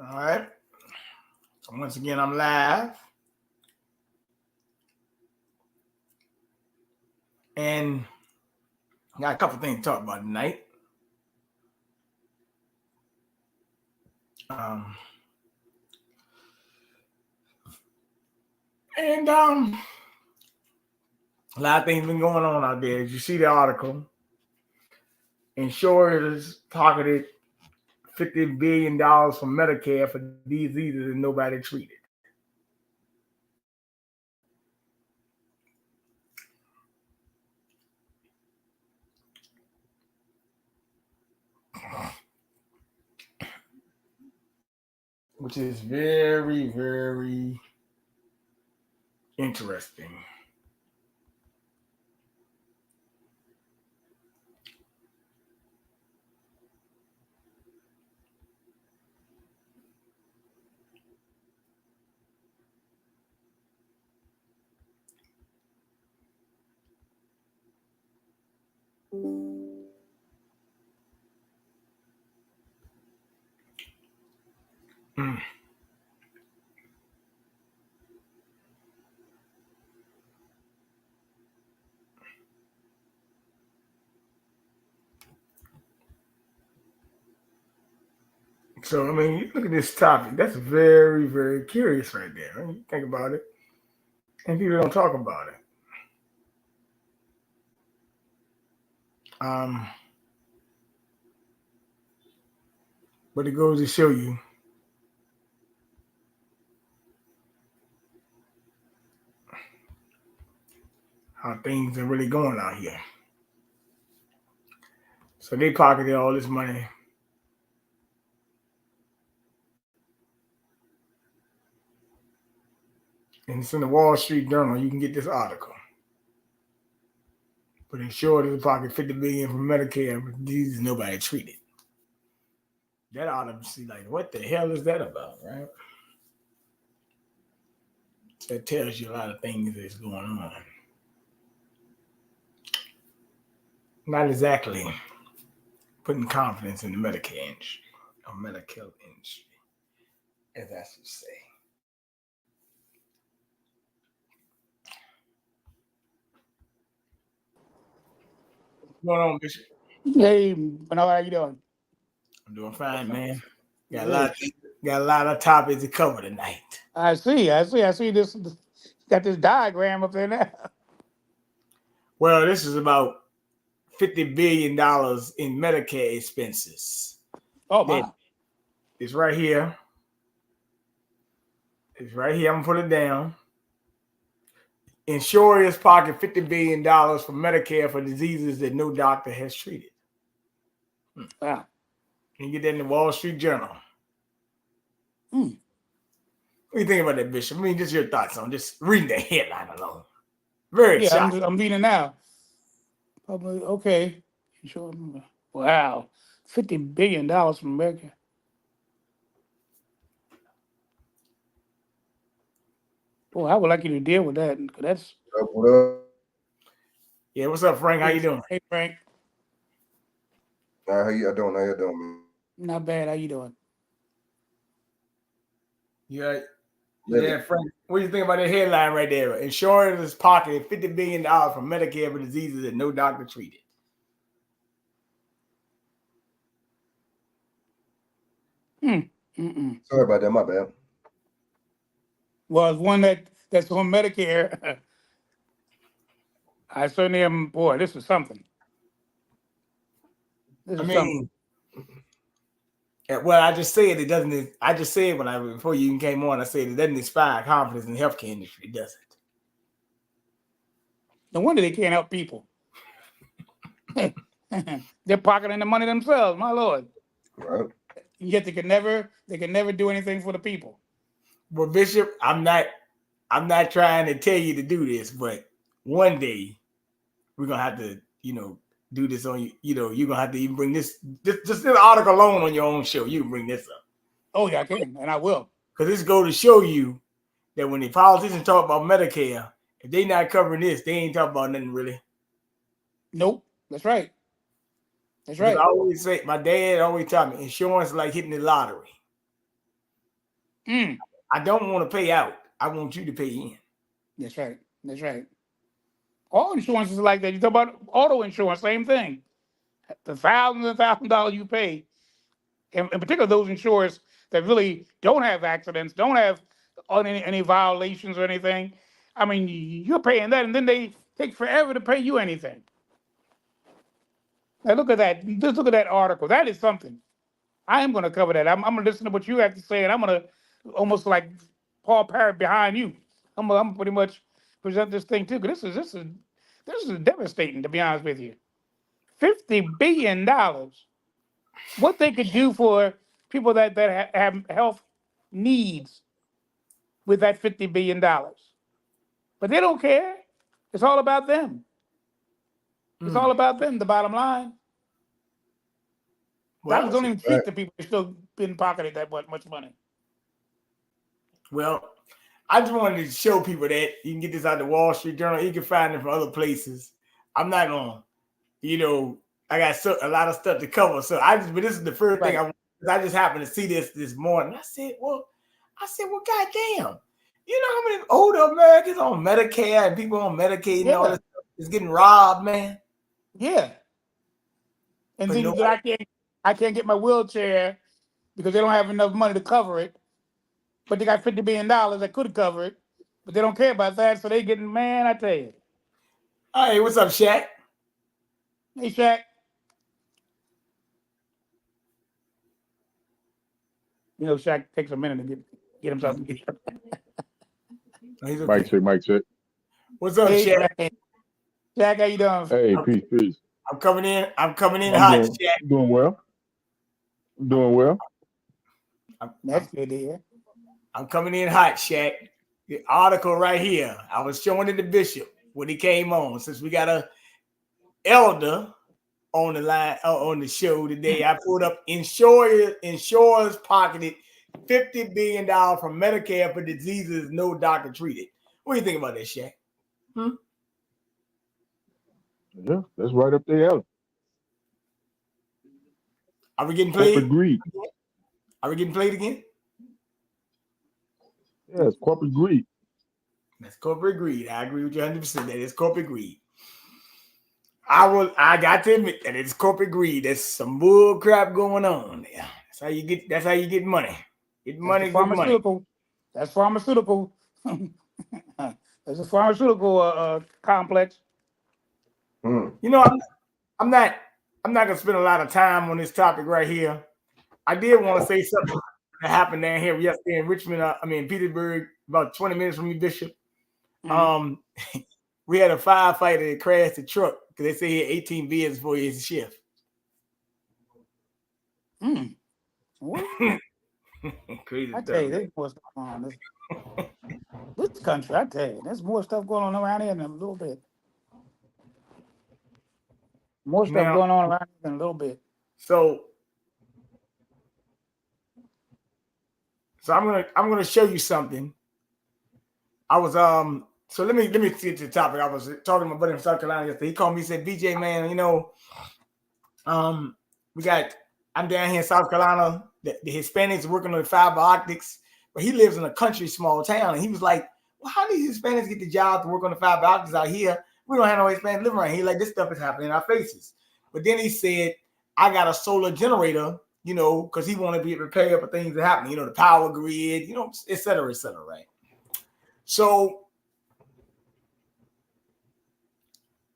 All right. So once again, I'm live. And I got a couple things to talk about tonight. Um, and a lot of things been going on out there. As you see the article, insurers pocketed $50 billion from Medicare for diseases that nobody treated. Which is very, very interesting. Mm. So, I mean, you look at this topic. That's very, very curious right there. Right? You think about it. And people don't talk about it. Um, but it goes to show you how things are really going out here. So they pocketed all this money. And it's in the Wall Street Journal. You can get this article. But insurers pocket $50 billion from Medicare, but diseases nobody treated. That ought to see like, what the hell is that about, right? That tells you a lot of things that's going on. Not exactly putting confidence in the Medicare industry or medical industry, as I should say. What's going on, Bishop? Hey, Bernard, how you doing? I'm doing fine, man. Got a lot of topics to cover tonight. I see this got this diagram up there now. Well, this is about $50 billion in Medicare expenses. Oh my. It's right here. It's right here. I'm gonna put it down. Insurers pocket $50 billion from Medicare for diseases that no doctor has treated. Wow. You can get that in the Wall Street Journal. What do you think about that, Bishop? I mean, just your thoughts on just reading the headline alone. Very shocking. I'm reading it now. Probably okay. Sure. Wow. $50 billion from America. Boy, I would like you to deal with that. That's What up? Yeah, what's up, Frank? How you doing? Hey Frank. How you doing? How you doing, man? Not bad. How you doing? Yeah, Frank. What do you think about that headline right there? Insurers pocketed $50 billion from Medicare for diseases that no doctor treated. Sorry about that. My bad. Well, it's one that's on Medicare. I certainly am. Boy, this is something. Well, I just said it doesn't. I just said before you even came on, I said it doesn't inspire confidence in the healthcare industry, does it? No wonder they can't help people. They're pocketing the money themselves, my lord. Right. Yet they can never do anything for the people. Well, Bishop, I'm not trying to tell you to do this, but one day we're gonna have to, do this on you. You're gonna have to even bring this article alone on your own show. You can bring this up. Oh yeah, I can, and I will. Because this goes to show you that when the politicians talk about Medicare, if they not covering this, they ain't talking about nothing really. Nope, that's right. That's Because right. I always say, my dad always taught me, insurance is like hitting the lottery. I don't want to pay out. I want you to pay in. That's right. That's right. All insurance is like that. You talk about auto insurance, same thing. The thousands and $1,000 you pay, in particular those insurers that really don't have accidents, don't have any violations or anything. I mean, you're paying that, and then they take forever to pay you anything. Now look at that. Just look at that article. That is something. I am going to cover that. I'm going to listen to what you have to say, and I'm going to almost like Paul Parrott behind you. I'm going to pretty much present this thing too, because this is devastating, to be honest with you. $50 billion. What they could do for people that have health needs with that $50 billion. But they don't care. It's all about them. It's all about them, the bottom line. Well, Doctors don't even treat the people. They're still been pocketed that much money. Well, I just wanted to show people that you can get this out of the Wall Street Journal. You can find it from other places. I'm not going to, I got a lot of stuff to cover. So but this is the first thing I just happened to see this morning. I said, well, goddamn. You know how many older Americans on Medicare and people on Medicaid and all this stuff is getting robbed, man? Yeah. And then I can't get my wheelchair because they don't have enough money to cover it. But they got $50 billion that could cover it. But they don't care about that. So they getting, man, I tell you. Hey, what's up, Shaq? Hey, Chak. Chak takes a minute to get himself together. Okay. Mic check. What's up, Chak? Chak, how you doing? Hey, peace. I'm coming in hot, Chak. Doing well. That's good to hear. I'm coming in hot, Shaq. The article right here. I was showing it to Bishop when he came on. Since we got a elder on the line on the show today, I pulled up insurers pocketed $50 billion from Medicare for diseases no doctor treated. What do you think about that, Shaq? Yeah, that's right up there. Are we getting played? Corporate greed. Are we getting played again? Yeah, it's corporate greed. That's corporate greed. I agree with you 100%. That is corporate greed. I got to admit that it's corporate greed. There's some bull crap going on there. That's how you get money. Get money, good money. That's pharmaceutical. That's a pharmaceutical complex. I'm not gonna spend a lot of time on this topic right here. I did want to say something that happened down here yesterday in Richmond. Petersburg, about 20 minutes from me, Bishop. We had a firefighter that crashed the truck because they say he had 18 vehicles before his shift. What? Crazy I tell you, there's more stuff going on. This country, I tell you, there's more stuff going on around here than a little bit. More stuff going on around here than a little bit. So I'm gonna show you something. I was so let me get to the topic. I was talking to my buddy from South Carolina yesterday. He called me and said, BJ, man, I'm down here in South Carolina. The Hispanics are working on the fiber optics, but he lives in a country small town. And he was like, well, how do these Hispanics get the job to work on the fiber optics out here? We don't have no Hispanics living around here. Like, this stuff is happening in our faces. But then he said, I got a solar generator, because he want to be prepared for things that happen, the power grid, et cetera, right? So,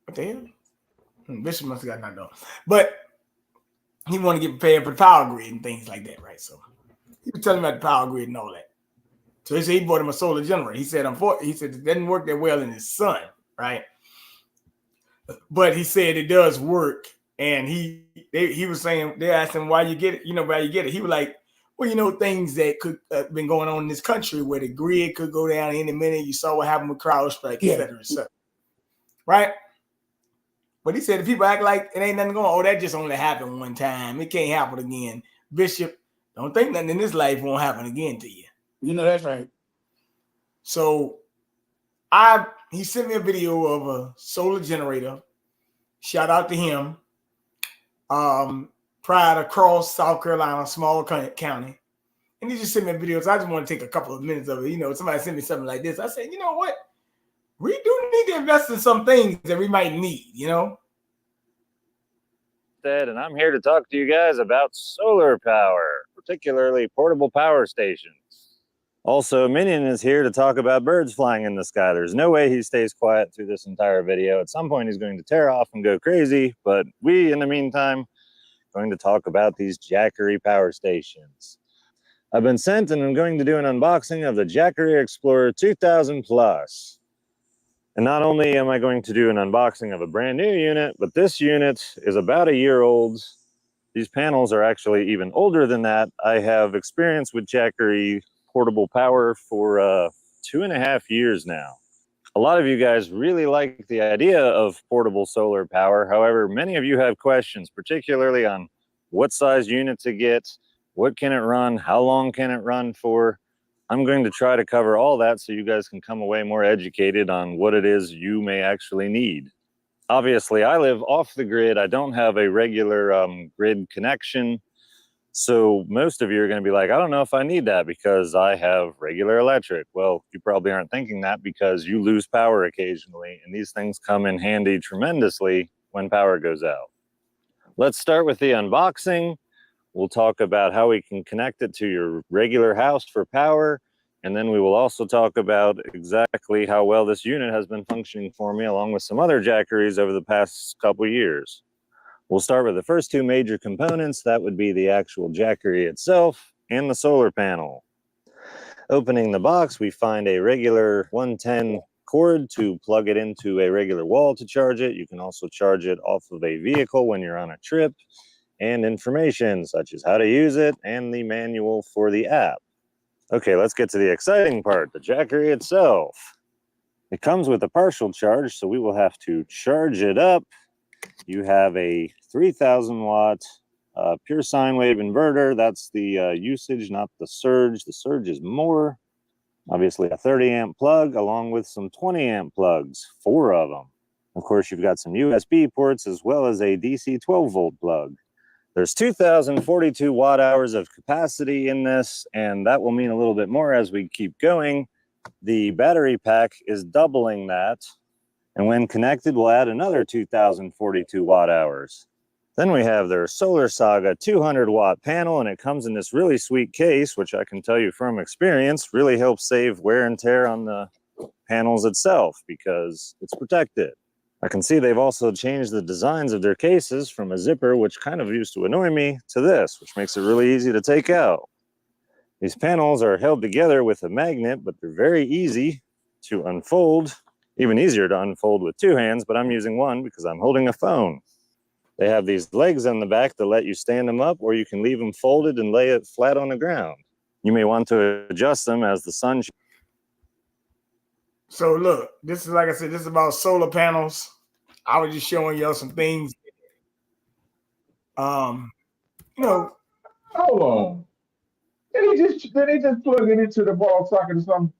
what the hell? Bishop must have got knocked off. But he want to get prepared for the power grid and things like that, right? So he was telling me about the power grid and all that. So he said he bought him a solar generator. He said it doesn't work that well in his sun, right? But he said it does work. And he was saying, they asked him why you get it. He was like, well, things that could have been going on in this country where the grid could go down any minute. You saw what happened with CrowdStrike, et cetera, right? But he said if people act like it ain't nothing going on, that just only happened one time. It can't happen again. Bishop, don't think nothing in this life won't happen again to you. That's right. So he sent me a video of a solar generator. Shout out to him. Pride across South Carolina, small county. And he just sent me videos. I just want to take a couple of minutes of it. You know, somebody sent me something like this. I said, you know what? We do need to invest in some things that we might need, you know? And I'm here to talk to you guys about solar power, particularly portable power stations. Also, Minion is here to talk about birds flying in the sky. There's no way he stays quiet through this entire video. At some point, he's going to tear off and go crazy, but we, in the meantime, are going to talk about these Jackery power stations. I've been sent and I'm going to do an unboxing of the Jackery Explorer 2000 Plus. And not only am I going to do an unboxing of a brand new unit, but this unit is about a year old. These panels are actually even older than that. I have experience with Jackery portable power for 2.5 years now. A lot of you guys really like the idea of portable solar power. However, many of you have questions, particularly on what size unit to get, what can it run, how long can it run for. I'm going to try to cover all that so you guys can come away more educated on what it is you may actually need. Obviously, I live off the grid. I don't have a regular grid connection. So most of you are going to be like, I don't know if I need that because I have regular electric. Well, you probably aren't thinking that because you lose power occasionally, and these things come in handy tremendously when power goes out. Let's start with the unboxing. We'll talk about how we can connect it to your regular house for power. And then we will also talk about exactly how well this unit has been functioning for me, along with some other Jackeries over the past couple years. We'll start with the first two major components. That would be the actual Jackery itself and the solar panel. Opening the box, we find a regular 110 cord to plug it into a regular wall to charge it. You can also charge it off of a vehicle when you're on a trip. And information such as how to use it and the manual for the app. Okay, let's get to the exciting part, the Jackery itself. It comes with a partial charge, so we will have to charge it up. You have a 3,000 watt pure sine wave inverter. That's the usage, not the surge. The surge is more. Obviously a 30 amp plug along with some 20 amp plugs, 4 of them. Of course, you've got some USB ports as well as a DC 12 volt plug. There's 2,042 watt hours of capacity in this, and that will mean a little bit more as we keep going. The battery pack is doubling that, and when connected, we'll add another 2,042 watt hours. Then we have their Solar Saga 200 watt panel, and it comes in this really sweet case, which I can tell you from experience really helps save wear and tear on the panels itself because it's protected. I can see they've also changed the designs of their cases from a zipper, which kind of used to annoy me, to this, which makes it really easy to take out. These panels are held together with a magnet, but they're very easy to unfold, even easier to unfold with 2 hands, but I'm using one because I'm holding a phone. They have these legs on the back to let you stand them up, or you can leave them folded and lay it flat on the ground. You may want to adjust them as the sun. So look, this is, like I said, this is about solar panels. I was just showing y'all some things. You know. Hold on. Did he just plug it into the ball socket or something?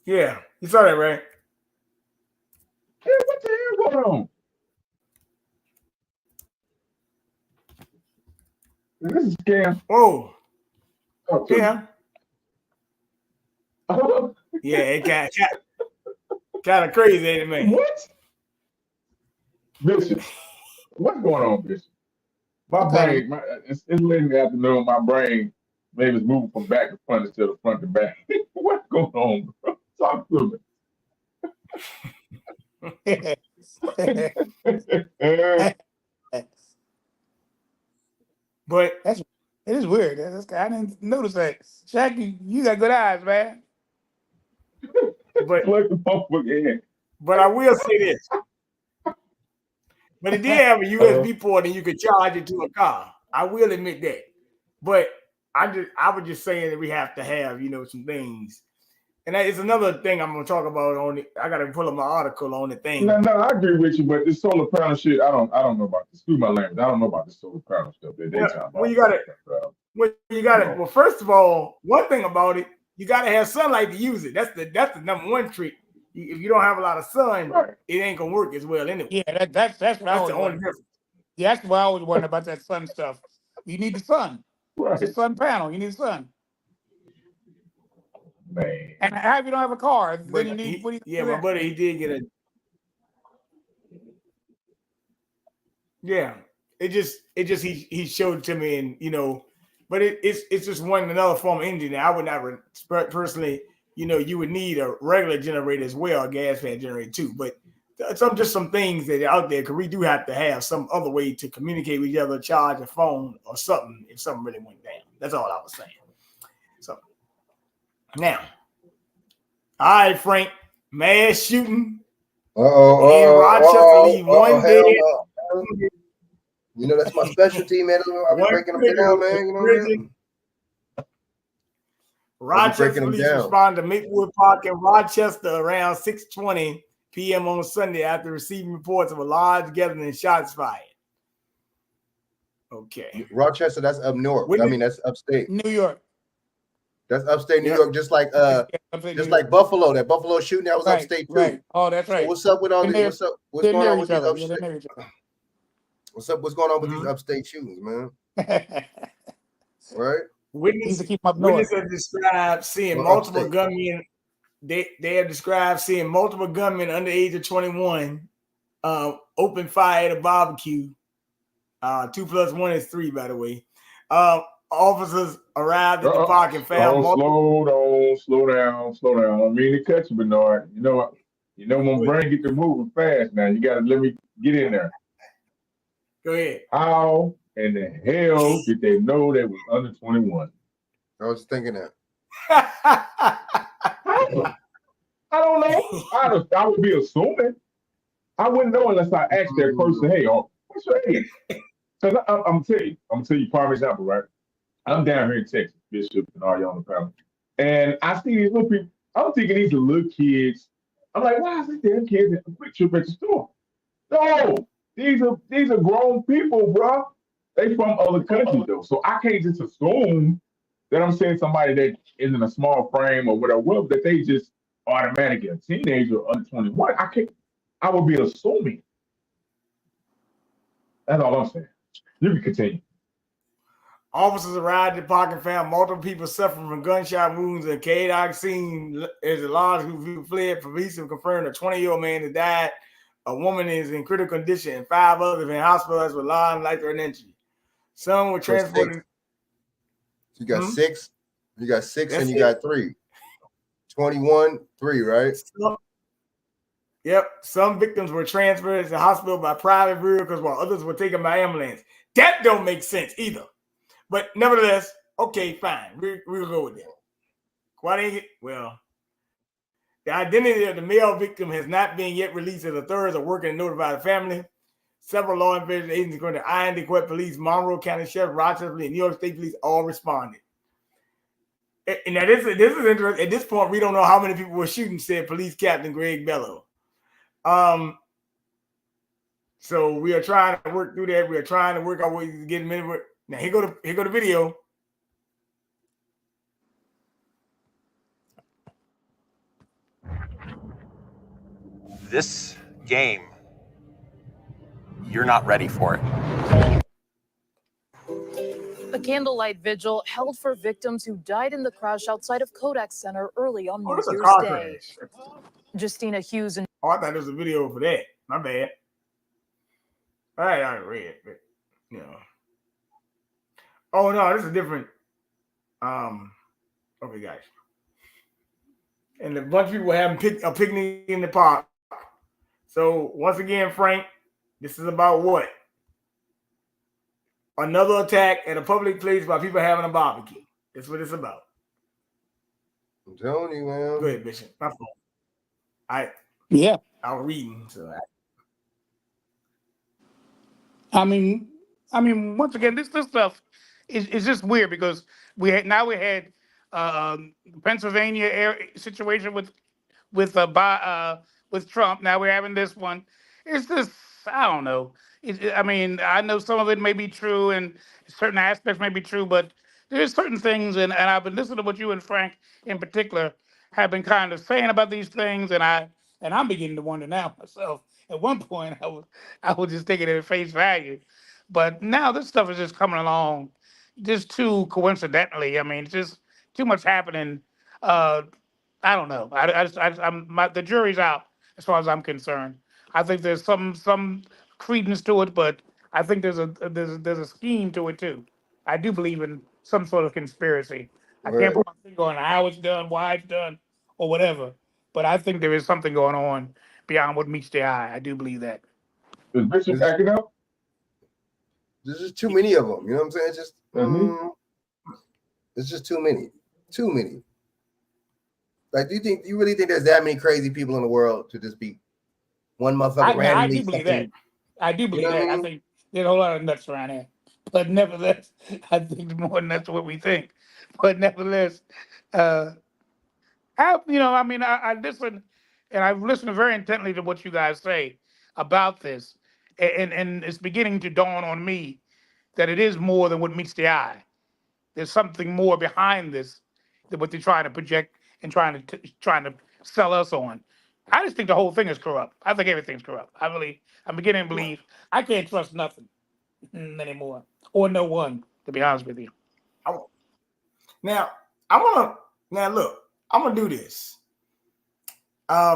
Yeah, you saw that, right? Yeah, what the hell going on? This is scam. Whoa. Oh, Yeah. oh, Yeah, it kind of crazy, ain't it, man? what? Bishop, what's going on, Bishop? My Okay. brain, it's late in the afternoon. My brain maybe it's moving from back to front instead of front to back. What's going on, bro? Talk to me. But It is weird. I didn't notice that. Chak, you got good eyes, man. but Plug the phone again. but I will say this. But it did have a USB port and you could charge it to a car. I will admit that. But I was just saying that we have to have, you know, some things. And that is another thing I'm gonna talk about on it. I gotta pull up my article on the thing. No, I agree with you, but this solar panel shit, I don't know about this. Excuse my language. I don't know about this solar panel stuff that they talking about. Well, you got it. Well, first of all, one thing about it, you gotta have sunlight to use it. That's the number one trick. If you don't have a lot of sun, it ain't gonna work as well anyway. Yeah, that's what I That's was the only wondering. difference. Yeah, that's what I was wondering about that sun stuff. You need the sun. Right. It's a sun panel. You need sun. Man. And how if you don't have a car? Then But you need. What do you yeah, do my then? buddy, he did get a. Yeah, it just he showed it to me, and but it's just another form of engine. I would not personally, you would need a regular generator as well, a gas fan generator too. But some things that are out there, because we do have to have some other way to communicate with each other, charge a phone or something if something really went down. That's all I was saying. So now, all right, Frank, mass shooting in Rochester, leave one dead. You know, that's my specialty, man. I'll be breaking them down, man. You know what I mean? Rochester police responded to Makewood Park in Rochester around 6:20 p.m. on Sunday after receiving reports of a large gathering and shots fired. Okay. Rochester, that's up north. That's upstate. New York. That's upstate New York, just like Buffalo. That Buffalo shooting, that was upstate too. Right. Oh, that's right. So what's up with all these? What's going on with these upstate? What's going on with these upstate shootings, man? Right? Witnesses have described seeing multiple gunmen. They have described seeing multiple gunmen under the age of 21 open fire at a barbecue. 2 + 1 is 3, by the way. Officers arrived at the park and found slow down. I mean to cut you, Bernard. You know my brain get to moving fast now. You gotta let me get in there. Go ahead. How in the hell did they know they was under 21? I was thinking that. I don't know. I would be assuming. I wouldn't know unless I asked that person, hey, what's your age? Because I'm tell you prime example, right? I'm down here in Texas, Bishop and all y'all on the panel. And I see these little people, I'm thinking these are little kids. I'm like, why is this damn kids at a quick trip at the store? No, these are grown people, bro. They from other countries though. So I can't just assume that I'm saying somebody that is in a small frame or whatever, that they just automatically a teenager or under 21. I would be assuming. That's all I'm saying. You can continue. Officers arrived at the park and found multiple people suffering from gunshot wounds and chaotic scene as a large group of people fled. Police have confirmed a 20-year-old man has died. A woman is in critical condition and 5 others in hospitals with life-threatening injury. Some were transported. You got 6. You got 6 and you got 3. 21, 3, right? Yep. Some victims were transferred to the hospital by private vehicles while others were taken by ambulance. That don't make sense either. But nevertheless, okay, fine. We'll go with that. Well, the identity of the male victim has not been yet released as authorities are working to notify the family. Several law enforcement agencies, including the Irondequoit Police, Monroe County Sheriff, Rochester Police, and New York State Police, all responded. And now this is interesting. At this point, we don't know how many people were shooting, said Police Captain Greg Bellow. So we are trying to work through that. We are trying to work our way to get a minute. Now here go the video. This game, you're not ready for it. A candlelight vigil held for victims who died in the crash outside of Kodak Center early on New Year's Day. Justina Hughes and I thought there was a video for that. My bad. All right, I read it. Oh no, this is different. Okay, guys. And a bunch of people were having a picnic in the park. So once again, Frank, this is about what? Another attack at a public place by people having a barbecue. That's what it's about. I'm telling you, man. Go ahead, Bishop. My fault. I was reading. So I mean, once again, this stuff is just weird because we had Pennsylvania situation with Trump. Now we're having this one. It's just, I don't know. I know some of it may be true and certain aspects may be true, but there's certain things, and I've been listening to what you and Frank in particular have been kind of saying about these things, and I'm beginning to wonder now myself. At one point, I was just taking it at face value, but now this stuff is just coming along, just too coincidentally. I mean, it's just too much happening. I don't know. The jury's out as far as I'm concerned. I think there's some credence to it, but I think there's a scheme to it too. I do believe in some sort of conspiracy. I can't Right. put my finger on how it's done, why it's done, or whatever. But I think there is something going on beyond what meets the eye. I do believe that. Is Bishop There's acting up? just too many of them. You know what I'm saying? Mm-hmm. It's just too many. Too many. Like, do you really think there's that many crazy people in the world to just be one motherfucker I randomly? do believe that. I do believe that. I mean? think there's a whole lot of nuts around here. But nevertheless, I think more than that's what we think. But nevertheless, I listen, and I've listened very intently to what you guys say about this, and it's beginning to dawn on me that it is more than what meets the eye. There's something more behind this than what they're trying to project and trying to sell us on. I just think the whole thing is corrupt. I think everything's corrupt. I'm beginning to believe I can't trust nothing anymore or no one. To be honest with you. Now look. I'm gonna do this.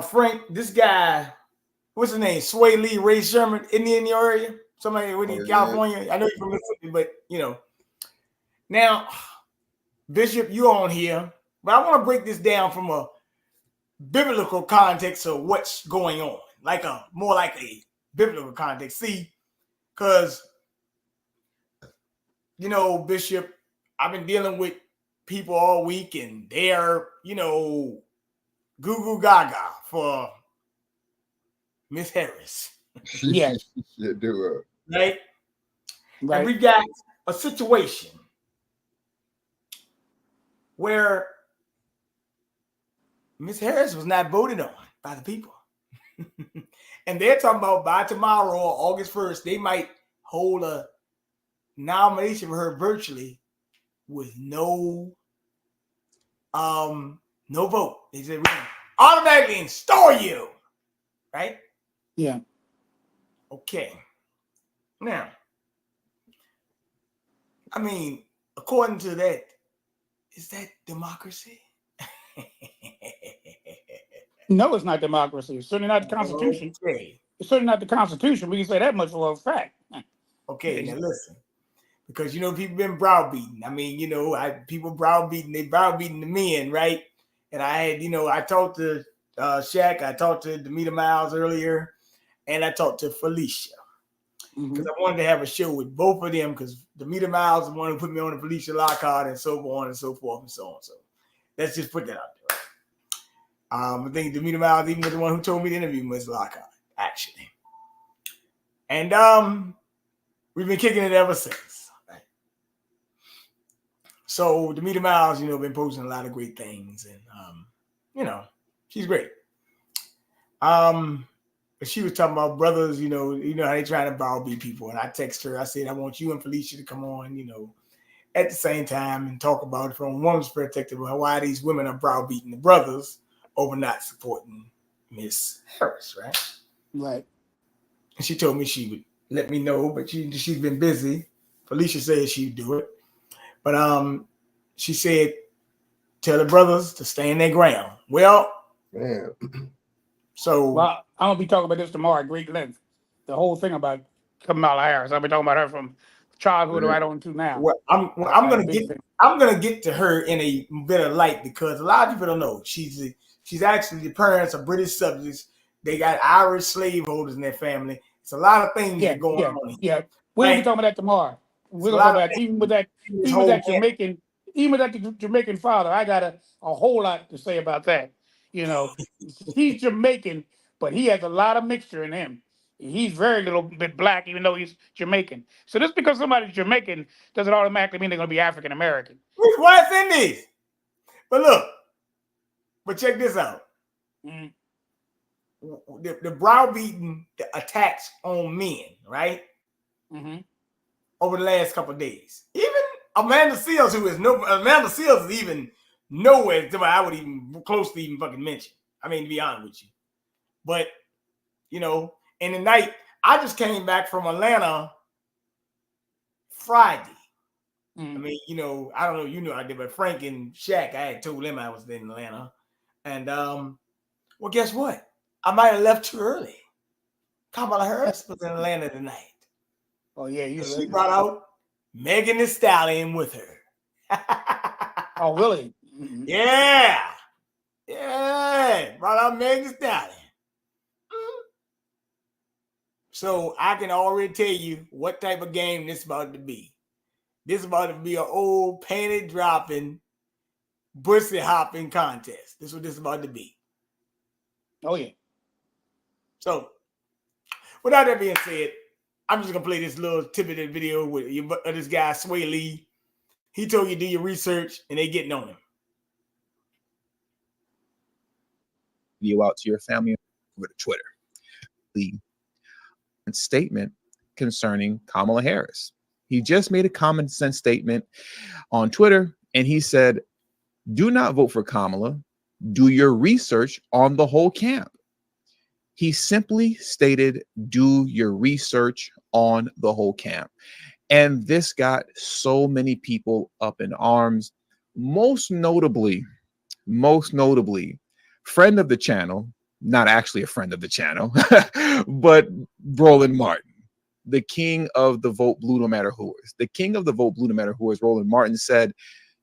Frank, this guy, what's his name? Sway Lee, Ray Sherman, in your area? Somebody in California. I know you're from Mississippi, but Now, Bishop, you on here, but I want to break this down from a biblical context of what's going on, more like a biblical context. See, because Bishop, I've been dealing with people all week, and they're goo goo gaga for Miss Harris. Yes. Right? And we've got a situation where Miss Harris was not voted on by the people. And they're talking about by tomorrow or August 1st, they might hold a nomination for her virtually with no vote. They said, we're gonna automatically install you. Right? Yeah. Okay. Now, I mean, according to that, is that democracy? No, it's not democracy. It's certainly not the Constitution. Okay. It's certainly not the Constitution. We can say that much for a fact. Okay, now listen. Because people been browbeaten. I mean, people browbeaten, they browbeaten the men, right? And I had, I talked to Chak, I talked to Demeter Miles earlier, and I talked to Felicia. Because I wanted to have a show with both of them, because Demeter Miles is the one who put me on the Felicia Lockhart and so on and so forth and so on. So let's just put that out there. I think Demeter Miles even was the one who told me to interview Ms. Lockhart, actually. And we've been kicking it ever since. Right? So Demeter Miles, been posting a lot of great things, and she's great. But she was talking about brothers, how they trying to browbeat people. And I text her, I said, I want you and Felicia to come on, at the same time and talk about it from a woman's perspective, why these women are browbeating the brothers over not supporting Miss Harris, right? Right. And she told me she would let me know, but she's been busy. Felicia said she'd do it. But she said, tell the brothers to stay in their ground. Well, man. I'm gonna be talking about this tomorrow at great length. The whole thing about Kamala Harris. I'll be talking about her from childhood right on to now. Well, I'm gonna get to her in a bit of light, because a lot of people don't know she's actually the parents of British subjects. They got Irish slaveholders in their family. It's a lot of things that are going on. Yeah, we'll be talking about that tomorrow. We're gonna talk about even with that Jamaican father. I got a whole lot to say about that. He's Jamaican, but he has a lot of mixture in him. He's very little bit black, even though he's Jamaican. So just because somebody's Jamaican doesn't automatically mean they're going to be African American. He's West Indies. But check this out. Mm. The browbeating, the attacks on men, right? Mm-hmm. Over the last couple of days. Even Amanda Seals, is even nowhere to I would even close to even fucking mention. I mean, to be honest with you. But, in the night, I just came back from Atlanta Friday. I mean, you know, I don't know, you know, I did, but Frank and Shaq, I had told them I was in Atlanta, and well, guess what? I might have left too early. Kamala Harris was in Atlanta tonight. Oh yeah, you. She brought out Megan Thee Stallion with her. Oh really? Yeah, yeah, brought out Megan Thee Stallion. So I can already tell you what type of game this is about to be. This is about to be an old panty dropping, bussy hopping contest. This is what this is about to be. Oh yeah. So, without that being said, I'm just gonna play this little tidbit video with this guy Sway Lee. He told you do your research, and they getting on him. You out to your family with Twitter. The statement concerning Kamala Harris. He just made a common sense statement on Twitter, and he said, "Do not vote for Kamala. Do your research on the whole camp." He simply stated, "Do your research on the whole camp." And this got so many people up in arms, most notably, friend of the channel, not actually a friend of the channel, but Roland Martin, the king of the vote blue no matter who is. The king of the vote blue no matter who is, Roland Martin, said,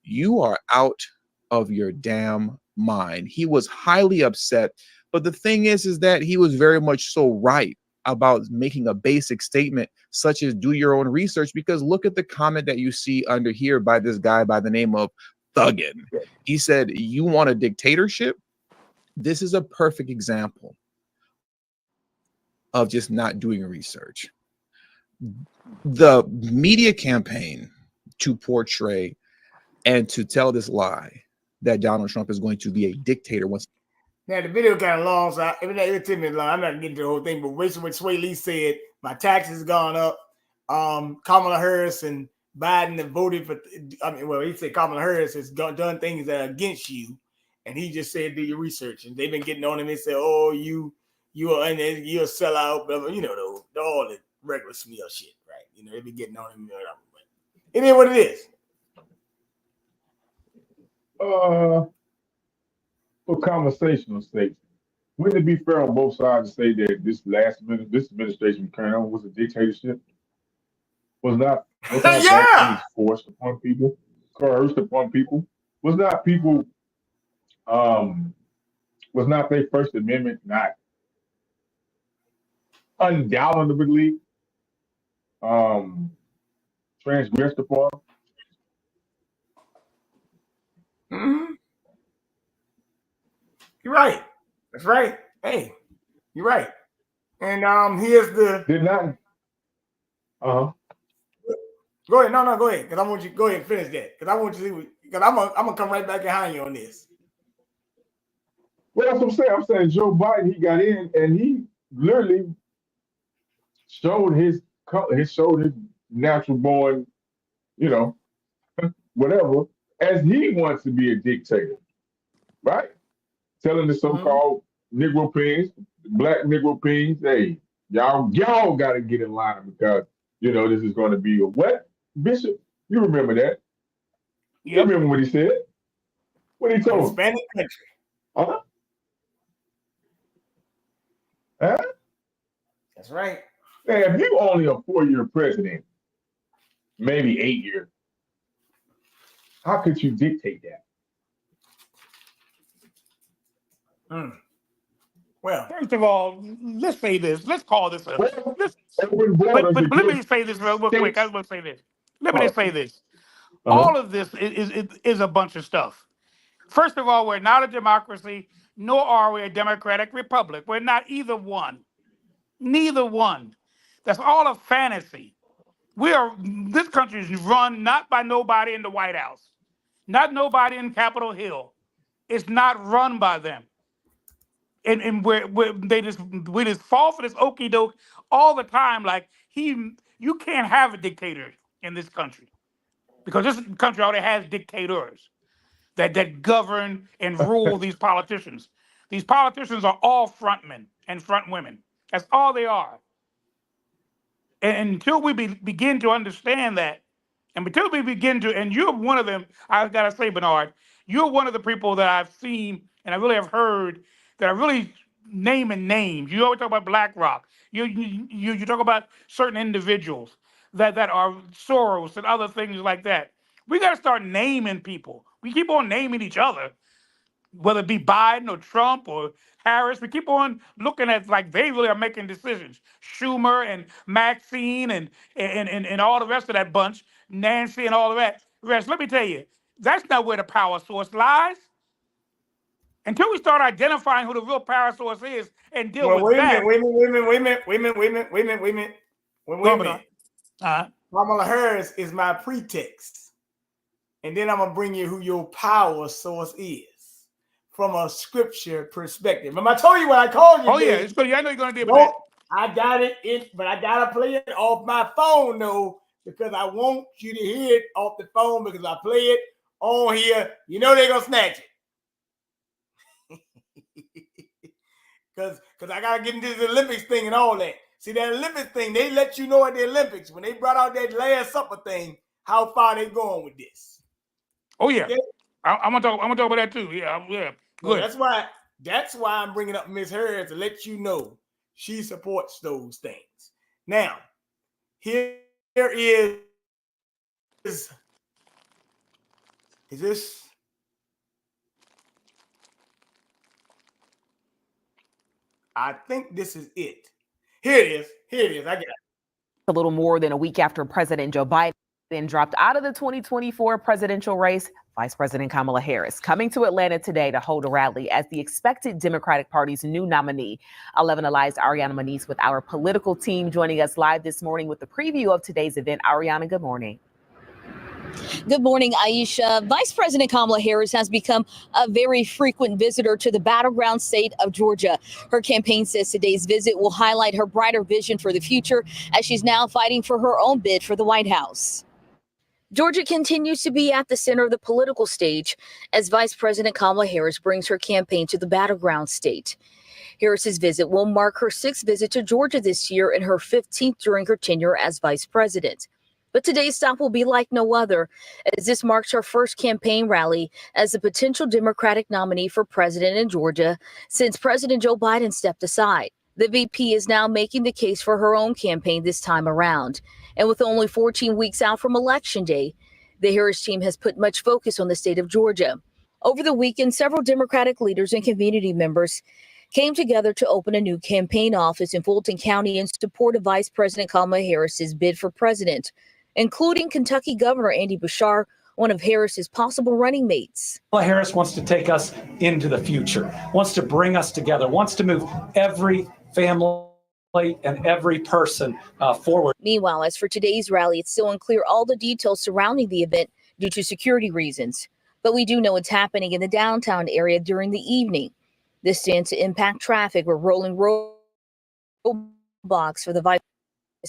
"You are out of your damn mind." He was highly upset. But the thing is that he was very much so right about making a basic statement such as do your own research, because look at the comment that you see under here by this guy by the name of Thuggin. He said, "You want a dictatorship?" This is a perfect example of just not doing research. The media campaign to portray and to tell this lie that Donald Trump is going to be a dictator once. Now the video kind of long, so it took me long. I'm not getting to the whole thing, but basically what Sway Lee said, my taxes gone up. Kamala Harris and Biden have voted for. I mean, well, he said Kamala Harris has done things that are against you, and he just said do your research. And they've been getting on him and said, "Oh, you're a sellout," blah, blah, you know, all the regular smear shit, right? You know, they've been getting on him. It is what it is. For conversational sake, wouldn't it be fair on both sides to say that this administration current was a dictatorship? Was not vaccines forced upon people, coerced upon people? Was not people was not their First Amendment not undoubtedly transgressed upon? Mm-hmm. You're right. That's right. Hey, you're right. And here's the Did not. Go ahead. No, go ahead. Because I want you go ahead and finish that. Because I want you to because I'm gonna come right back behind you on this. Well, that's what I'm saying. I'm saying Joe Biden, he got in and he literally showed his natural born, you know, whatever, as he wants to be a dictator, right? Telling the so-called Negro Pings, black Negro Pings, hey, y'all got to get in line because, you know, this is going to be a what? Bishop, you remember that? You remember what he said? What he told him? Hispanic country. Huh? That's right. Now, if you only a 4-year president, maybe 8 years, how could you dictate that? Well, first of all, let's say this. Let's call this a. But Let me say this real quick. I was going to say this. Let me just say this. All of this is a bunch of stuff. First of all, we're not a democracy, nor are we a democratic republic. We're not either one. Neither one. That's all a fantasy. This country is run not by nobody in the White House, not nobody in Capitol Hill. It's not run by them. And we just fall for this okie doke all the time. Like you can't have a dictator in this country because this country already has dictators that govern and rule these politicians. These politicians are all frontmen and front women. That's all they are. And until we begin to understand that And until we begin to, and you're one of them, I gotta say, Bernard, you're one of the people that I've seen and I really have heard that are really naming names. You always talk about BlackRock. You talk about certain individuals that are Soros and other things like that. We got to start naming people. We keep on naming each other, whether it be Biden or Trump or Harris. We keep on looking at like they really are making decisions. Schumer and Maxine and all the rest of that bunch, Nancy and all of that. Rest. Let me tell you, that's not where the power source lies. Until we start identifying who the real power source is and deal Well, with wait a that. minute, wait a minute. Kamala Harris is my pretext. And then I'm going to bring you who your power source is from a scripture perspective. Remember, I told you what I called you. Oh, yeah, it's good. I know you're going to deal with that. I got it, but I got to play it off my phone, though, because I want you to hear it off the phone because I play it on here. You know they're going to snatch it. Because I got to get into the Olympics thing and all that. See, that Olympics thing, they let you know at the Olympics, when they brought out that Last Supper thing, how far they going with this. Oh, yeah. Okay? I'm gonna talk about that too. Yeah. Good. So that's why I'm bringing up Miss Harris to let you know she supports those things. Now, here is this? I think this is it. Here it is. I got it. A little more than a week after President Joe Biden dropped out of the 2024 presidential race, Vice President Kamala Harris coming to Atlanta today to hold a rally as the expected Democratic Party's new nominee. 11 Alive's Ariana Manise with our political team joining us live this morning with the preview of today's event. Ariana, good morning. Good morning, Aisha. Vice President Kamala Harris has become a very frequent visitor to the battleground state of Georgia. Her campaign says today's visit will highlight her brighter vision for the future as she's now fighting for her own bid for the White House. Georgia continues to be at the center of the political stage as Vice President Kamala Harris brings her campaign to the battleground state. Harris's visit will mark her 6th visit to Georgia this year and her 15th during her tenure as vice president. But today's stop will be like no other, as this marks her first campaign rally as a potential Democratic nominee for president in Georgia since President Joe Biden stepped aside. The VP is now making the case for her own campaign this time around. And with only 14 weeks out from Election Day, the Harris team has put much focus on the state of Georgia. Over the weekend, several Democratic leaders and community members came together to open a new campaign office in Fulton County in support of Vice President Kamala Harris's bid for president, including Kentucky Governor Andy Beshear, one of Harris's possible running mates. Kamala Harris wants to take us into the future, wants to bring us together, wants to move every family and every person forward. Meanwhile, as for today's rally, it's still unclear all the details surrounding the event due to security reasons. But we do know it's happening in the downtown area during the evening. This stands to impact traffic with rolling roadblocks for the Vice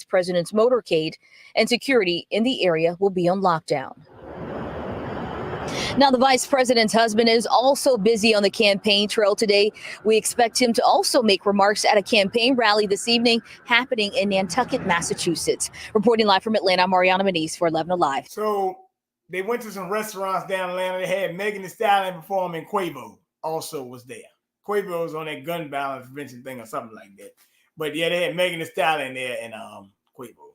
President's motorcade, and security in the area will be on lockdown. Now, the Vice President's husband is also busy on the campaign trail today. We expect him to also make remarks at a campaign rally this evening happening in Nantucket, Massachusetts. Reporting live from Atlanta, I'm Ariana Manise for 11 Alive. So they went to some restaurants down in Atlanta. They had Megan Thee Stallion perform, and Quavo also was there. Quavo was on that gun balance prevention thing or something like that. But yeah, they had Megan Thee Stallion there and Quavo.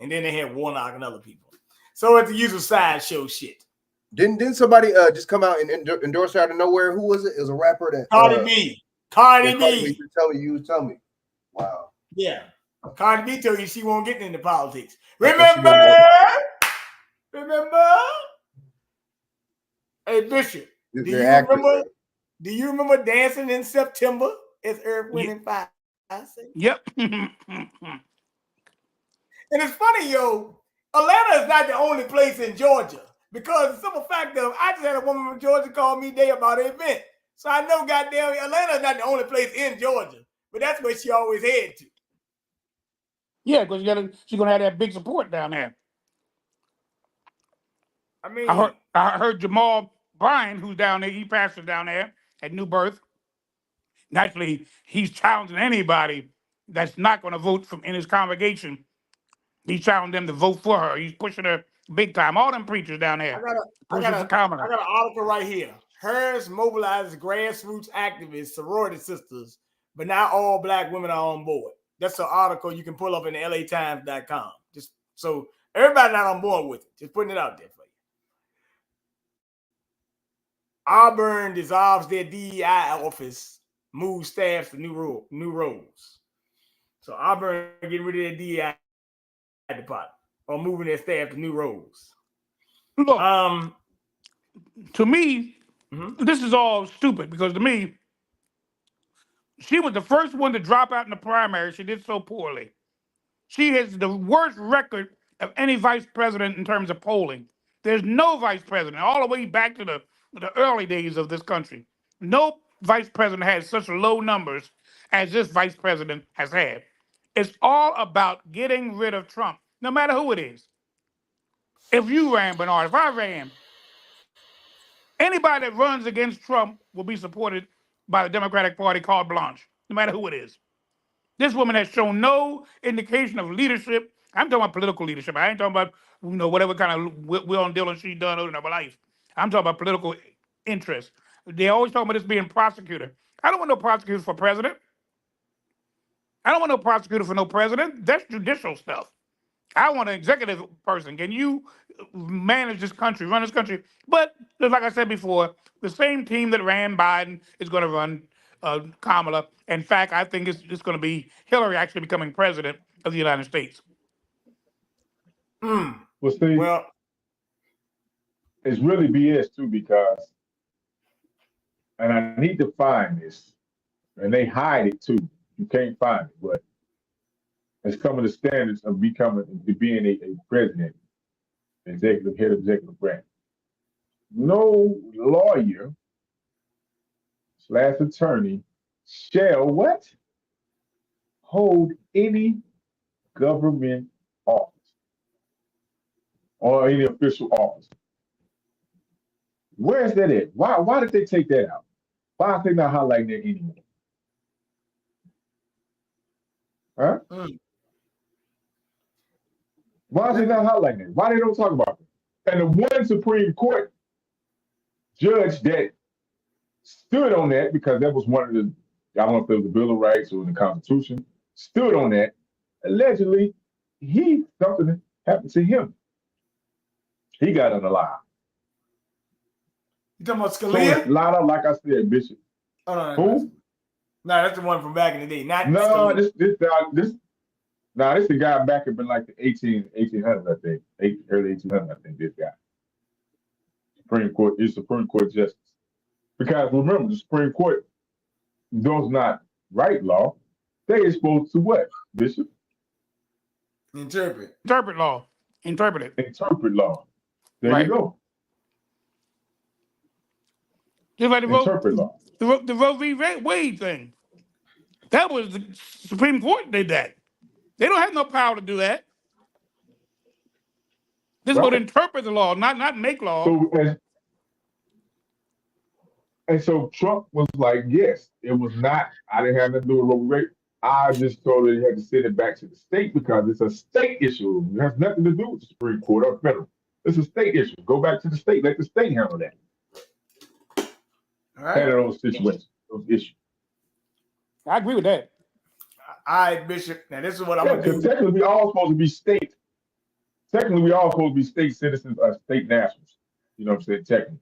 And then they had Warnock and other people. So it's the usual sideshow shit. Didn't somebody just come out and endorse her out of nowhere? Who was it? It was a rapper that Cardi B. Cardi B. You tell me. Wow. Yeah. Cardi B told you she won't get into politics. Remember? Hey, Bishop. Do you remember dancing in September as Earth, Wind, and Fire? Yep. And it's funny, yo, Atlanta is not the only place in Georgia because the simple fact of I just had a woman from Georgia call me today about an event. So I know goddamn Atlanta is not the only place in Georgia, but that's where she always head to. Yeah, because she's gonna have that big support down there. I mean, I heard Jamal Bryan, who's down there, he pastors down there at New Birth. Naturally, he's challenging anybody that's not going to vote in his congregation. He's challenging them to vote for her. He's pushing her big time. All them preachers down there. I got an article right here. Harris mobilizes grassroots activists, sorority sisters, but not all Black women are on board. That's an article you can pull up in LATimes.com. Just so everybody not on board with it. Just putting it out there for you. Auburn dissolves their DEI office, moves staff to new roles. So Auburn getting rid of their DEI department or moving their staff to new roles. Look, to me, this is all stupid because to me, she was the first one to drop out in the primary. She did so poorly. She has the worst record of any vice president in terms of polling. There's no vice president, all the way back to the early days of this country. No vice president had such low numbers as this vice president has had. It's all about getting rid of Trump, no matter who it is. If you ran, Bernard, if I ran, anybody that runs against Trump will be supported by the Democratic Party carte blanche, no matter who it is. This woman has shown no indication of leadership. I'm talking about political leadership. I ain't talking about whatever kind of will and dealing she's done in her life. I'm talking about political interest. They always talk about this being prosecutor. I don't want no prosecutor for president. I don't want no prosecutor for no president. That's judicial stuff. I want an executive person. Can you manage this country, run this country? But just like I said before, the same team that ran Biden is going to run Kamala. In fact, I think it's going to be Hillary actually becoming president of the United States. Well, see, it's really BS too because, and I need to find this, and they hide it too. You can't find it, but it's coming to standards of being a president, executive head of executive branch. No lawyer / attorney shall what? Hold any government office or any official office. Where is that at? Why did they take that out? Why are they not highlighting that anymore? Huh? Why is they not highlighting it? Why they don't talk about it? And the one Supreme Court judge that stood on that, because that was one of the, I don't know if it was the Bill of Rights or the Constitution, stood on that. Allegedly, something happened to him. He got unalive. You talking about So Scalia? it's a lot of, like I said, Bishop. Oh, no, Who? No, that's the one from back in the day. Not No, Scalia. this the guy back up in like the 1800s, I think. Early 1800s, I think, this guy. Supreme Court justice. Because remember, the Supreme Court does not write law. They are supposed to what, Bishop? Interpret law. Interpret it. Interpret law. There Right. you go. Just like Interpret law. the Roe v. Wade thing. That was the Supreme Court did that. They don't have no power to do that. This is what interpret the law, not make law. So Trump was like, yes, it was not, I didn't have nothing to do with Roe v. Wade. I just told her you had to send it back to the state because it's a state issue. It has nothing to do with the Supreme Court or federal. It's a state issue. Go back to the state. Let the state handle that. All right. Handle those situations, those issues. I agree with that. All right, Bishop. Now this is what I'm gonna do. Technically, we all supposed to be state. Technically, we all supposed to be state citizens or state nationals. You know what I'm saying? Technically.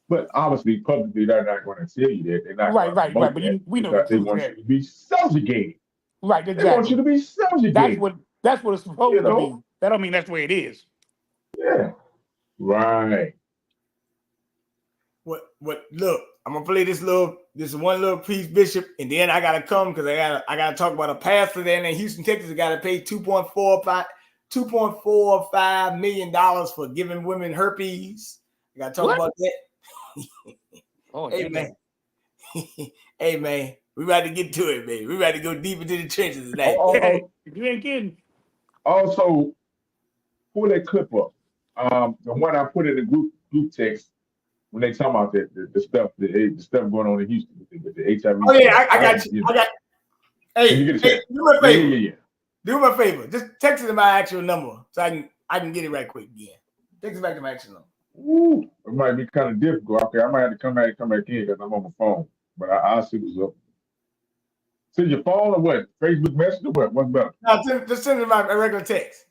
But obviously, publicly, they're not going to tell you that. They're not Right. But we know the they truth. want you to be subjugated. Right, exactly. They want you to be subjugated. That's what it's supposed to be. That don't mean that's the way it is. Yeah. Right. What? Look, I'm gonna play this one little piece, Bishop, and then I gotta come because I gotta talk about a pastor there in Houston, Texas. Got to pay $2.45 million for giving women herpes. I gotta talk about that. Oh, hey man, hey man, we about to get to it, baby. We about to go deep into the trenches tonight. You ain't kidding. Also, pull that clip up. The one I put in the group text when they talk about the stuff going on in Houston with the HIV. Oh yeah, I got you. Hey, do me a favor. Yeah. Do me a favor. Just text it to my actual number so I I can get it right quick again. Take us back to my action zone. Ooh, it might be kind of difficult. Okay, I might have to come back in because I'm on my phone. But I'll see what's up. Send your phone or what? Facebook Messenger? What's better? No, just send me my regular text.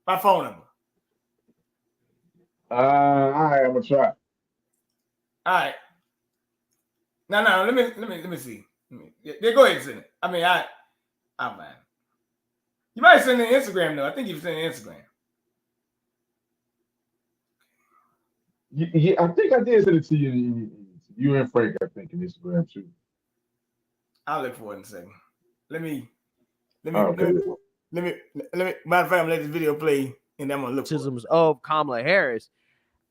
My phone number. All right, I'm gonna try. All right. No, let me see. Yeah, go ahead and send it. I mean, I'm fine. You might send it on Instagram though. I think you've sent it on Instagram. Yeah, I think I did send it to you. You and Frank, I think, in Instagram too. I'll look for it in a second. Let me. Okay. Matter of fact, I'm let this video play, and I'm gonna look for it. Of Kamala Harris,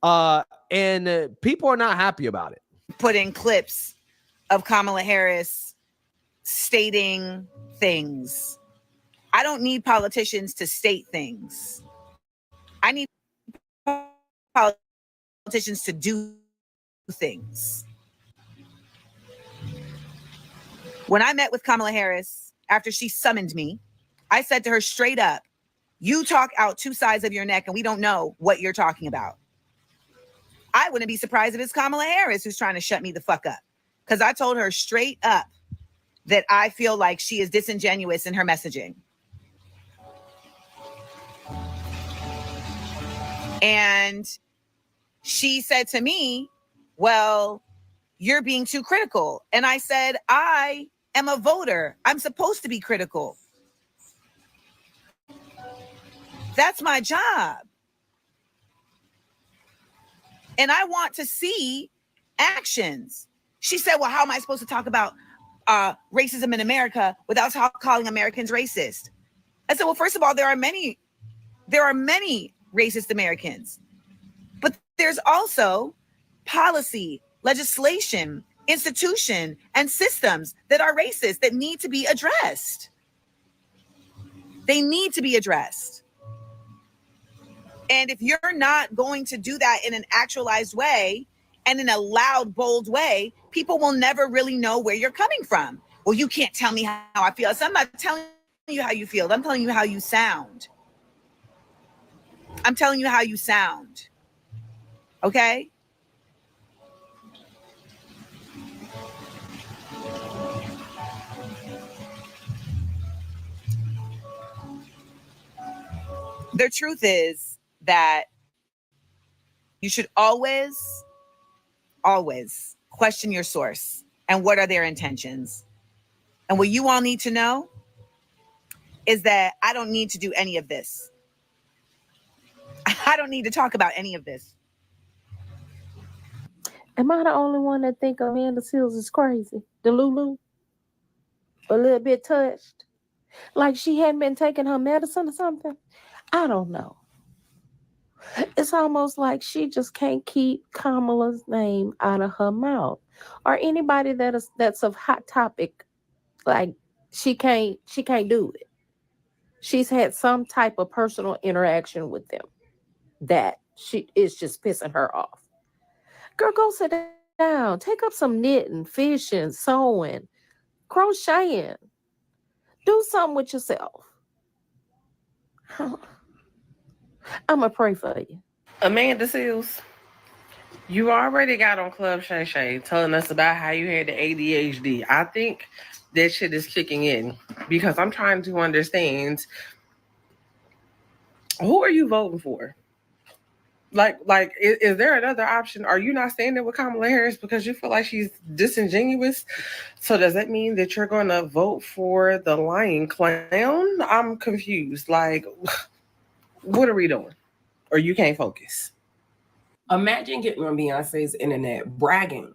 and people are not happy about it. Put in clips of Kamala Harris stating things. I don't need politicians to state things. I need politicians to do things. When I met with Kamala Harris after she summoned me, I said to her straight up, you talk out two sides of your neck and we don't know what you're talking about. I wouldn't be surprised if it's Kamala Harris who's trying to shut me the fuck up. Because I told her straight up that I feel like she is disingenuous in her messaging. And she said to me, well, you're being too critical. And I said, I am a voter. I'm supposed to be critical. That's my job. And I want to see actions. She said, well, how am I supposed to talk about racism in America without calling Americans racist? I said, well, first of all, there are many racist Americans, but there's also policy, legislation, institution, and systems that are racist that need to be addressed. They need to be addressed. And if you're not going to do that in an actualized way and in a loud, bold way, people will never really know where you're coming from. Well, you can't tell me how I feel. So I'm not telling you how you feel. I'm telling you how you sound. I'm telling you how you sound. Okay? The truth is that you should always question your source and what are their intentions. And what you all need to know is that I don't need to do any of this. I don't need to talk about any of this. Am I the only one that think Amanda Seals is crazy? The Lulu? A little bit touched? Like she hadn't been taking her medicine or something? I don't know. It's almost like she just can't keep Kamala's name out of her mouth. Or anybody that's a hot topic, like she can't do it. She's had some type of personal interaction with them that is just pissing her off. Girl, go sit down. Take up some knitting, fishing, sewing, crocheting. Do something with yourself. I'm going to pray for you. Amanda Seals, you already got on Club Shay Shay telling us about how you had the ADHD. I think that shit is kicking in because I'm trying to understand, who are you voting for? Like, is there another option? Are you not standing with Kamala Harris because you feel like she's disingenuous? So does that mean that you're going to vote for the lying clown? I'm confused. Like, what are we doing? Or you can't focus? Imagine getting on Beyonce's internet bragging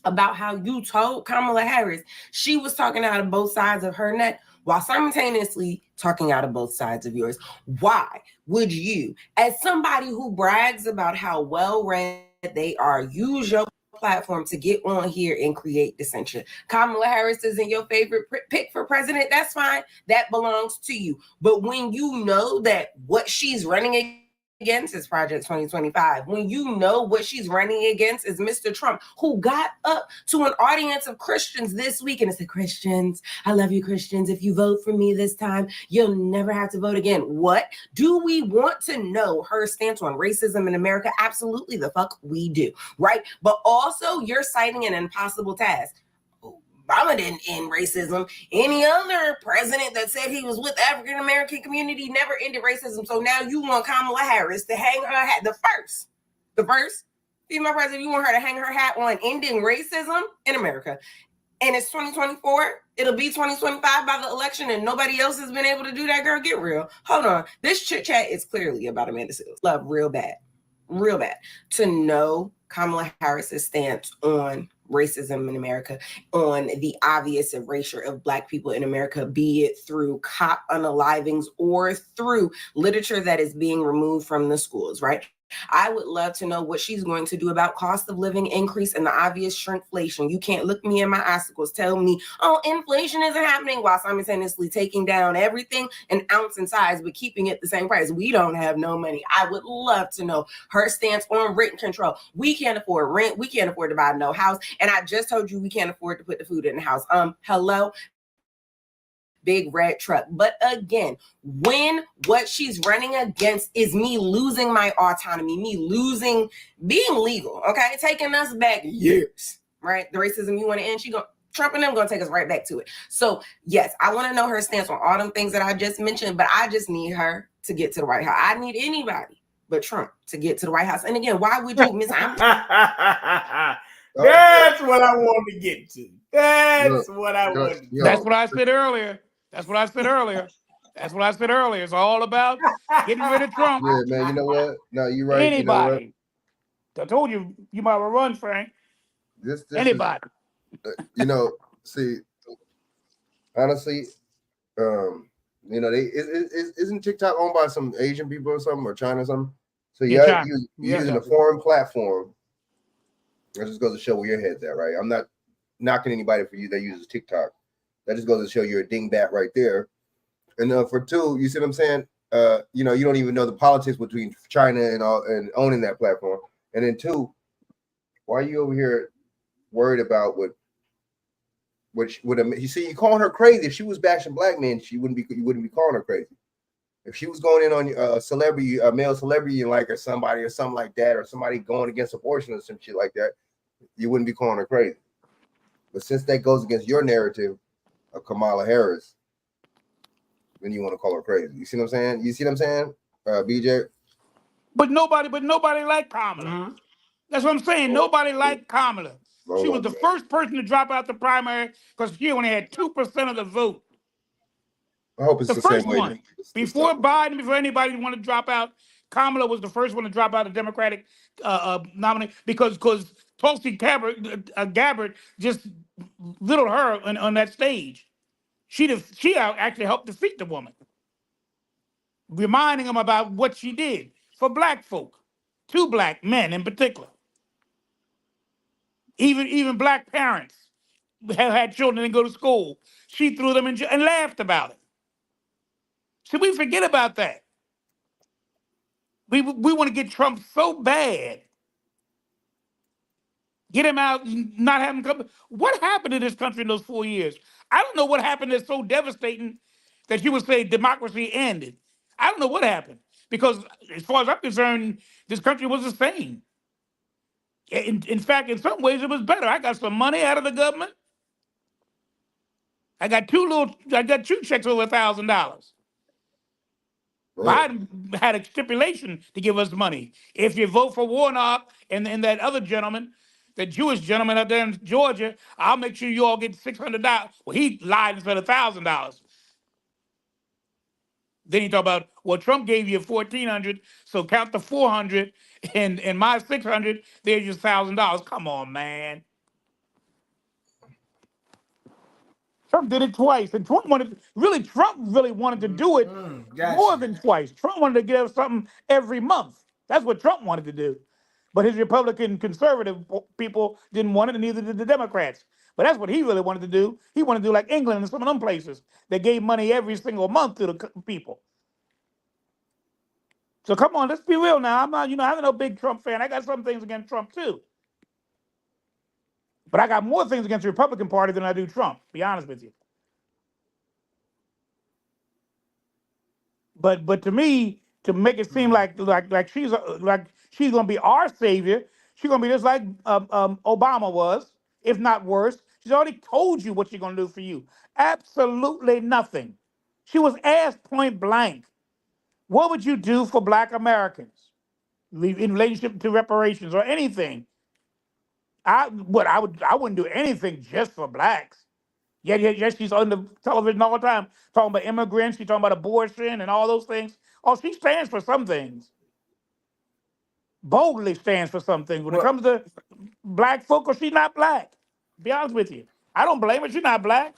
about how you told Kamala Harris she was talking out of both sides of her neck while simultaneously talking out of both sides of yours. Why would you, as somebody who brags about how well-read they are, use your platform to get on here and create dissension? Kamala Harris isn't your favorite pick for president. That's fine. That belongs to you. But when you know that what she's running against is Project 2025. When you know what she's running against is Mr. Trump, who got up to an audience of Christians this week and said, Christians, I love you, Christians. If you vote for me this time, you'll never have to vote again. What? Do we want to know her stance on racism in America? Absolutely the fuck we do, right? But also you're citing an impossible task. Obama didn't end racism. Any other president that said he was with the African-American community never ended racism. So now you want Kamala Harris to hang her hat, the first female president, you want her to hang her hat on ending racism in America. And it's 2024. It'll be 2025 by the election, and nobody else has been able to do that. Girl, get real. Hold on. This chit chat is clearly about Amanda Seales. Love real bad. To know Kamala Harris's stance on racism in America, on the obvious erasure of Black people in America, be it through cop unalivings or through literature that is being removed from the schools, right? I would love to know what she's going to do about cost of living increase and the obvious shrinkflation. You can't look me in my icicles, tell me, oh, inflation isn't happening, while simultaneously taking down everything an ounce in size, but keeping it the same price. We don't have no money. I would love to know her stance on rent control. We can't afford rent. We can't afford to buy no house. And I just told you we can't afford to put the food in the house. Hello? Big red truck. But again, when what she's running against is me losing my autonomy, me losing being legal, okay, taking us back years, right? The racism you want to end, Trump and them gonna take us right back to it. So yes, I want to know her stance on all them things that I just mentioned, but I just need her to get to the White House. I need anybody but Trump to get to the White House. And again, why would you miss? That's what I wanted to get to. That's what I wanted. That's what I said earlier. It's all about getting rid of Trump. Yeah, man. You know what? No, you're right. Anybody. I told you might have run, Frank. This anybody. See, honestly, isn't TikTok owned by some Asian people or something, or China or something? So you're using a foreign platform. That just goes to show where your head's at, right? I'm not knocking anybody for you that uses TikTok. That just goes to show you're a dingbat right there. And for two, you see what I'm saying? You don't even know the politics between China and owning that platform. And then two, why are you over here worried about what you see? You calling her crazy. If she was bashing Black men, you wouldn't be calling her crazy. If she was going in on a celebrity, a male celebrity, or somebody or something like that, or somebody going against abortion or some shit like that, you wouldn't be calling her crazy. But since that goes against your narrative of Kamala Harris, then you want to call her crazy. You see what I'm saying? BJ? But nobody liked Kamala. Mm-hmm. That's what I'm saying. Nobody liked Kamala. She was the first person to drop out the primary because she only had 2% of the vote. I hope it's the first same way. One. Before Biden, before anybody wanted to drop out, Kamala was the first one to drop out the Democratic nominee because Tulsi Gabbard just littled her on that stage. She actually helped defeat the woman, reminding them about what she did for Black folk, to Black men in particular. Even Black parents had children that go to school. She threw them in jail and laughed about it. So we forget about that. We want to get Trump so bad. Get him out, not have him come. What happened to this country in those 4 years? I don't know what happened that's so devastating that you would say democracy ended. I don't know what happened. Because as far as I'm concerned, this country was the same. In fact, in some ways, it was better. I got some money out of the government. I got two checks over $1,000. Biden had a stipulation to give us money. If you vote for Warnock and that other gentleman, the Jewish gentleman up there in Georgia, I'll make sure you all get $600. Well, he lied and said $1,000. Then he talked about, well, Trump gave you $1,400, so count the $400 and my $600. There's your $1,000. Come on, man. Trump did it twice, and Trump really wanted to do it more than twice. Trump wanted to give something every month. That's what Trump wanted to do. But his Republican conservative people didn't want it, and neither did the Democrats. But that's what he really wanted to do. He wanted to do like England and some of them places that gave money every single month to the people. So come on, let's be real now. I'm not, I'm no big Trump fan. I got some things against Trump too. But I got more things against the Republican Party than I do Trump, to be honest with you. But to me, to make it seem like she's gonna be our savior, she's gonna be just like Obama was, if not worse. She's already told you what she's gonna do for you. Absolutely nothing. She was asked point blank, what would you do for Black Americans in relationship to reparations or anything? I wouldn't do anything just for blacks. Yet she's on the television all the time talking about immigrants. She's talking about abortion and all those things. Oh, she stands for some things. Boldly stands for some things. When it comes to black folk, or she's not black. Be honest with you. I don't blame her. She's not black.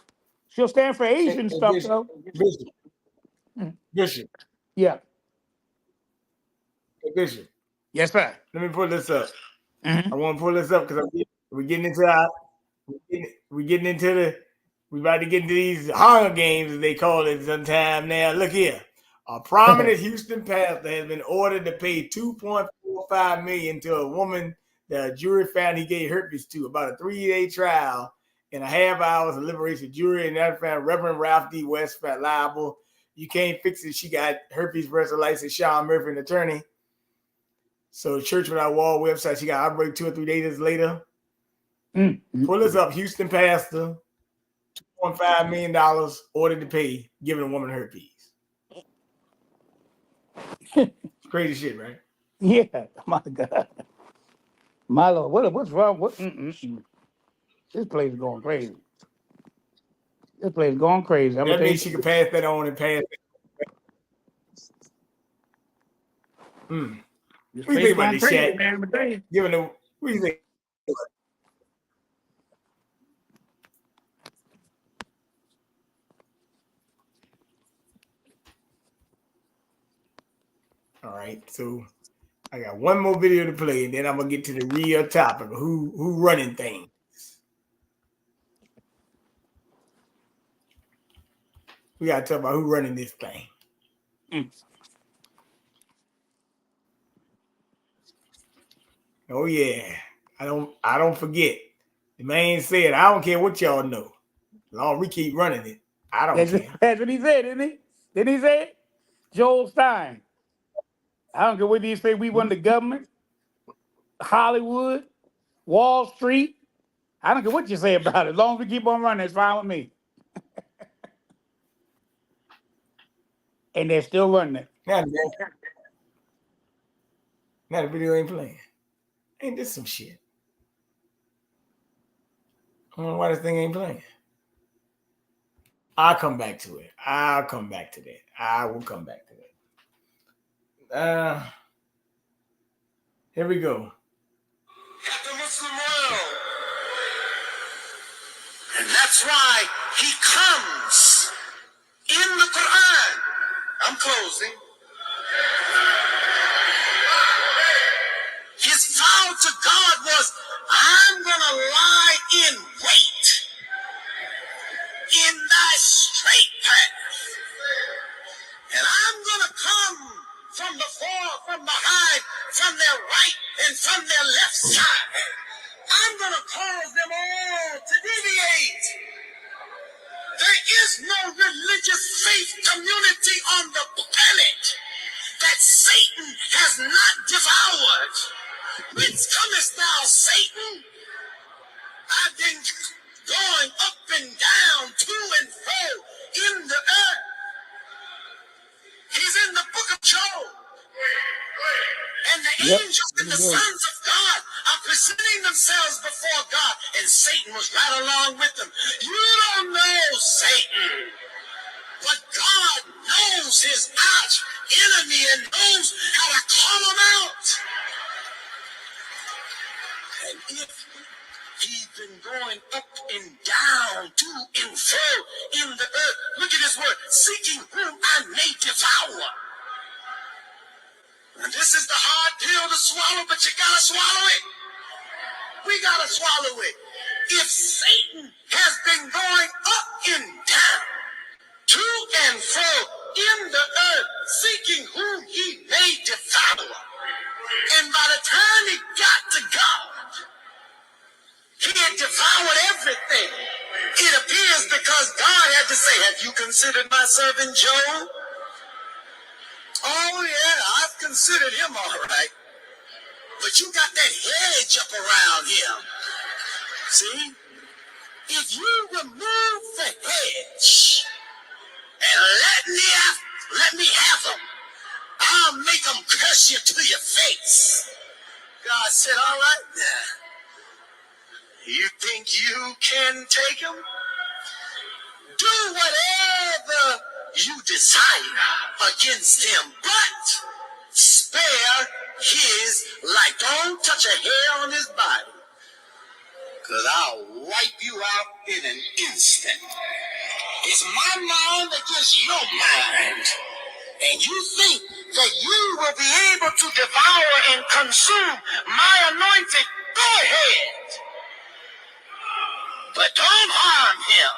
She'll stand for Asian stuff, though. Bishop. Yeah. Hey, Bishop. Yes, sir. Let me pull this up. I want to pull this up because we're getting into we about to get into these Hunger Games, as they call it sometime now. Look here. A prominent Houston pastor has been ordered to pay $2.45 million to a woman that a jury found he gave herpes to. About a 3-day trial and a half hours of liberation. Jury and that found Reverend Ralph D. West found liable. You can't fix it. She got herpes versus license. Sean Murphy, an attorney. So Church Without Wall website, she got outbreak 2 or 3 days later. Pull this up. Houston pastor, $2.5 million ordered to pay, giving a woman herpes. It's crazy shit, right? Yeah. My God. My Lord. What's wrong? This place is going crazy. This place is going crazy. That means she could pass that on and pass it. What do you think about this, Chak? What do you think? All right, so I got one more video to play, and then I'm gonna get to the real topic of who running things. We gotta talk about who running this thing. Oh yeah, I don't forget. The man said, "I don't care what y'all know, as long as we keep running it, I don't care." That's what he said, didn't he? Didn't he say it? Joel Stein. I don't care what he say. We run the government, Hollywood, Wall Street. I don't care what you say about it. As long as we keep on running, it's fine with me. And they're still running it. Now the video ain't playing. Ain't this some shit? I don't know why this thing ain't playing. I'll come back to it. I'll come back to that. I will come back to that. Here we go. The Muslim world. And that's why he comes in the Quran. I'm closing. His vow to God was, I'm going to lie in wait in thy straight path. And I'm going to come from the fore, from behind, from their right and from their left side. I'm going to cause them all to deviate. There is no religious faith community on the planet that Satan has not devoured. Whence comest thou, Satan? I've been going up and down, to and fro in the earth. He's in the book of Job. And the angels and the sons of God are presenting themselves before God. And Satan was right along with them. You don't know Satan. But God knows his arch enemy and knows how to call him out. And if he's been going up and down, to and fro in the earth, look at his word, seeking whom I may devour. And this is the hard pill to swallow, but you gotta swallow it. We gotta swallow it. If Satan has been going up and down, to and fro in the earth, seeking whom he may devour. And by the time he got to God, he had devoured everything. It appears because God had to say, have you considered my servant Job? Oh yeah, I've considered him all right. But you got that hedge up around him. See? If you remove the hedge and let me have them, I'll make them curse you to your face. God said, all right now. You think you can take them? Do whatever you desire against him, but spare his life. Don't touch a hair on his body, because I'll wipe you out in an instant. It's my mind against your mind. And you think that you will be able to devour and consume my anointed? Go ahead. But don't harm him,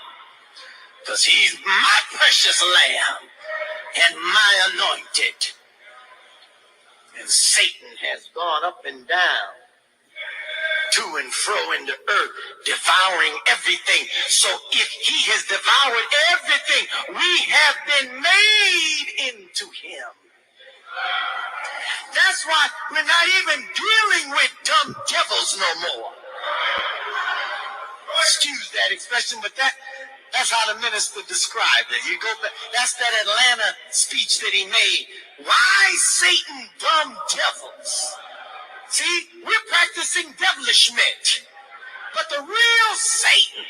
because he's my precious lamb and my anointed. And Satan has gone up and down, to and fro in the earth, devouring everything. So if he has devoured everything, we have been made into him. That's why we're not even dealing with dumb devils no more. Excuse that expression, but that's how the minister described it. You go back, that's that Atlanta speech that he made. Why Satan dumb devils? See, we're practicing devilishment. But the real Satan,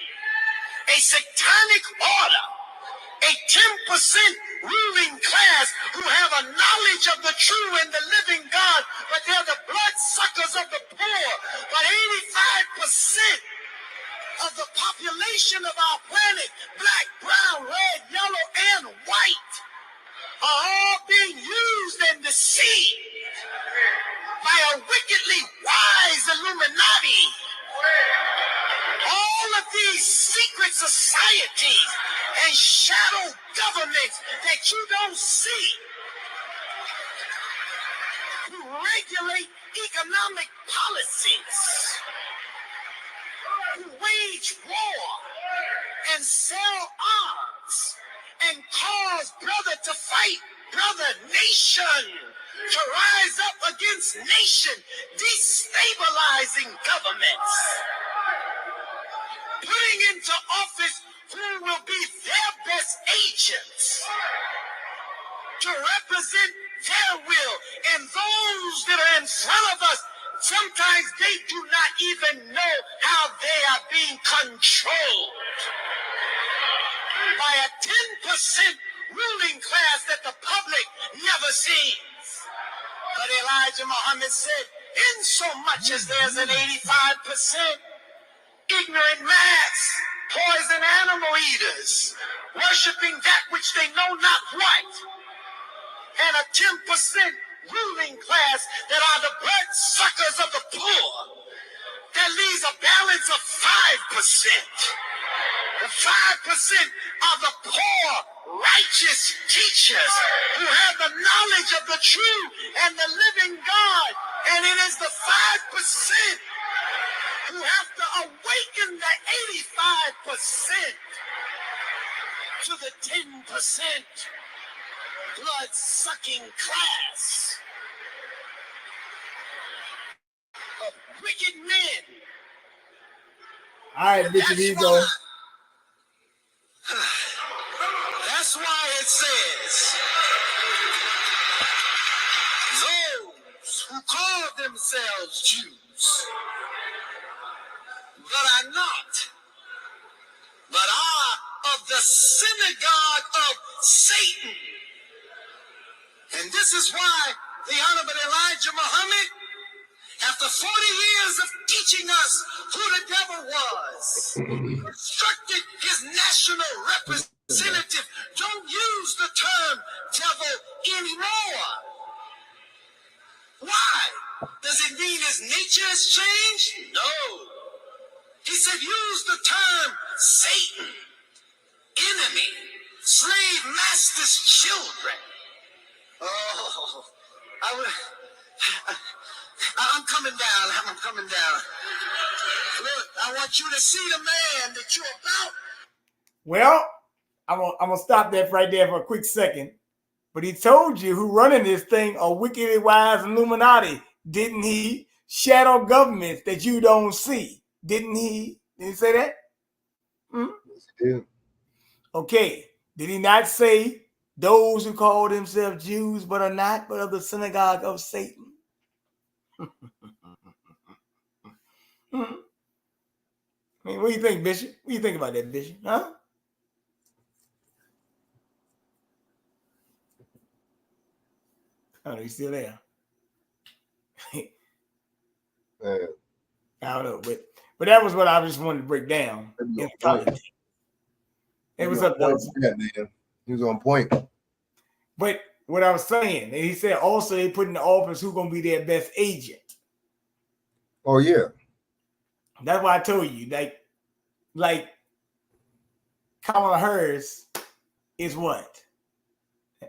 a satanic order, a 10% ruling class who have a knowledge of the true and the living God, but they're the bloodsuckers of the poor. But 85% of the population of our planet, black, brown, red, yellow, and white, are all being used and deceived by a wickedly wise Illuminati. All of these secret societies and shadow governments that you don't see, who regulate economic policies, who wage war and sell arms and cause brother to fight brother, nation to rise up against nation, destabilizing governments, putting into office who will be their best agents to represent their will. And those that are in front of us, sometimes they do not even know how they are being controlled by a 10% ruling class that the public never sees. But Elijah Muhammad said, in so much as there's an 85% ignorant mass, poison animal eaters, worshiping that which they know not what, and a 10% ruling class that are the bloodsuckers of the poor, that leaves a balance of 5%. The 5% are the poor, righteous teachers who have the knowledge of the true and the living God. And it is the 5% who have to awaken the 85% to the 10% blood-sucking class of wicked men. All right, Bishop, here you go. That's why it says, those who call themselves Jews, but are not, but are of the synagogue of Satan. And this is why the Honorable Elijah Muhammad, after 40 years of teaching us who the devil was, instructed his national representative, don't use the term devil anymore. Why? Does it mean his nature has changed? No. He said use the term Satan, enemy, slave masters' children. Oh, I'm coming down. I'm coming down. Look, I want you to see the man that you're about. Well, I'm gonna stop that right there for a quick second. But he told you who running this thing are wickedly wise Illuminati, didn't he? Shadow governments that you don't see, didn't he? Did he say that? Hmm? Yes, he did. Okay. Did he not say those who call themselves Jews but are not, but of the synagogue of Satan? I mean, what do you think, Bishop? What do you think about that, Bishop? Huh? Oh, he's still there. I don't know, but that was what I just wanted to break down. It was up there. He was on point. But what I was saying, and he said also they put in the office who's gonna be their best agent. Oh yeah. That's why I told you, like Kamala Harris is what?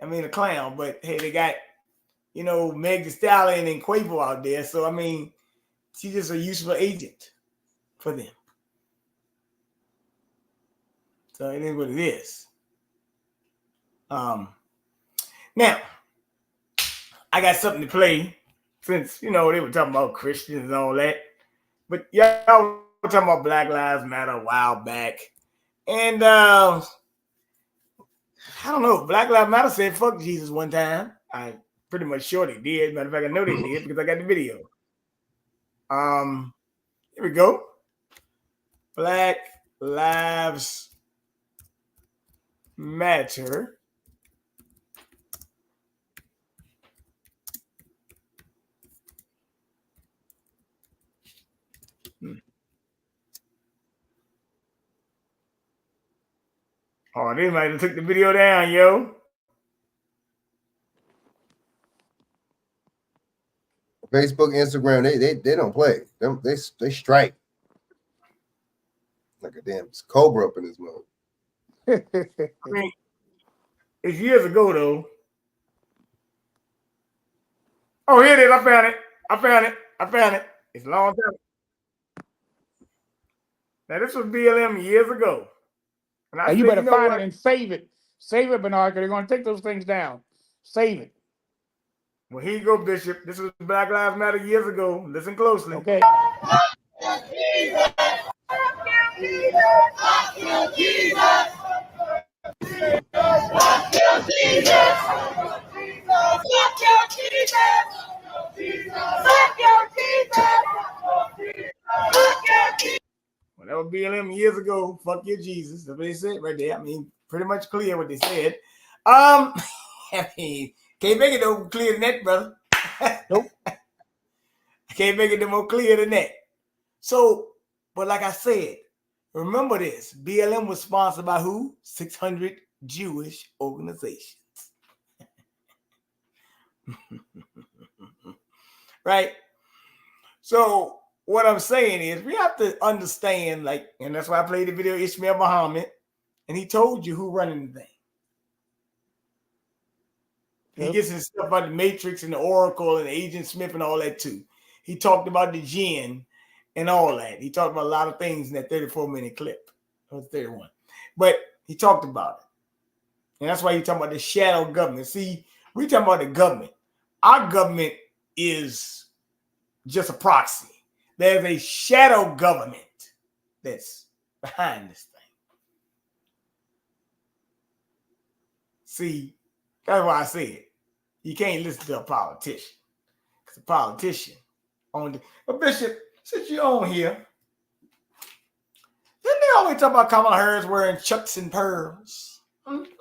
I mean, a clown, but hey, they got, Meg Thee Stallion and Quavo out there. So, I mean, she's just a useful agent for them. So it is what it is. Now, I got something to play since, they were talking about Christians and all that. But y'all were talking about Black Lives Matter a while back. And I don't know, Black Lives Matter said fuck Jesus one time. I pretty much sure they did. Matter of fact, I know they did because I got the video. Here we go. Black Lives Matter. Oh, they might have took the video down, yo. Facebook, Instagram, they don't play. They strike like a damn cobra up in his mouth. I mean, it's years ago though. Oh, here it is. I found it. It's a long time. Now this was BLM years ago. And I you better find it and save it. Save it, Bernard, because they're going to take those things down. Save it. Well, here you go, Bishop. This was Black Lives Matter years ago. Listen closely. Okay. Well, that was BLM years ago. Fuck your Jesus. That's what they said right there. I mean, pretty much clear what they said. I mean, can't make it no clear than that, brother. Nope. I can't make it no more clear than that. So, but like I said, remember this. BLM was sponsored by who? 600 Jewish organizations. Right? So, what I'm saying is we have to understand, and that's why I played the video of Ishmael Muhammad, and he told you who running the thing. He gets his stuff about the Matrix and the Oracle and Agent Smith and all that too. He talked about the Jinn and all that. He talked about a lot of things in that 34-minute clip. Or 31. But he talked about it. And that's why you're talking about the shadow government. See, we talking about the government. Our government is just a proxy. There's a shadow government that's behind this thing. See, that's why I said you can't listen to a politician. Because a politician but Bishop, since you're on here, didn't they always talk about Kamala Harris wearing chucks and pearls?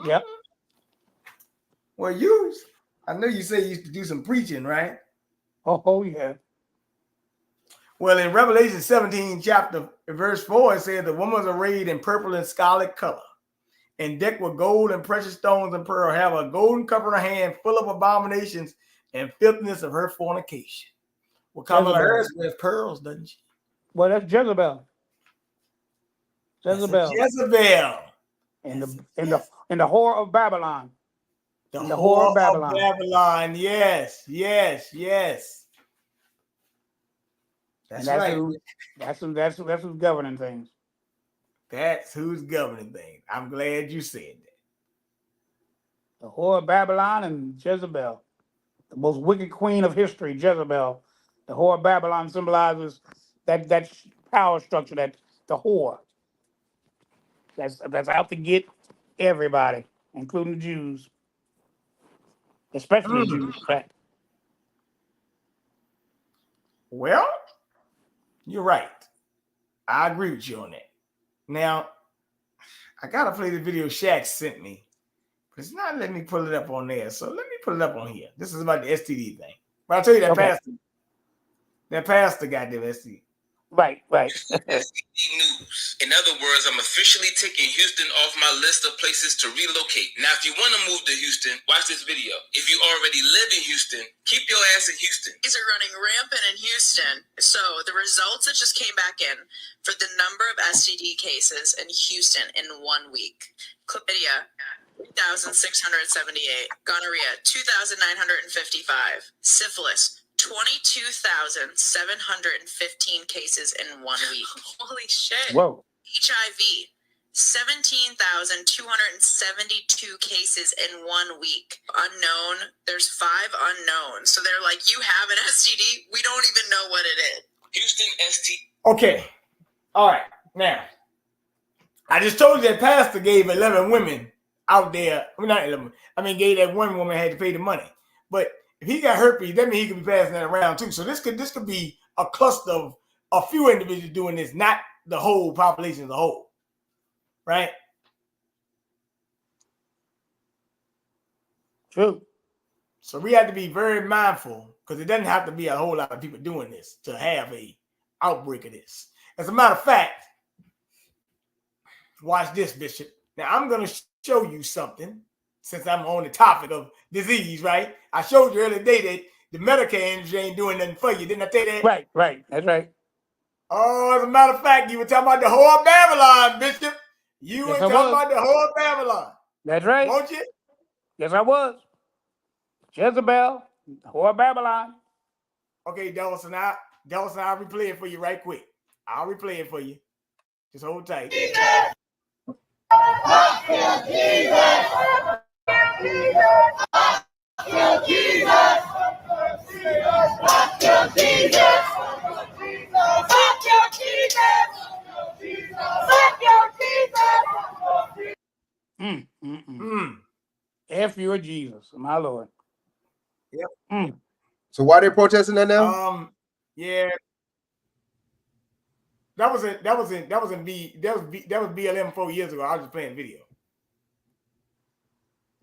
Yep. Well, I know you say you used to do some preaching, right? Oh yeah. Well, in Revelation 17, chapter verse 4, it says the woman was arrayed in purple and scarlet color, and decked with gold and precious stones and pearl, have a golden cup in her hand, full of abominations and filthiness of her fornication. Well, Kamala Harris wears pearls, doesn't she? Well, that's Jezebel. Jezebel. Jezebel. And the whore of Babylon. The whore of Babylon. Yes. That's right. That's who's governing things. That's who's governing things. I'm glad you said that. The whore of Babylon and Jezebel, the most wicked queen of history, Jezebel. The whore of Babylon symbolizes that power structure, that the whore that's out to get everybody, including the Jews, especially the Jews. In fact. Well, you're right. I agree with you on that. Now, I gotta play the video Chak sent me. But it's not letting me pull it up on there. So let me pull it up on here. This is about the STD thing. But I'll tell you that pastor got them STD. Right. News. In other words, I'm officially taking Houston off my list of places to relocate. Now, if you want to move to Houston, watch this video. If you already live in Houston, keep your ass in Houston. These are running rampant in Houston. So the results that just came back in for the number of STD cases in Houston in 1 week. Chlamydia, 3,678. Gonorrhea, 2,955. Syphilis, 22,715 cases in 1 week. Holy shit. Whoa. HIV, 17,272 cases in 1 week. Unknown, there's 5 unknown. So they're like, you have an STD? We don't even know what it is. Houston STD. Okay. All right. Now, I just told you that pastor gave 11 women out there. Well, not 11. I mean, gave that one woman had to pay the money. But if he got herpes, that means he could be passing that around too. So this could be a cluster of a few individuals doing this, not the whole population as a whole. Right? True. So we have to be very mindful because it doesn't have to be a whole lot of people doing this to have a outbreak of this. As a matter of fact, watch this, Bishop. Now I'm going to show you something since I'm on the topic of disease, right? I showed you earlier today that the Medicare industry ain't doing nothing for you. Didn't I tell you that? Right. That's right. Oh, as a matter of fact, you were talking about the whole of Babylon, Bishop. You were talking about the whole of Babylon. That's right. Won't you? Yes, I was. Jezebel, the whore of Babylon. Okay, Dawson, I'll replay it for you right quick. I'll replay it for you. Just hold tight. F your Jesus, my Lord. Yep. So why they protesting that now? Yeah. That was BLM 4 years ago. I was just playing a video.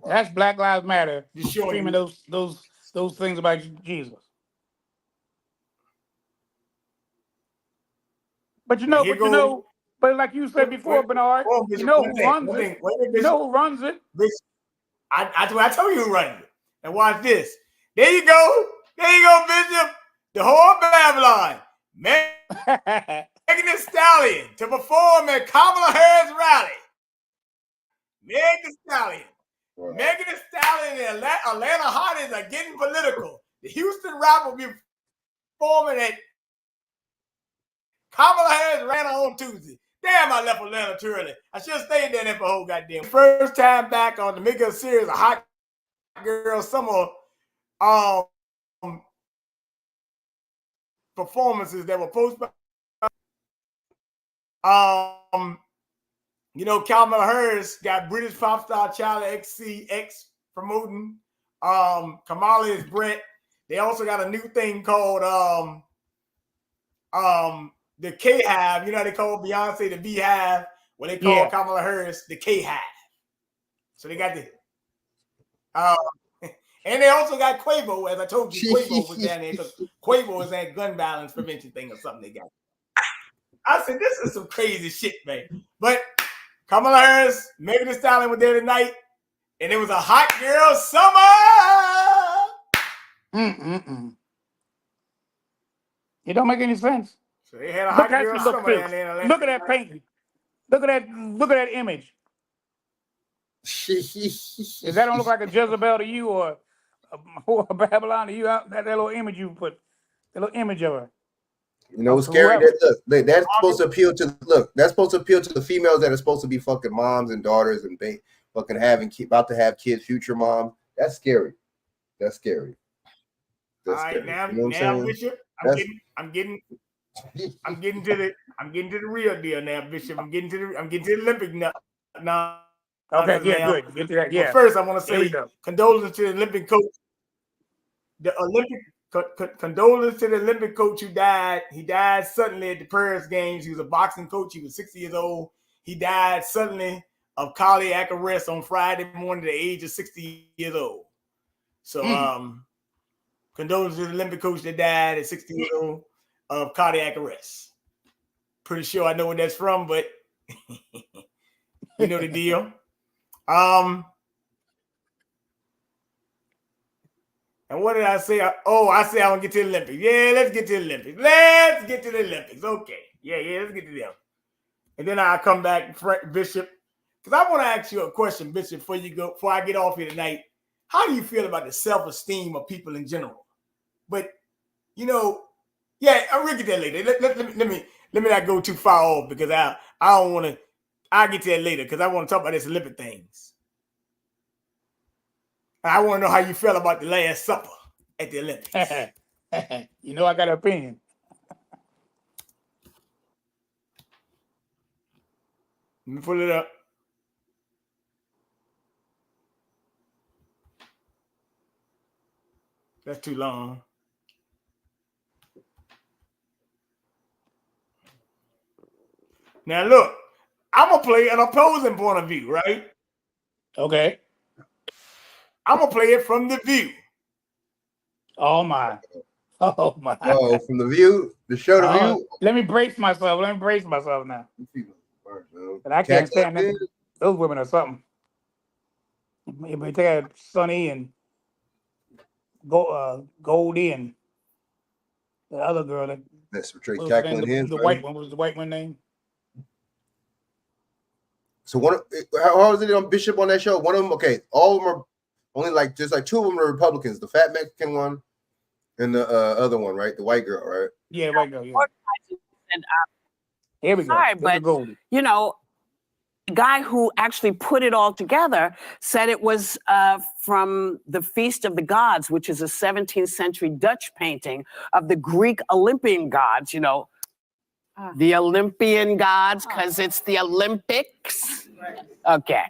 That's Black Lives Matter. Just showing screaming those things about Jesus. But but like you said before, Bernard, you know who runs it. You know who runs it. I told you who runs it. And watch this. There you go, Bishop. The whole Babylon. Megan Thee Stallion to perform at Kamala Harris rally. Megan Thee Stallion. Megan Thee Stallion and Atlanta Hotties are getting political. The Houston rap will be performing at Kamala Harris ran on Tuesday. Damn, I left Atlanta too early. I should have stayed there for whole goddamn. First time back on the Mega series of Hot Girl Summer performances that were posted. Kamala Harris got British pop star Charlie XCX promoting. Kamala is Brett. They also got a new thing called the K-Hive. You know how they call Beyonce the Beehive? Well, they call Kamala Harris the K-Hive. So they got the and they also got Quavo, as I told you, Quavo was down there because Quavo was that gun violence prevention thing or something they got. I said, this is some crazy shit, man. But Kamala Harris, Megan Thee Stallion were there tonight, and it was a hot girl summer. It don't make any sense. So they had a hot girl summer down there in Atlanta. Look at that painting. Look at that image. If that don't look like a Jezebel to you or a Babylon to you, that little image you put, that little image of her. You know what's scary? That's supposed to appeal to that's supposed to appeal to the females that are supposed to be fucking moms and daughters and fucking about to have kids, future mom. That's scary. That's scary. All right, now, you know now Bishop, I'm getting to the real deal now, Bishop. I'm getting to the Olympic now. Okay, yeah, good. Get to that. Yeah. But first, I want to say condolences to the Olympic coach. Condolences to the Olympic coach who died. He died suddenly at the Paris Games. He was a boxing coach. He was 60 years old. He died suddenly of cardiac arrest on Friday morning at the age of 60 years old. So, condolences to the Olympic coach that died at 60 years old of cardiac arrest. Pretty sure I know where that's from, but you know the deal. And what did I say? I said I want to get to the Olympics. Yeah, let's get to the Olympics. Let's get to the Olympics. Okay. Yeah, let's get to them. And then I'll come back, Bishop, because I want to ask you a question, Bishop, before I get off here tonight. How do you feel about the self-esteem of people in general? But, you know, yeah, I'll get that later. Let me not go too far off because I don't want to. I'll get to that later because I want to talk about this Olympic things. I want to know how you feel about the Last Supper at the Olympics. You know I got an opinion. Let me pull it up. That's too long. Now look, I'm gonna play an opposing point of view, right? Okay. I'm gonna play it from the view. Oh my. Oh my. Oh, from the view, the show the view. Let me brace myself. Now. But I can't stand that. Those women are something. But they had Sonny and Goldie and the other girl that's portrayed Jacqueline Hill. The white one, what was the white one name? So how was it on Bishop on that show? One of them, okay, all of them are only just two of them are Republicans. The fat Mexican one and the other one, right? The white girl, right? Yeah, white girl. Yeah. And, here we go. Sorry, but you know, the guy who actually put it all together said it was from the Feast of the Gods, which is a 17th century Dutch painting of the Greek Olympian gods. You know, the Olympian gods, because it's the Olympics. Okay.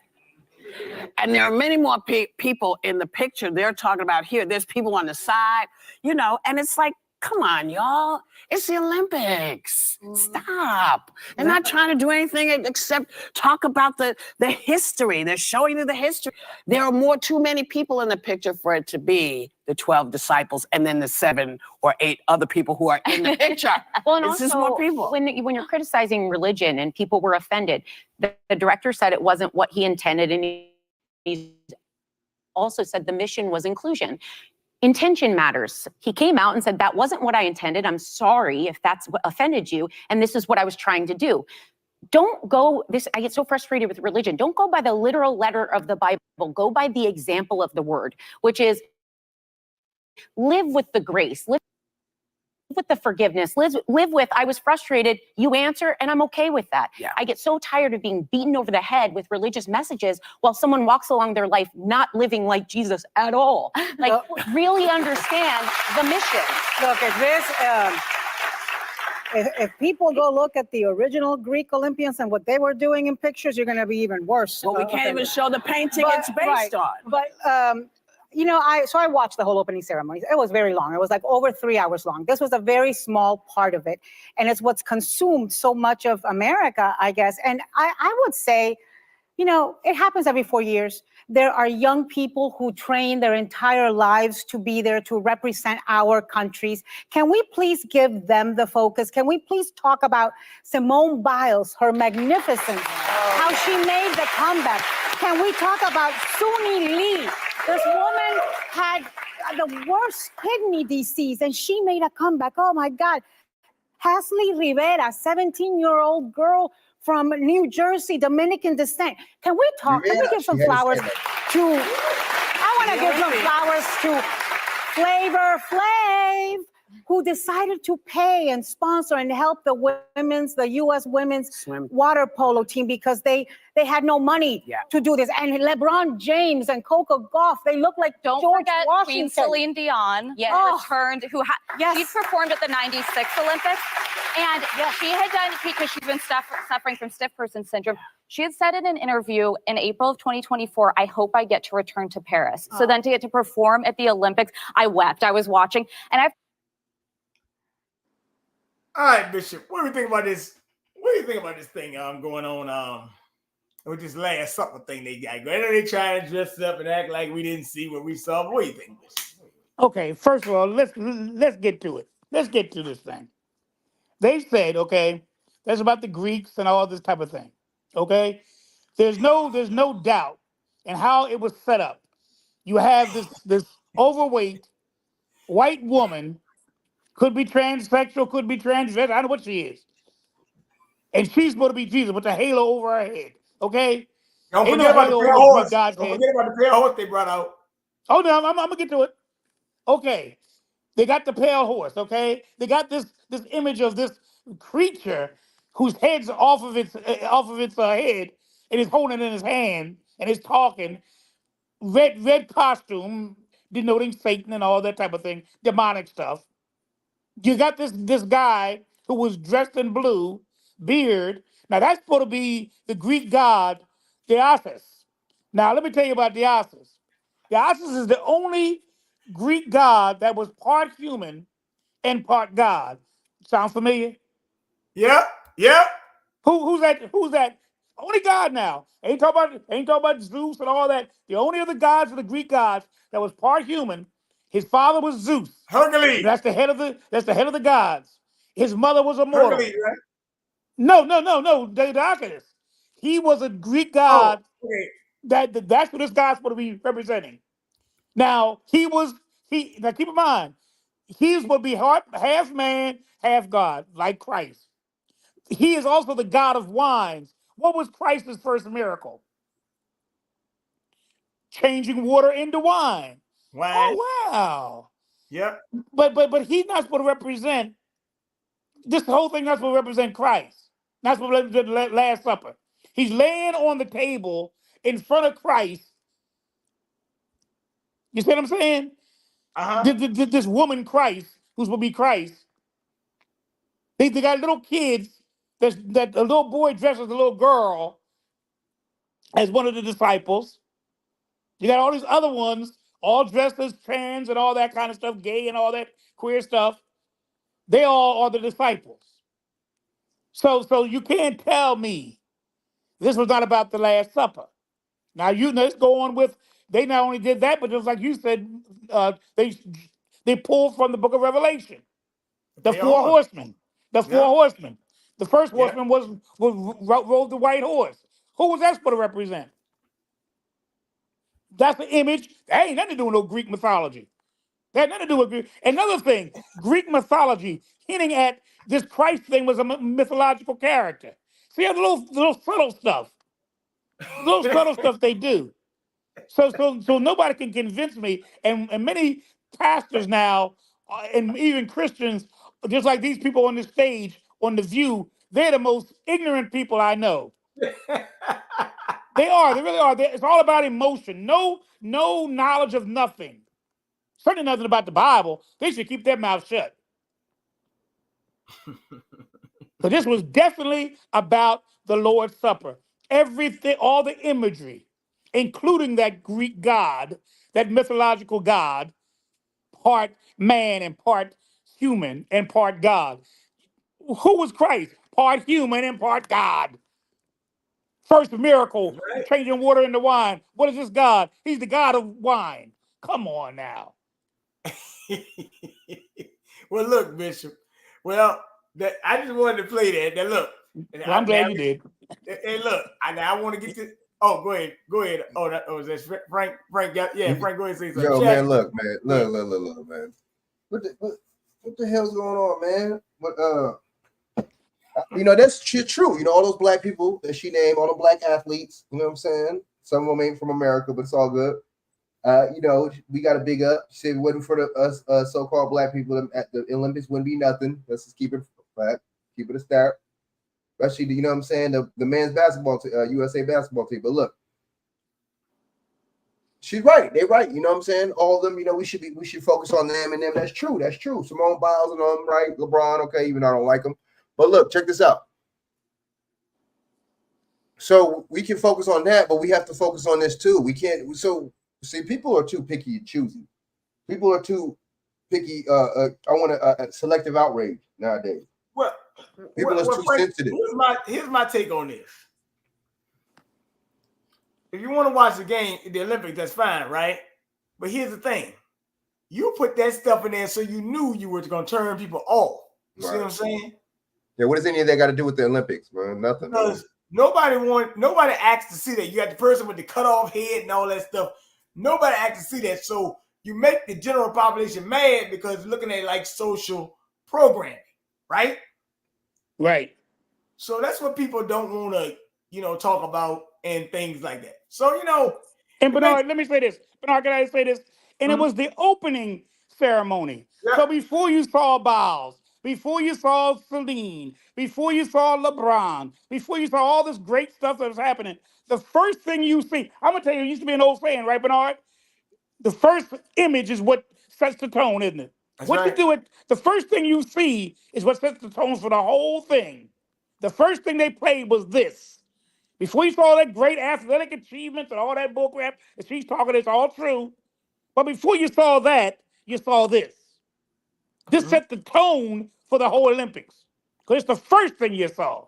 And there are many more people in the picture they're talking about here. There's people on the side, you know, and it's like, come on, y'all. It's the Olympics. Stop. They're not trying to do anything except talk about the history. They're showing you the history. There are too many people in the picture for it to be the 12 disciples and then the 7 or 8 other people who are in the picture. Well, and it's also, just more people. When you're criticizing religion and people were offended, the director said it wasn't what he intended, and he also said the mission was inclusion. Intention matters. He came out and said, that wasn't what I intended. I'm sorry if that's what offended you. And this is what I was trying to do. I get so frustrated with religion. Don't go by the literal letter of the Bible. Go by the example of the word, which is live with the grace, live with the forgiveness, live with, I was frustrated, you answer, and I'm okay with that. Yeah. I get so tired of being beaten over the head with religious messages while someone walks along their life not living like Jesus at all. Like, really understand the mission. Look, if people go look at the original Greek Olympians and what they were doing in pictures, you're going to be even worse. Well, we can't even show the painting it's based on. But, you know, I watched the whole opening ceremony. It was very long. It was like over 3 hours long. This was a very small part of it. And it's what's consumed so much of America, I guess. And I would say, you know, it happens every 4 years. There are young people who train their entire lives to be there to represent our countries. Can we please give them the focus? Can we please talk about Simone Biles, her magnificence, how she made the comeback? Can we talk about Suni Lee? This woman had the worst kidney disease and she made a comeback. Oh my God. Hasley Rivera, 17-year-old girl from New Jersey, Dominican descent. Can we talk? Can we give some flowers to? I want to give some flowers to Flavor Flav, who decided to pay and sponsor and help the U.S. women's water polo team because they had no money to do this. And LeBron James and Coco Gauff, they look like George forget Washington. Queen Celine Dion returned, she performed at the 96 Olympics. And she had done, because she's been suffering from stiff person syndrome, she had said in an interview in April of 2024, I hope I get to return to Paris. So then to get to perform at the Olympics, I wept. I was watching. And all right, Bishop, what do you think about this? What do you think about this thing going on with this Last Supper thing they got? They trying to dress up and act like we didn't see what we saw. What do you think, Bishop? Okay, first of all, let's get to it. Let's get to this thing. They said, okay, that's about the Greeks and all this type of thing. Okay, there's no doubt in how it was set up. You have this overweight white woman, could be transsexual, could be transgender, I don't know what she is. And she's supposed to be Jesus with the halo over her head. Okay? Don't Ain't forget no about the halo pale over horse. Greek God's Don't head. forget about the pale horse they brought out. Oh no, I'm gonna get to it. Okay. They got the pale horse, okay? They got this image of this creature whose head's off of its head and is holding it in his hand and is talking. Red costume denoting Satan and all that type of thing, demonic stuff. You got this guy who was dressed in blue, beard. Now that's supposed to be the Greek god Dionysus. Now let me tell you about Dionysus. Dionysus is the only Greek god that was part human and part God. Sound familiar? Yeah, yeah. Who's that? Only God now. Ain't talking about Zeus and all that. The only other gods of the Greek gods that was part human. His father was Zeus. Hercules. That's the head of the gods. His mother was immortal. Hercules, right? No. Dionysus. He was a Greek god. Oh, okay. That's what this God's supposed to be representing. Now now keep in mind, he's supposed to be half man, half God, like Christ. He is also the God of wines. What was Christ's first miracle? Changing water into wine. Wine. Oh wow. Yep. But he's not supposed to represent this whole thing. Not supposed to represent Christ. Not supposed to represent the Last Supper. He's laying on the table in front of Christ. You see what I'm saying? This woman Christ, who's supposed to be Christ. They got little kids. That a little boy dressed as a little girl as one of the disciples. You got all these other ones, all dressed as trans and all that kind of stuff, gay and all that queer stuff. They all are the disciples. So you can't tell me this was not about the Last Supper. Now let's go on with. They not only did that, but just like you said, they pulled from the Book of Revelation, the four horsemen. The four horsemen. The first horseman rode the white horse. Who was that supposed to represent? That's the image. That ain't nothing to do with no Greek mythology. That had nothing to do with Greek. Another thing, Greek mythology hinting at this Christ thing was a mythological character. See, the little subtle stuff. Little subtle stuff they do. So nobody can convince me. And many pastors now, and even Christians, just like these people on the stage, on The View, they're the most ignorant people I know. They are. They really are. It's all about emotion. No knowledge of nothing. Certainly nothing about the Bible. They should keep their mouth shut. So this was definitely about the Lord's Supper. Everything, all the imagery, including that Greek god, that mythological god, part man and part human and part God. Who was Christ? Part human and part God. First miracle, changing water into wine. What is this God? He's the God of wine. Come on now. Well, look, Bishop. Well, I just wanted to play that. Now, look. Well, I'm glad you did. Hey, look. I want to get to. Oh, go ahead. Oh, that's Frank. Frank, Frank, go ahead and say something. Yo, Chak. Man, look, man. What the hell's going on, man? You know, that's true. You know, all those black people that she named, all the black athletes, you know what I'm saying? Some of them ain't from America, but it's all good. You know, we got a big up. She said if it wasn't for us so-called black people at the Olympics, wouldn't be nothing. Let's just keep it flat, keep it a start. Especially, you know what I'm saying, the men's basketball team, USA basketball team. But look, she's right. They're right. You know what I'm saying? All of them, you know, we should focus on them and them. That's true. That's true. Simone Biles and them, right? LeBron, okay, even though I don't like them. But look, check this out. So we can focus on that, but we have to focus on this too. We can't. So see, people are too picky and choosy. People are too picky. I want a selective outrage nowadays. Well, people are too Frank, sensitive. Here's my take on this. If you want to watch the game, the Olympics, that's fine, right? But here's the thing. You put that stuff in there so you knew you were going to turn people off. You see what I'm saying? Yeah, what does any of that got to do with the Olympics, man? Nothing. Because nobody asked to see that. You got the person with the cut off head and all that stuff. Nobody asked to see that. So you make the general population mad because looking at like social programming, right? Right. So that's what people don't want to, talk about and things like that. So, And Bernard, let me say this. Bernard, can I say this? And it was the opening ceremony. Yeah. So before you saw Biles, before you saw Celine, before you saw LeBron, before you saw all this great stuff that was happening, the first thing you see, I'm going to tell you, it used to be an old saying, right, Bernard? The first image is what sets the tone, isn't it? That's what you do, the first thing you see is what sets the tone for the whole thing. The first thing they played was this. Before you saw that great athletic achievements and all that bullcrap that she's talking, it's all true. But before you saw that, you saw this. This set the tone for the whole Olympics. Because it's the first thing you saw.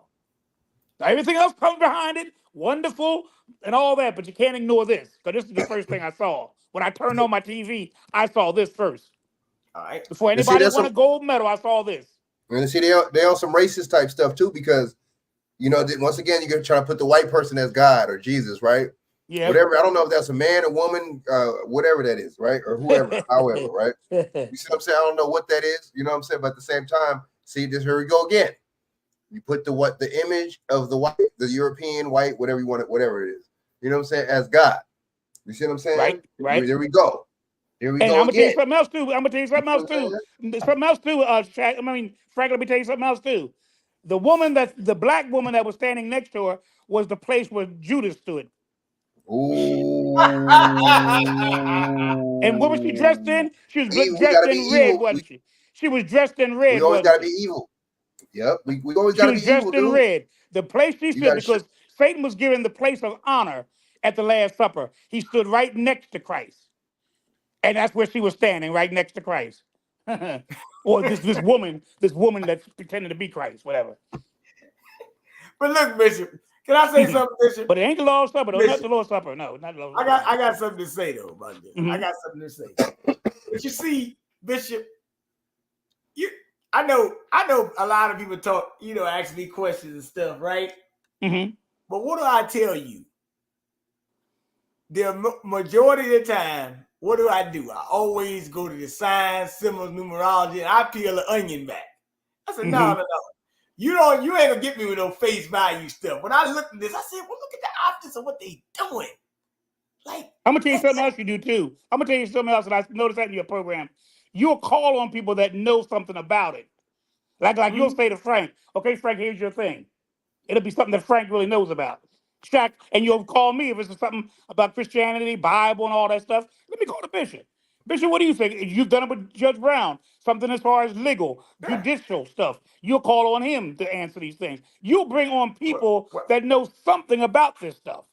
Now, everything else comes behind it, wonderful and all that, but you can't ignore this. Because this is the first thing I saw. When I turned on my TV, I saw this first. All right. Before anybody won a gold medal, I saw this. And see, they on some racist type stuff too, because once again, you're gonna try to put the white person as God or Jesus, right? Yeah. Whatever. I don't know if that's a man, a woman, whatever that is, right? Or whoever, however, right? You see what I'm saying? I don't know what that is. You know what I'm saying? But at the same time, see this. Here we go again. You put the image of the white, the European white, whatever you want it, whatever it is. You know what I'm saying? As God. You see what I'm saying? Right. There we go. Here we go. I'm gonna tell you something else too. Something else too. Chak, Frank, let me tell you something else too. The black woman that was standing next to her was the place where Judas stood. Ooh. And what was she dressed in? She was dressed in red, wasn't she? She was dressed in red. We always gotta be evil. Yep. We always gotta be evil. She was dressed in red. The place she stood, because Satan was given the place of honor at the Last Supper. He stood right next to Christ. And that's where she was standing, right next to Christ. Or this woman that's pretending to be Christ, whatever. But look, Bishop, can I say something, Bishop? But it ain't the Lord's Supper, though. Not the Lord's Supper. No, not the Lord's Supper. I got something to say though about this. I got something to say. But you see, Bishop, I know a lot of people talk, ask me questions and stuff, right? Mm-hmm. But what do I tell you? The majority of the time, what do? I always go to the signs, symbols, numerology, and I peel the onion back. I said, no. You ain't gonna get me with no face value stuff. When I looked at this, I said, well, look at the optics of what they doing. Like, I'm gonna tell you something else you do too. I'm gonna tell you something else, and I noticed that in your program. You'll call on people that know something about it. Like you'll say to Frank, okay, Frank, here's your thing. It'll be something that Frank really knows about. Chak, and you'll call me if it's something about Christianity, Bible, and all that stuff. Let me call the bishop. Bishop, what do you think? You've done it with Judge Brown, something as far as legal, judicial stuff. You'll call on him to answer these things. You'll bring on people that know something about this stuff.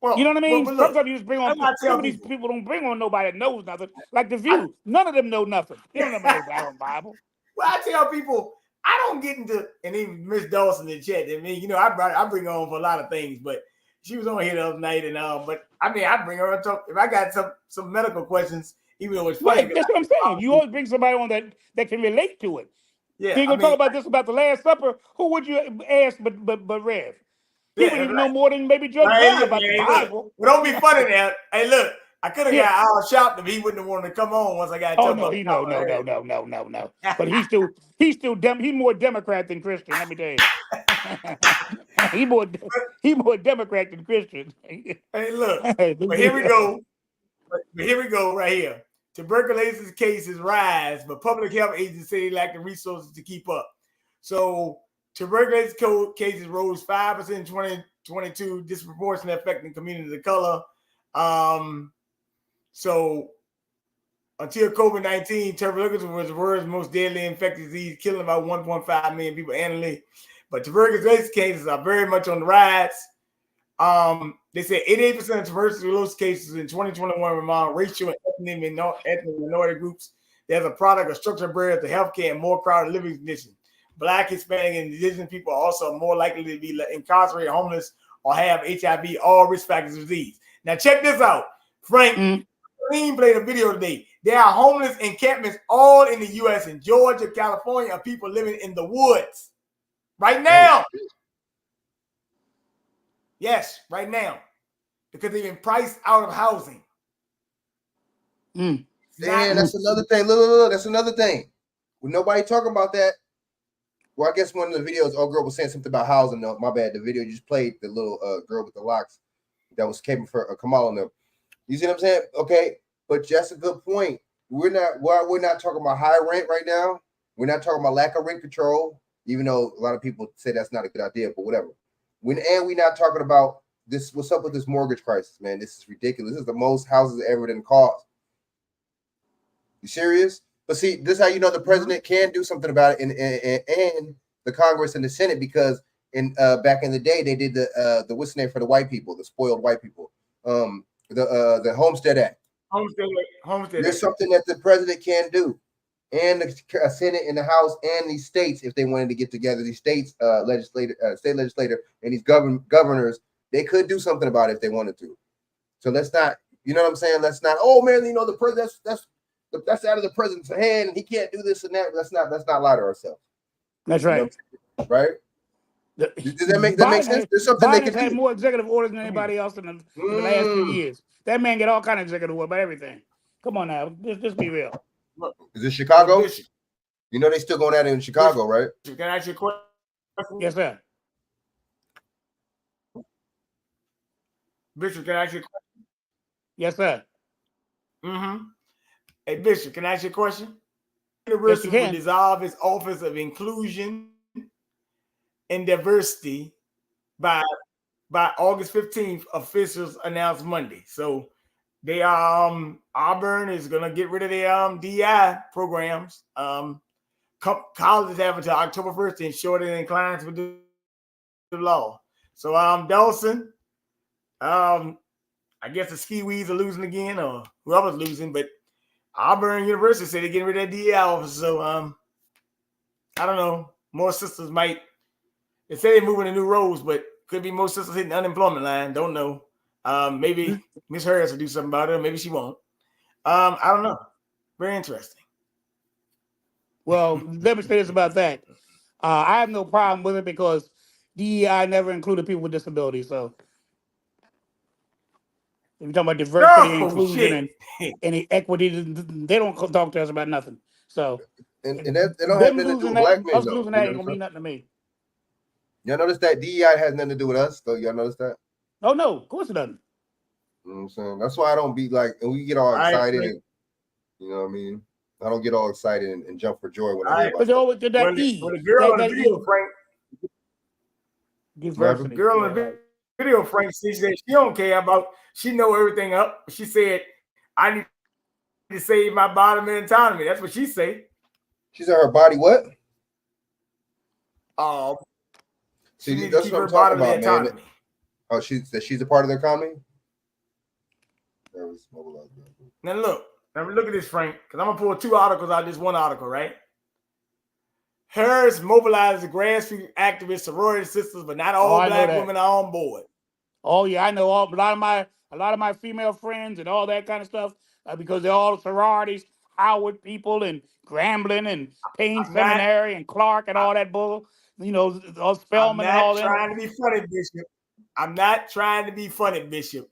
Well, you know what I mean? Sometimes you just bring on some of these people don't bring on nobody that knows nothing. Like The View, none of them know nothing. They don't know about the Bible. Well, I tell people, I don't get into, and even Miss Dawson in the chat. I bring her on for a lot of things, but she was on here the other night, and but I bring her on talk if I got some medical questions, even though it's funny. Right, that's what I'm saying. You always bring somebody on that can relate to it. Yeah, so you're gonna talk about this about the Last Supper. Who would you ask but Rev? He would even know more than maybe Judge Brown about the Bible. Well, don't be funny now. Hey, look, I could have got Al Sharpton, but he wouldn't have wanted to come on once I got. Oh no, no. But he's more Democrat than Christian. Let me tell you. he more Democrat than Christian. Hey, look, but here we go. But here we go right here. Tuberculosis cases rise, but public health agencies say they lack the resources to keep up. So tuberculosis cases rose 5% in 2022, disproportionately affecting communities of color. So until COVID-19, tuberculosis was the world's most deadly infectious disease, killing about 1.5 million people annually. But tuberculosis cases are very much on the rise. They said 88% of tuberculosis cases in 2021 were among racial and ethnic minority groups. There's a product of structural barriers to healthcare and more crowded living conditions. Black, Hispanic, and indigenous people are also more likely to be incarcerated, homeless, or have HIV, all risk factors of disease. Now check this out. Frank, Green played a video today. There are homeless encampments all in the U.S. in Georgia, California, of people living in the woods right now. Yes, right now, because they've been priced out of housing. Yeah, that's another thing. Look, that's another thing. With nobody talking about that. Well, I guess one of the videos, old girl was saying something about housing. No, my bad. The video you just played, the little girl with the locks that was came for Kamala and them. You see what I'm saying? Okay, but that's a good point. We're not talking about high rent right now. We're not talking about lack of rent control, even though a lot of people say that's not a good idea, but whatever. We're not talking about this. What's up with this mortgage crisis, man? This is ridiculous. This is the most houses ever been cost. You serious? But see, this is how you know the president can do something about it, and the Congress and the Senate, because back in the day they did the what's the name for the white people, the spoiled white people, the Homestead Act. Homestead. There's something that the president can do, and the Senate and the House and these states, if they wanted to get together, these states state legislator and these governors, they could do something about it if they wanted to. So let's not, you know what I'm saying? Let's not. Oh man, you know the president. That's out of the president's hand, and he can't do this and that. Let's not lie to ourselves. That's right. You know, right? Does that make sense? There's something Biden they can had do. more executive orders than anybody else in the last few years. That man get all kind of executive orders about everything. Come on now, just be real. Is it Chicago? You know they still going at it in Chicago, right? Can I ask you a question? Yes, sir. Bishop, can I ask you a question? Yes, sir. Hey, Bishop, can I ask you a question? The university will dissolve its Office of Inclusion and Diversity by August 15th, officials announced Monday. So they Auburn is gonna get rid of their DI programs. Colleges have until October 1st to ensure they're in compliance with the law. So Dawson, I guess the Ski Weeds are losing again, or whoever's losing, but Auburn University said they're getting rid of that DI office. So I don't know. More sisters might. They say they're moving to new roles, but could be more sisters hitting the unemployment line. Don't know. Maybe Miss Harris will do something about it. Maybe she won't. I don't know. Very interesting. Well, let me say this about that. I have no problem with it because DEI never included people with disabilities. So if you're talking about diversity, inclusion, and equity, they don't talk to us about nothing. So and that they don't have nothing to do with black men. Us losing that ain't gonna mean nothing to me. Y'all notice that DEI has nothing to do with us, though. Y'all notice that? Oh no, of course it doesn't. You know what I'm saying? That's why I don't be like, and we get all excited, and you know what I mean? I don't get all excited and jump for joy when I hear about it. When the girl in the video, Frank, diversity. Girl in the video, Frank, she said she don't care about. She know everything up. She said, "I need to save my body and autonomy." That's what she said. She said her body what? See, that's what I'm talking about, man. Oh, she's a part of the economy. Now look at this, Frank, because I'm gonna pull two articles out of this one article, right? Harris mobilizes grassroots activists, sorority sisters, but not all black women are on board. Oh yeah, I know a lot of my female friends and all that kind of stuff because they're all sororities, Howard people and Grambling and Payne Seminary and Clark and all that bull. You know, all Spelman and all that. I'm not trying to be funny, Bishop. I'm not trying to be funny, Bishop.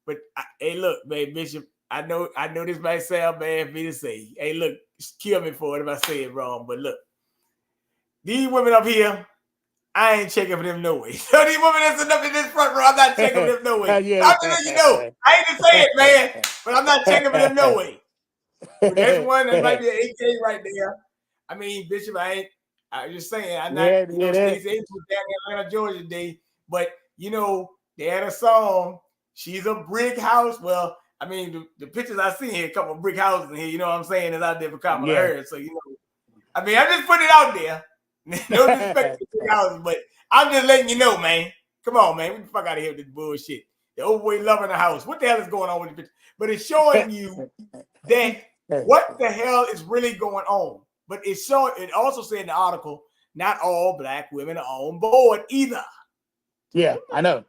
But hey, look, babe, Bishop, I know this might sound bad for me to say. Hey, look, kill me for it if I say it wrong. But look, these women up here, I ain't checking for them no way. So these women that's enough in this front row, I'm not checking for them no way. I'm just letting you know. I hate to say it, man, but I'm not checking for them no way. But there's one that might be an 8K right there. I mean, Bishop, I'm just saying, I'm not, Stacey Abrams was down in Atlanta, Georgia today, but they had a song, She's a Brick House. Well, I mean, the pictures I see here, a couple of brick houses in here, you know what I'm saying, is out there for Kamala Harris. So, I mean, I'm just putting it out there. No disrespect to brick houses, but I'm just letting you know, man. Come on, man. Get the fuck out of here with this bullshit. The overweight lover in the house. What the hell is going on with the picture? But it's showing you that what the hell is really going on. But it also said in the article, not all black women are on board either. Yeah, I know.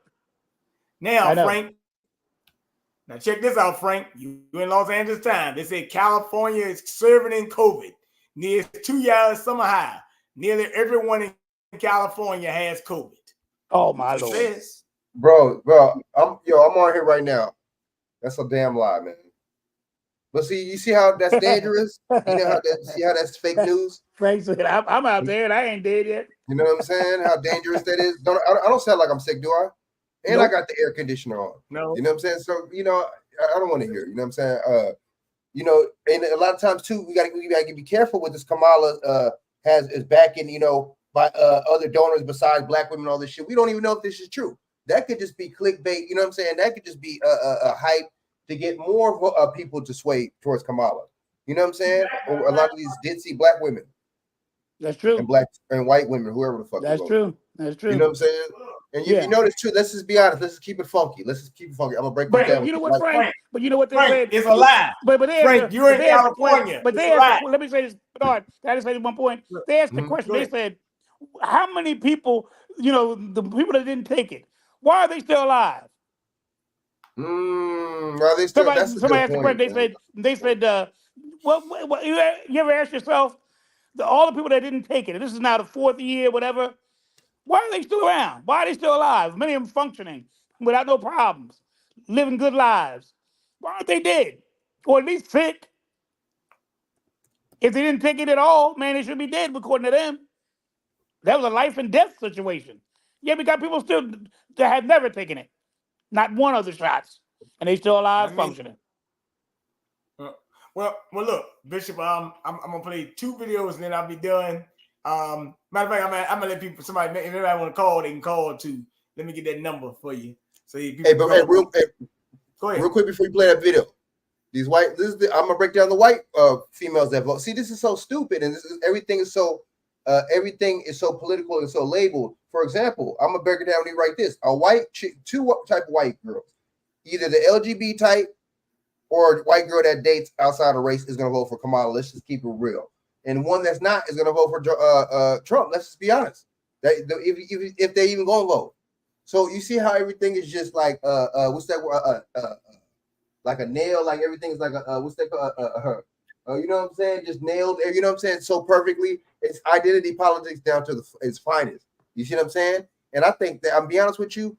Now, Frank, now check this out, Frank. You in Los Angeles Times. They say California is serving in COVID. Near 2 years summer high. Nearly everyone in California has COVID. Oh my Lord. Bro, I'm on here right now. That's a damn lie, man. But you see how that's dangerous? See how that's fake news? Frank said, I'm out there and I ain't dead yet. You know what I'm saying? How dangerous that is? I don't sound like I'm sick, do I? And I got the air conditioner on. No. You know what I'm saying? So, I don't want to hear it. You know what I'm saying? And a lot of times too, we gotta be careful with this. Kamala is backing, by other donors besides black women, all this shit. We don't even know if this is true. That could just be clickbait. You know what I'm saying? That could just be a hype to get more people to sway towards Kamala. You know what I'm saying? Or a lot of these ditzy black women. That's true. And black and white women, whoever the fuck. That's true. That's true. You know what I'm saying? And you notice too, let's just be honest. Let's just keep it funky. I'm gonna break it down. You know what, Frank? But you know what they said? It's a lie. But Frank, you're in California. But they asked, let me say this, Bernard. I just say one point. They asked the question. They said, how many people, the people that didn't take it, why are they still alive? Are they still? Somebody asked the question. They said, well, you ever ask yourself, all the people that didn't take it, and this is now the 4th year, whatever, why are they still around? Why are they still alive? Many of them functioning without no problems, living good lives. Why aren't they dead? Or at least fit? If they didn't take it at all, man, they should be dead, according to them. That was a life and death situation. Yeah, we got people still that have never taken it. Not one of the shots. And they still alive, functioning. Well, look, Bishop, I'm gonna play 2 videos and then I'll be done. Matter of fact, I'm gonna let people, if anybody want to call, they can call too. Let me get that number for you. So real quick before you play that video, I'm gonna break down the white females that vote. See, this is so stupid, and everything is so political and so labeled. For example, I'm gonna break it down when you write this: a white two type of white girls, either the LGBT type or a white girl that dates outside of race is gonna vote for Kamala. Let's just keep it real. And one that's not is gonna vote for Trump. Let's just be honest. If they even gonna vote. So you see how everything is just like what's that like a nail, like everything's like a what's that you know what I'm saying? Just nailed, you know what I'm saying? So perfectly. It's identity politics down to its finest. You see what I'm saying? And I think that, I'll be honest with you,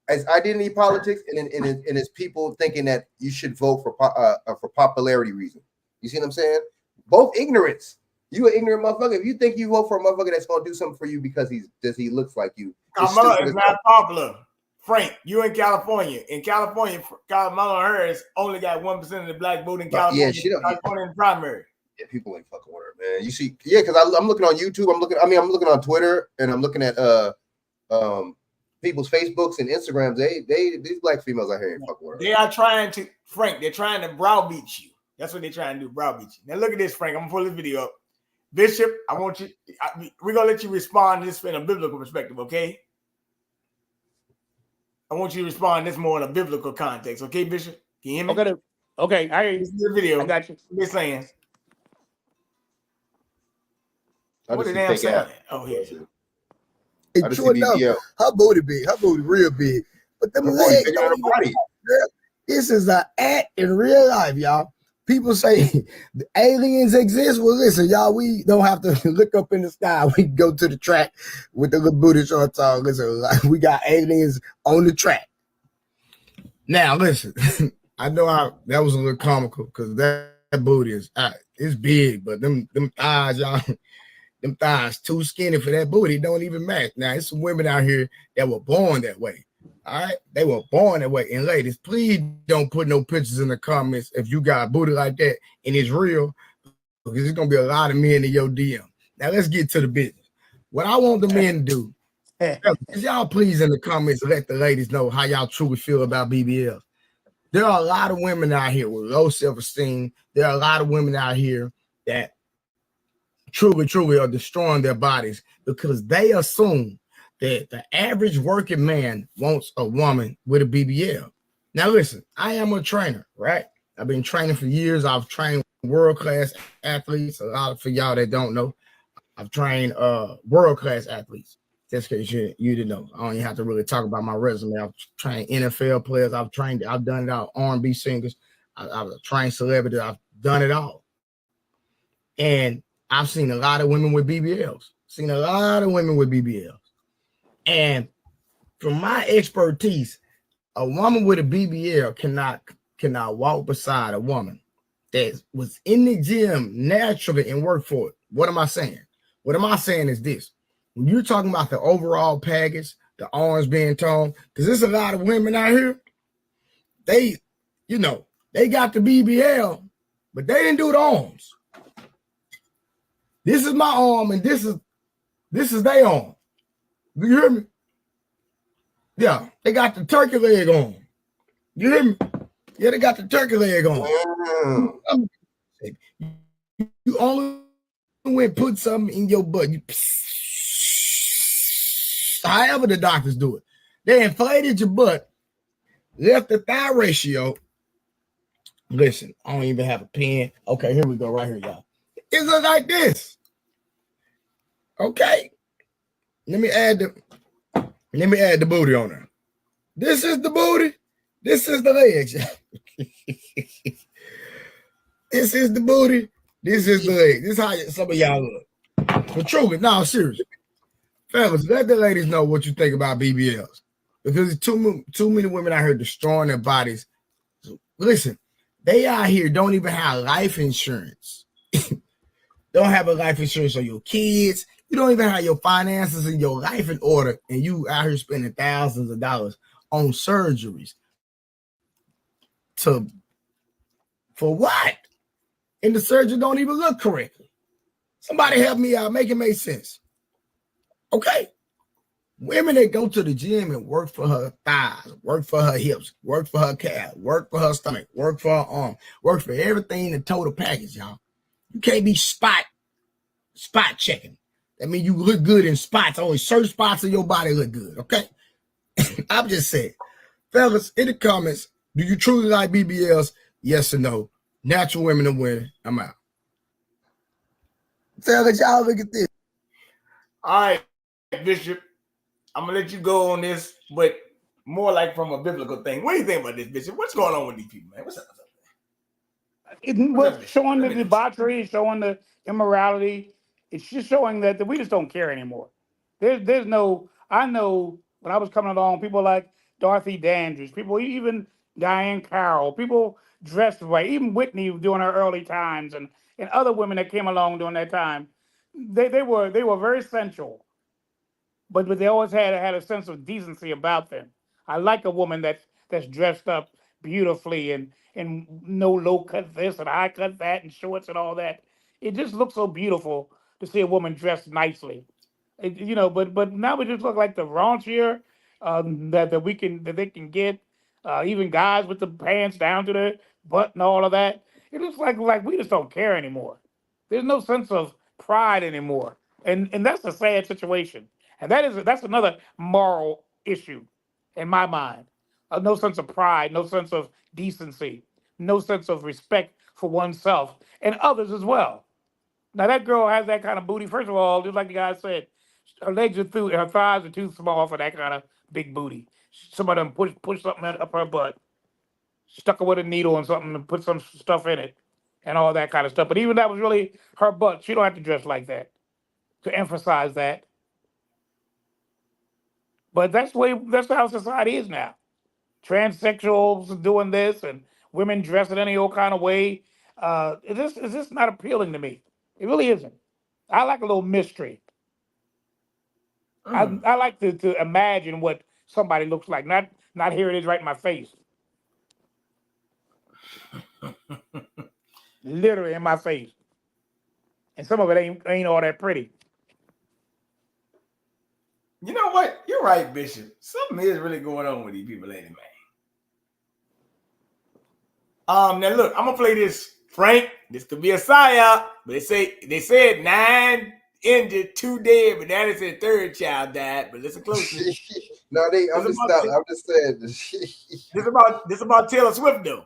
as identity politics and it's people thinking that you should vote for popularity reasons. You see what I'm saying? Both ignorance. You an ignorant motherfucker. If you think you vote for a motherfucker that's gonna do something for you because he looks like you, Kamala is not popular. Frank, you're in California. In California, Kamala Harris only got 1% of the black vote in California. Yeah, she don't. California in primary. Yeah, people ain't fucking with her, man. You see, yeah, because I'm looking on YouTube. I'm looking on Twitter, and I'm looking at people's Facebooks and Instagrams. These black females out here ain't fucking with her. They are trying to, Frank. They're trying to browbeat you. That's what they're trying to do, browbeat you. Now look at this, Frank. I'm gonna pull this video up. Bishop, I want you. We're gonna let you respond to this in a biblical perspective, okay? I want you to respond this more in a biblical context, okay, Bishop? Can you hear me? Okay, I hear you. This is the video. I got you. What they're saying. What the damn sound? Oh, here. Hey, Jordan, her booty big. Her booty real big. But them legs, this is an act in real life, y'all. People say the aliens exist. Well, listen, y'all, we don't have to look up in the sky. We can go to the track with the little booty shorts on. Listen, we got aliens on the track. Now, listen, I know that was a little comical because that booty is it's big, but them thighs, y'all, them thighs too skinny for that booty. Don't even match. Now, it's some women out here that were born that way. All right, they were born that way. And ladies, please don't put no pictures in the comments if you got a booty like that and it's real, because there's gonna be a lot of men in your DM. Now let's get to the business. What I want the men to do, y'all please in the comments let the ladies know how y'all truly feel about BBL. There are a lot of women out here with low self-esteem. There are a lot of women out here that truly are destroying their bodies because they assume that the average working man wants a woman with a BBL. Now, listen, I am a trainer, right? I've been training for years. I've trained world-class athletes. A lot for y'all that don't know, I've trained world-class athletes. Just in case you didn't know. I don't even have to really talk about my resume. I've trained NFL players. I've done it all. R&B singers. I've trained celebrities. I've done it all. And I've seen a lot of women with BBLs. And from my expertise, a woman with a BBL cannot walk beside a woman that was in the gym naturally and work for it. What am I saying? What am I saying is this. When you're talking about the overall package, the arms being toned, because there's a lot of women out here, they got the BBL, but they didn't do the arms. This is my arm, and this is their arm. You hear me? Yeah, they got the turkey leg on. You hear me? Yeah, they got the turkey leg on. You only went put something in your butt. However the doctors do it. They inflated your butt, left the thigh ratio. Listen, I don't even have a pen. Okay, here we go right here, y'all. It looks like this. Okay. Let me add the booty on there. This is the booty. This is the legs. This is the booty. This is the leg. This is how some of y'all look. But truly, no, seriously. Fellas, let the ladies know what you think about BBLs. Because too many women out here destroying their bodies. So, listen, they out here don't even have life insurance. Don't have a life insurance on your kids. You don't even have your finances and your life in order. And you out here spending thousands of dollars on surgeries. For what? And the surgery don't even look correctly. Somebody help me out. Make it make sense. Okay. Women that go to the gym and work for her thighs, work for her hips, work for her calf, work for her stomach, work for her arm, work for everything in the total package, y'all. You can't be spot checking. That means you look good in spots. Only certain spots of your body look good, okay? I'm just saying. Fellas, in the comments, do you truly like BBLs? Yes or no? Natural women are winning. I'm out. Fellas, y'all look at this. All right, Bishop. I'm gonna let you go on this, but more like from a biblical thing. What do you think about this, Bishop? What's going on with these people, man? What's up? It's showing the debauchery, showing the immorality. It's just showing that we just don't care anymore. There's no. I know when I was coming along, people like Dorothy Dandridge, people even Diane Carroll, people dressed right, even Whitney during her early times, and other women that came along during that time. They were very sensual. But they always had a sense of decency about them. I like a woman that's dressed up beautifully and no low cut this and high cut that and shorts and all that. It just looks so beautiful to see a woman dressed nicely. But now we just look like the raunchier that they can get. Even guys with the pants down to the butt and all of that. It looks like we just don't care anymore. There's no sense of pride anymore, and that's a sad situation. And that's another moral issue in my mind. No sense of pride, no sense of decency, no sense of respect for oneself and others as well. Now that girl has that kind of booty. First of all, just like the guy said, her her thighs are too small for that kind of big booty. Some of them push something up her butt, stuck her with a needle and something and put some stuff in it and all that kind of stuff. But even that was really her butt. She don't have to dress like that to emphasize that. But that's how society is now. Transsexuals doing this and women dressed in any old kind of way. It's just not appealing to me. It really isn't. I like a little mystery. I like to imagine what somebody looks like, not here it is right in my face. Literally in my face. And some of it ain't all that pretty. You know what? You're right, Bishop. Something is really going on with these people, ain't it, man? Now look, I'm gonna play this. Frank, this could be a psyop, but they said 9 injured, 2 dead, but now they said 3rd child died. But listen closely. I'm just saying. This about Taylor Swift though.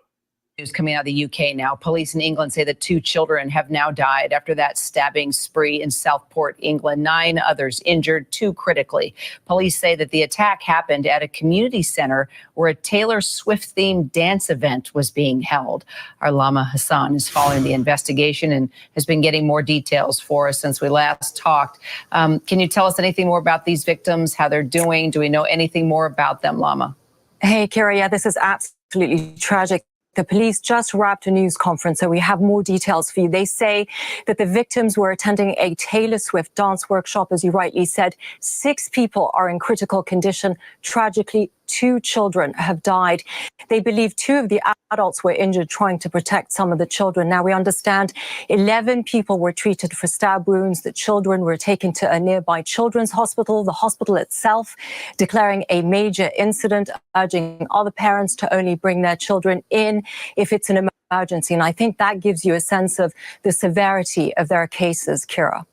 News coming out of the UK now. Police in England say that 2 children have now died after that stabbing spree in Southport, England. 9 others injured, 2 critically. Police say that the attack happened at a community center where a Taylor Swift-themed dance event was being held. Our Lama Hassan is following the investigation and has been getting more details for us since we last talked. Can you tell us anything more about these victims, how they're doing? Do we know anything more about them, Lama? Hey, Kira, yeah, this is absolutely tragic. The police just wrapped a news conference, so we have more details for you. They say that the victims were attending a Taylor Swift dance workshop, as you rightly said. 6 people are in critical condition. Tragically, 2 children have died. They believe 2 of the adults were injured trying to protect some of the children. Now, we understand 11 people were treated for stab wounds. The children were taken to a nearby children's hospital, the hospital itself declaring a major incident, urging other parents to only bring their children in if it's an emergency. And I think that gives you a sense of the severity of their cases, Kira.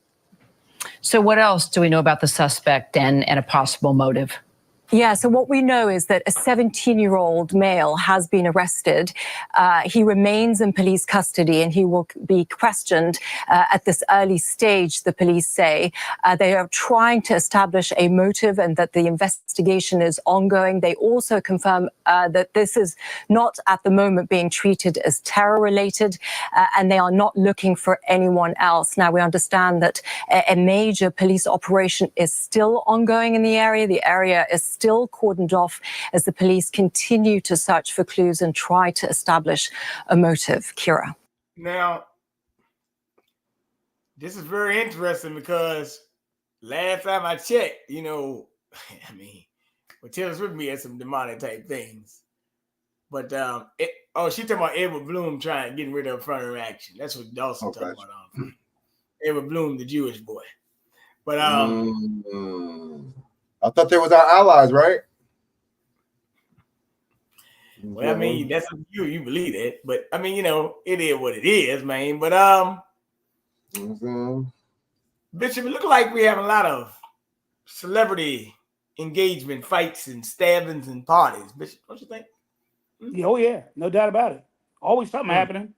So what else do we know about the suspect and a possible motive? Yeah, so what we know is that a 17-year-old male has been arrested. He remains in police custody and he will be questioned at this early stage, the police say. They are trying to establish a motive and that the investigation is ongoing. They also confirm that this is not at the moment being treated as terror-related and they are not looking for anyone else. Now, we understand that a major police operation is still ongoing in the area. The area is still cordoned off as the police continue to search for clues and try to establish a motive. Kira. Now, this is very interesting because last time I checked, I mean, Taylor Swift had some demonic type things. But she talking about Edward Bloom getting rid of affirmative action. That's what Dawson talking about. Edward Bloom, the Jewish boy. But I thought they was our allies, right? Well, I mean, that's up to you. You believe it, but I mean, it is what it is, man. But Bishop, it look like we have a lot of celebrity engagement, fights, and stabbings and parties. Bishop, don't you think? Oh yeah, no doubt about it. Always something happening.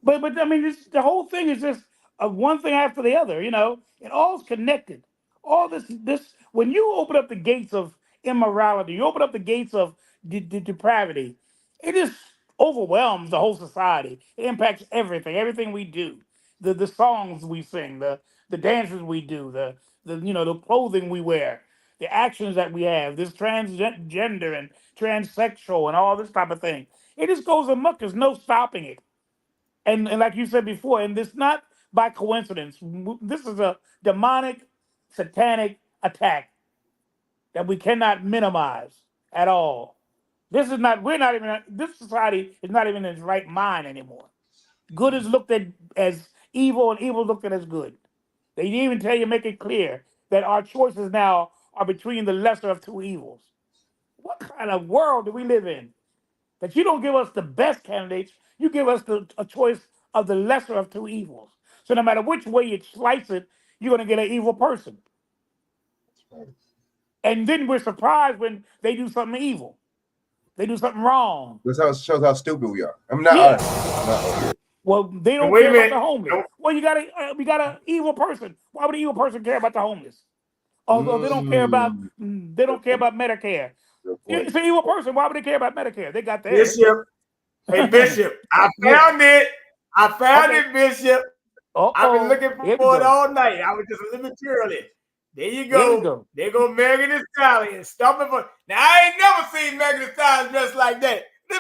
But I mean, the whole thing is just one thing after the other. It all's connected. All this when you open up the gates of immorality, you open up the gates of depravity, it just overwhelms the whole society. It impacts everything we do, the songs we sing, the dances we do, the clothing we wear, the actions that we have, this transgender and transsexual and all this type of thing. It just goes amok. There's no stopping it. And like you said before, and it's not by coincidence. This is a demonic, satanic attack that we cannot minimize at all. This society is not even in its right mind anymore. Good is looked at as evil and evil looked at as good. They even make it clear that our choices now are between the lesser of 2 evils. What kind of world do we live in? That you don't give us the best candidates, you give us a choice of the lesser of 2 evils. So no matter which way you slice it, you're going to get an evil person. And then we're surprised when they do something evil. They do something wrong. This shows how stupid we are. I'm not us. Well, they don't care about the homeless. Well, we got an evil person. Why would an evil person care about the homeless? Although they don't care about Medicare. It's an evil person. Why would they care about Medicare? They got theirs. Bishop. Hey, Bishop. I found it. It, Bishop. I've been looking for it all night. I was just a little bit too early. There you go. There go Megan Thee Stallion. Stomping for. Now, I ain't never seen Megan Thee Stallion dressed like that. This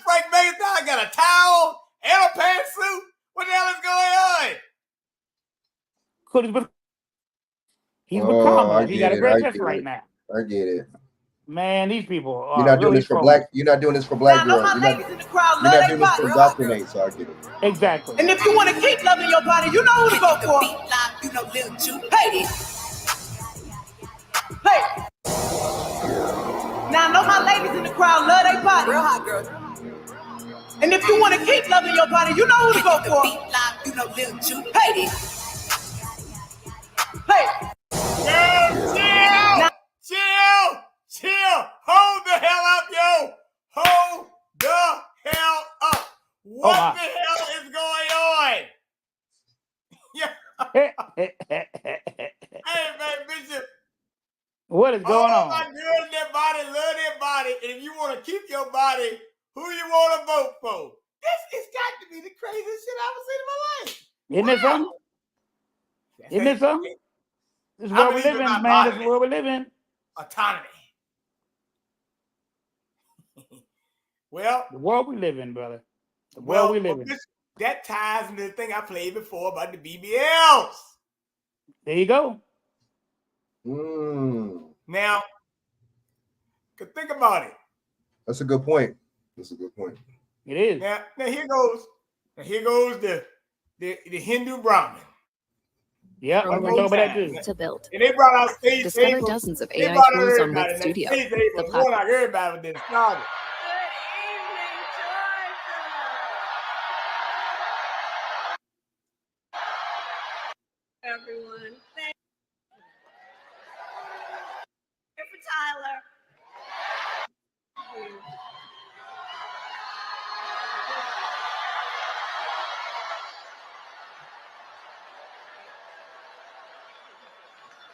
Frank Megatron got a towel and a pantsuit. What the hell is going on? He's with Kamala. He got a great I chest get right it. now. I get it. Man, these people are You're not doing really this for black. You're not doing this for black girls. You're not doing this to indoctrinate. So I get it. Exactly. And if you want to keep loving your body, you know who to go for. You know, Lil Ju. Hey. Hey. Now I know my ladies in the crowd love their body. Real hot girl. And if you want to keep loving your body, you know who to go for. You know, Lil Ju. Hey. Hey. Chill. Hold the hell up, yo. Hold the hell up. What the hell is going on? Yeah. Hey, man, Bishop. What is going on? All my girls, their body, love their body. And if you want to keep your body, who you want to vote for? This has got to be the craziest shit I've ever seen in my life. Isn't it something? Isn't it something? This is where we live in, man. This is where we live in. Autonomy. Well, the world we live in, brother. The world we live in. That ties into the thing I played before about the BBLs. There you go. Now, think about it. That's a good point. It is. Now here goes the Hindu Brahmin. Yeah, I'm going to talk about that too. To build. And they brought out stage Discover tables. dozens of They AI brought tools on everybody. Wix Studio. Stage tables, going out everybody with this started. Everyone, thank you for Tyler.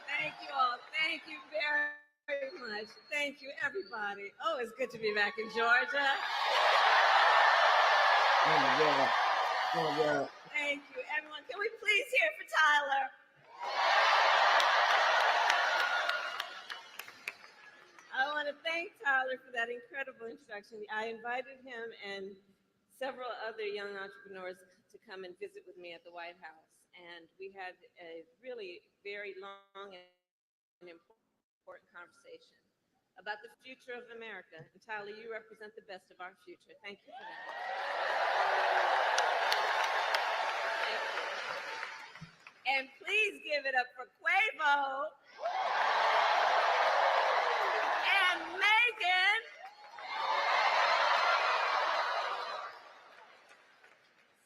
Thank you all. Thank you very much. Thank you, everybody. Oh, it's good to be back in Georgia. Oh my God. Thank you, everyone. Can we please hear for Tyler? I want to thank Tyler for that incredible introduction. I invited him and several other young entrepreneurs to come and visit with me at the White House. And we had a really very long and important conversation about the future of America. And Tyler, you represent the best of our future. Thank you for that. Thank you. And please give it up for Quavo and Megan.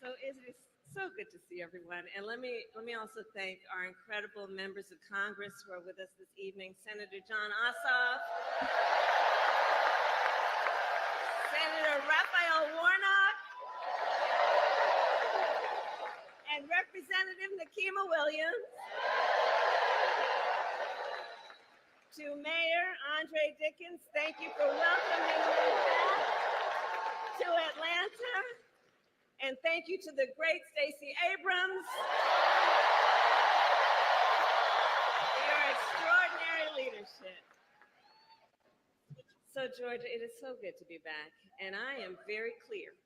So it is so good to see everyone. And let me also thank our incredible members of Congress who are with us this evening. Senator John Ossoff, Senator Raphael Warnock, and Representative Nikema Williams. To Mayor Andre Dickens, thank you for welcoming me back to Atlanta. And thank you to the great Stacey Abrams. For your extraordinary leadership. So, Georgia, it is so good to be back. And I am very clear.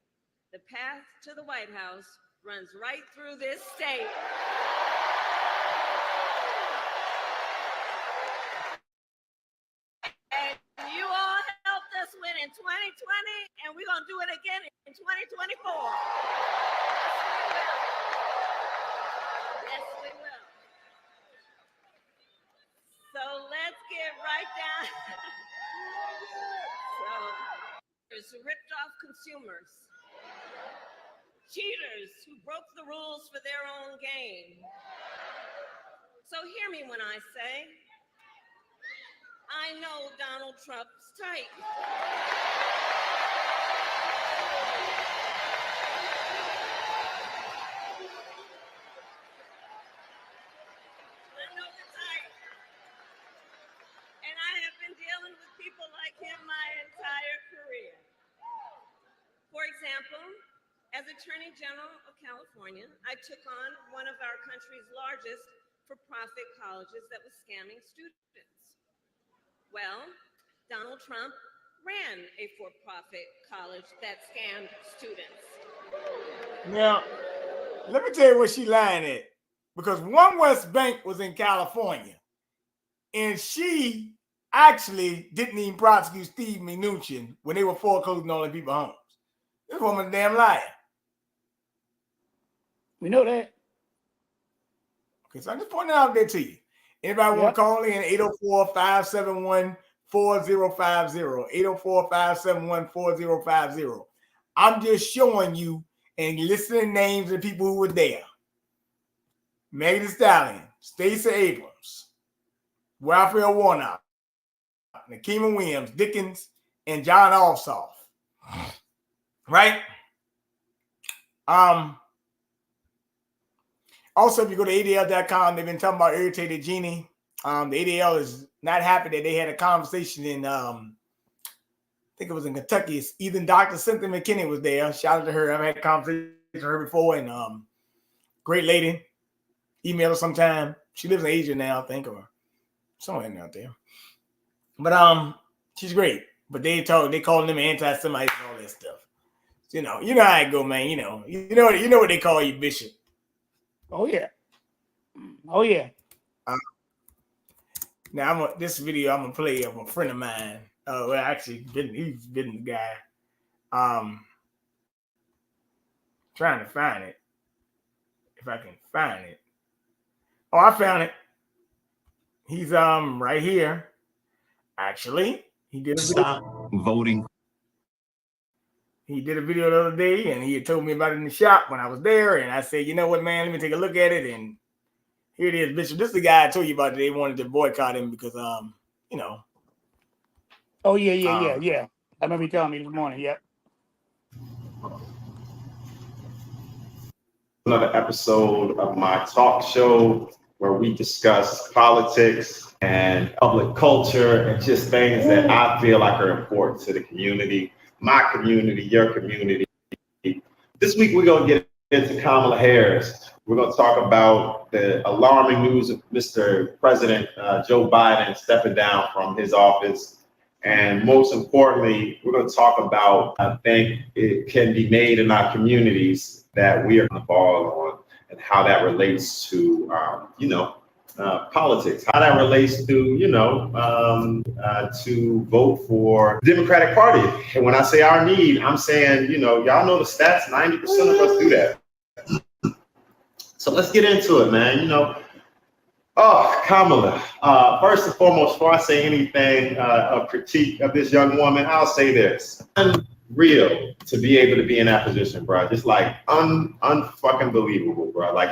The path to the White House runs right through this state. And you all helped us win in 2020, and we're going to do it again in 2024. Yes, we will. So let's get right down. So, there's ripped off consumers, cheaters who broke the rules for their own gain. So hear me when I say, I know Donald Trump's tight. I know the type. And I have been dealing with people like him my entire career. For example, as Attorney General of California, I took on one of our country's largest for-profit colleges that was scamming students. Well, Donald Trump ran a for-profit college that scammed students. Now, let me tell you what she lying at. Because One West Bank was in California. And she actually didn't even prosecute Steve Mnuchin when they were foreclosing all the people's homes. This woman's a damn liar. We know that. Okay, so I'm just pointing it out there to you. Anybody want to call in? 804-571-4050. 804-571-4050. I'm just showing you and listing names of people who were there. Megan Thee Stallion, Stacey Abrams, Raphael Warnock, Nakima Williams, Dickens, and John Ossoff. Right? Also, if you go to ADL.com, they've been talking about Irritated Genie. The ADL is not happy that they had a conversation in, I think it was in Kentucky. Even Dr. Cynthia McKinney was there. Shout out to her. I've had a conversation with her before, and great lady. Email her sometime. She lives in Asia now, I think, or somewhere out there. But she's great. But they calling them anti-Semites and all that stuff. You know how it go, man. You know what they call you, Bishop. Oh yeah. Oh yeah. Now this video I'm gonna play of a friend of mine. Well, actually, he's been the guy. Trying to find it. If I can find it. Oh, I found it. He's right here. Actually, he did a video. Stop voting. He did a video the other day, and he had told me about it in the shop when I was there. And I said, you know what, man? Let me take a look at it. And here it is, Bishop. This is the guy I told you about that they wanted to boycott him because, you know. Oh, yeah. I remember you telling me this morning, yep. Another episode of my talk show where we discuss politics and public culture and just things that I feel like are important to the community, my community, your community. This week, we're going to get into Kamala Harris. We're going to talk about the alarming news of Mr. President Joe Biden stepping down from his office. And most importantly, we're going to talk about, I think it can be made in our communities that we are on the ball on and how that relates to, politics, how that relates to, to vote for the Democratic Party. And when I say our need, I'm saying, y'all know the stats, 90% of us do that. So let's get into it, man. Kamala, first and foremost, before I say anything, a critique of this young woman, I'll say this. Unreal to be able to be in that position, bro. Just like unfucking believable, bro. Like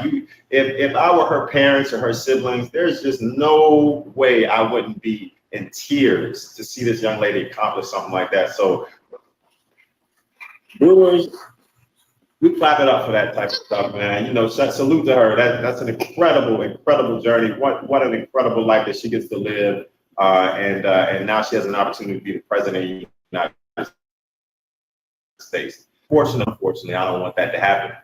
if I were her parents or her siblings, there's just no way I wouldn't be in tears to see this young lady accomplish something like that. So, Brewers, we clap it up for that type of stuff, man. Salute to her. That's an incredible journey. What an incredible life that she gets to live. And now she has an opportunity to be the president of the United States. Unfortunately, I don't want that to happen.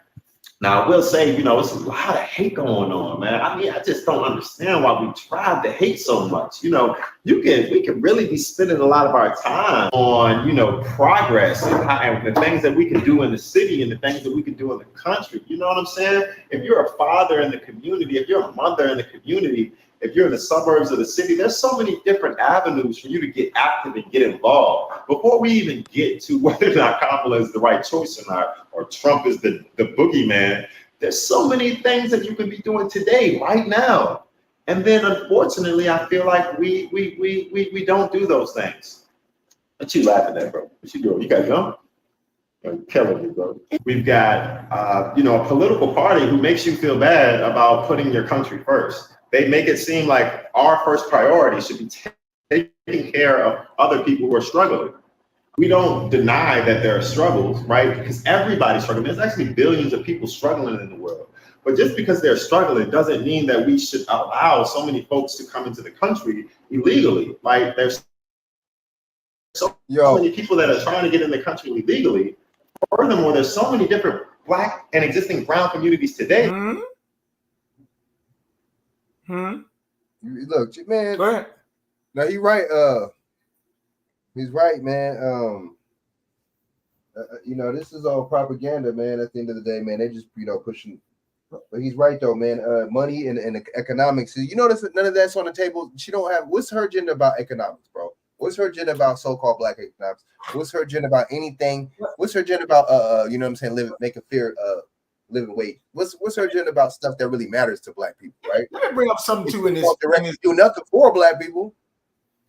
Now, I will say, it's a lot of hate going on, man. I mean, I just don't understand why we try to hate so much. We can really be spending a lot of our time on, progress and the things that we can do in the city and the things that we can do in the country. You know what I'm saying? If you're a father in the community, if you're a mother in the community, if you're in the suburbs of the city, there's so many different avenues for you to get active and get involved. Before we even get to whether or not Kamala is the right choice or not, or Trump is the boogeyman, there's so many things that you could be doing today, right now. And then, unfortunately, I feel like we don't do those things. What you laughing at, bro? What you doing? You got gum? You're killing me, bro. We've got, a political party who makes you feel bad about putting your country first. They make it seem like our first priority should be taking care of other people who are struggling. We don't deny that there are struggles, right? Because everybody's struggling. There's actually billions of people struggling in the world. But just because they're struggling doesn't mean that we should allow so many folks to come into the country illegally. Like there's so many people that are trying to get in the country illegally. Furthermore, there's so many different Black and existing brown communities today. Look, man. Go ahead. Now you're right. He's right, man. You know, this is all propaganda, man. At the end of the day, man, they just pushing. But he's right though, man. Money and economics. You notice none of that's on the table. She don't have. What's her agenda about economics, bro? What's her agenda about so-called black economics? What's her agenda about anything? What's her agenda about you know what I'm saying? Make a fair living wage. What's her agenda about stuff that really matters to black people, right? Let me bring up something too in this. Do nothing for black people.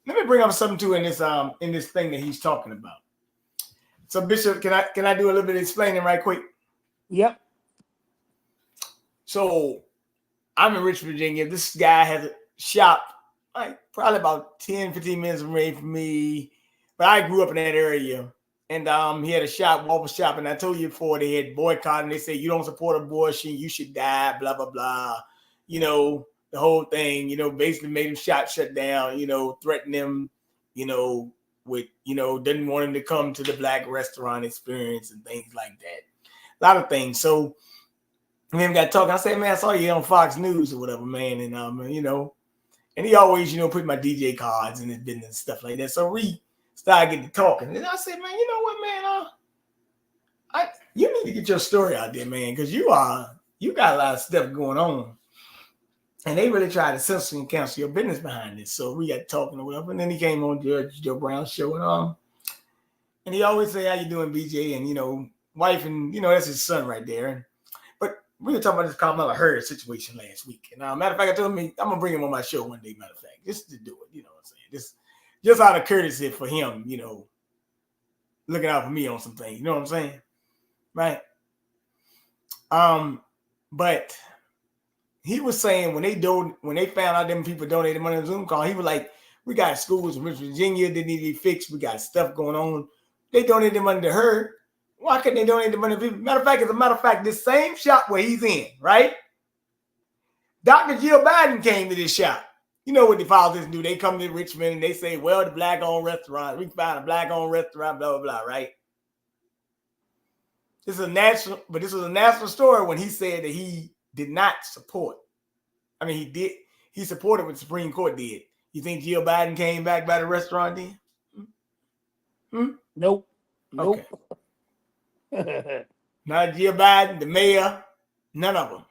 Let me bring up something too in this thing that he's talking about. So Bishop, can I do a little bit of explaining right quick? Yep. So I'm in Richmond, Virginia. This guy has a shop, like probably about 10, 15 minutes away from me. But I grew up in that area. And he had a shop, Waffle Shop. And I told you before, they had boycott and they say, you don't support abortion, you should die, blah, blah, blah. You know, the whole thing, you know, basically made him shut down, you know, threatened him, you know, with, you know, didn't want him to come to the black restaurant experience and things like that. A lot of things. So we got talking. I said, man, I saw you on Fox News or whatever, man. And you know, and he always, you know, put my DJ cards in his business and stuff like that. So we started getting to talking. And I said, man, you know what, man? You need to get your story out there, man, because you got a lot of stuff going on. And they really tried to censor and cancel your business behind this. So we got talking or whatever. And then he came on Joe Brown's show and he always say, how you doing, BJ? And, you know, wife and, you know, that's his son right there. But we were talking about this Kamala Harris situation last week. And matter of fact, I told him I'm going to bring him on my show one day, matter of fact, just to do it. You know what I'm saying? Just out of courtesy for him, you know, looking out for me on some things. You know what I'm saying? Right? But he was saying when they found out them people donated money on Zoom call, he was like, we got schools in Richmond, Virginia that need to be fixed. We got stuff going on. They donated money to her. Why couldn't they donate the money to people? As a matter of fact, this same shop where he's in, right? Dr. Jill Biden came to this shop. You know what the politicians do? They come to Richmond and they say, well, the black-owned restaurant. We can find a black-owned restaurant, blah, blah, blah, right? This was a national story when he said that he did not support. I mean, he did. He supported what the Supreme Court did. You think Jill Biden came back by the restaurant then? Nope. Okay. Not Jill Biden, the mayor, none of them.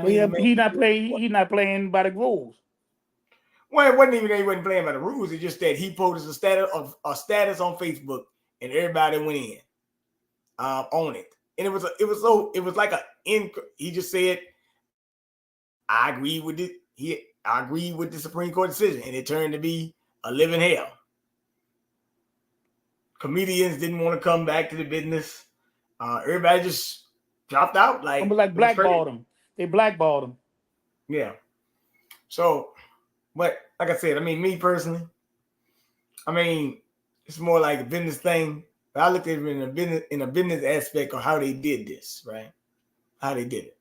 He's not playing by the rules. Well, it wasn't even that he wasn't playing by the rules. It's just that he posted a status on Facebook, and everybody went in on it. And it was like he just said, I agree with it. I agree with the Supreme Court decision, and it turned to be a living hell. Comedians didn't want to come back to the business. Everybody just dropped out. Like blackballed them. They blackballed them. Yeah. So, but like I said, I mean, me personally, I mean, it's more like a business thing. But I looked at it in a business aspect of how they did this, right? How they did it.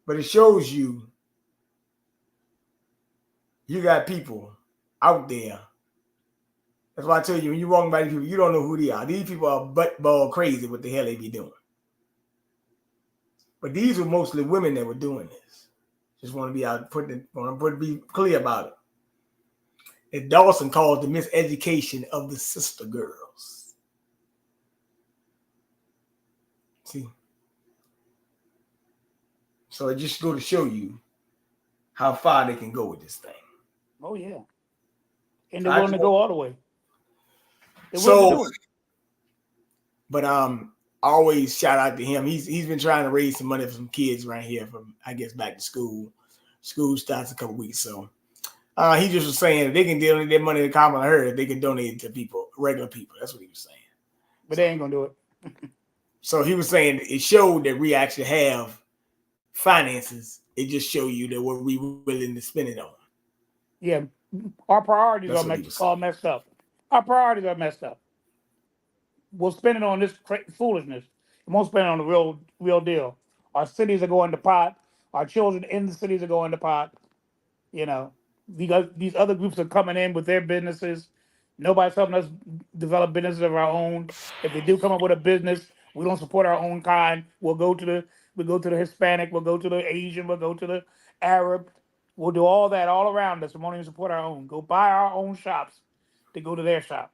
But it shows you got people out there. That's why I tell you, when you walk by these people, you don't know who they are. These people are buttball crazy what the hell they be doing. But these were mostly women that were doing this. Just want to be clear about it. And Dawson called the miseducation of the sister girls. See? So it just go to show you how far they can go with this thing. Oh, yeah. And they're willing to go all the way. But I always shout out to him. He's been trying to raise some money for some kids right here from, I guess, back to school. School starts a couple weeks. So he just was saying if they can donate their money to Kamala Harris, they can donate it to people, regular people. That's what he was saying. But they ain't gonna do it. So he was saying it showed that we actually have finances. It just show you that what we willing to spend it on. Yeah, our priorities are messed up. Our priorities are messed up. We'll spend it on this foolishness. We won't spend it on the real deal. Our cities are going to pot. Our children in the cities are going to pot. You know, these other groups are coming in with their businesses. Nobody's helping us develop businesses of our own. If they do come up with a business, we don't support our own kind. We'll go to the Hispanic. We'll go to the Asian. We'll go to the Arab. We'll do all that all around us. We won't even support our own. Go buy our own shops to go to their shop.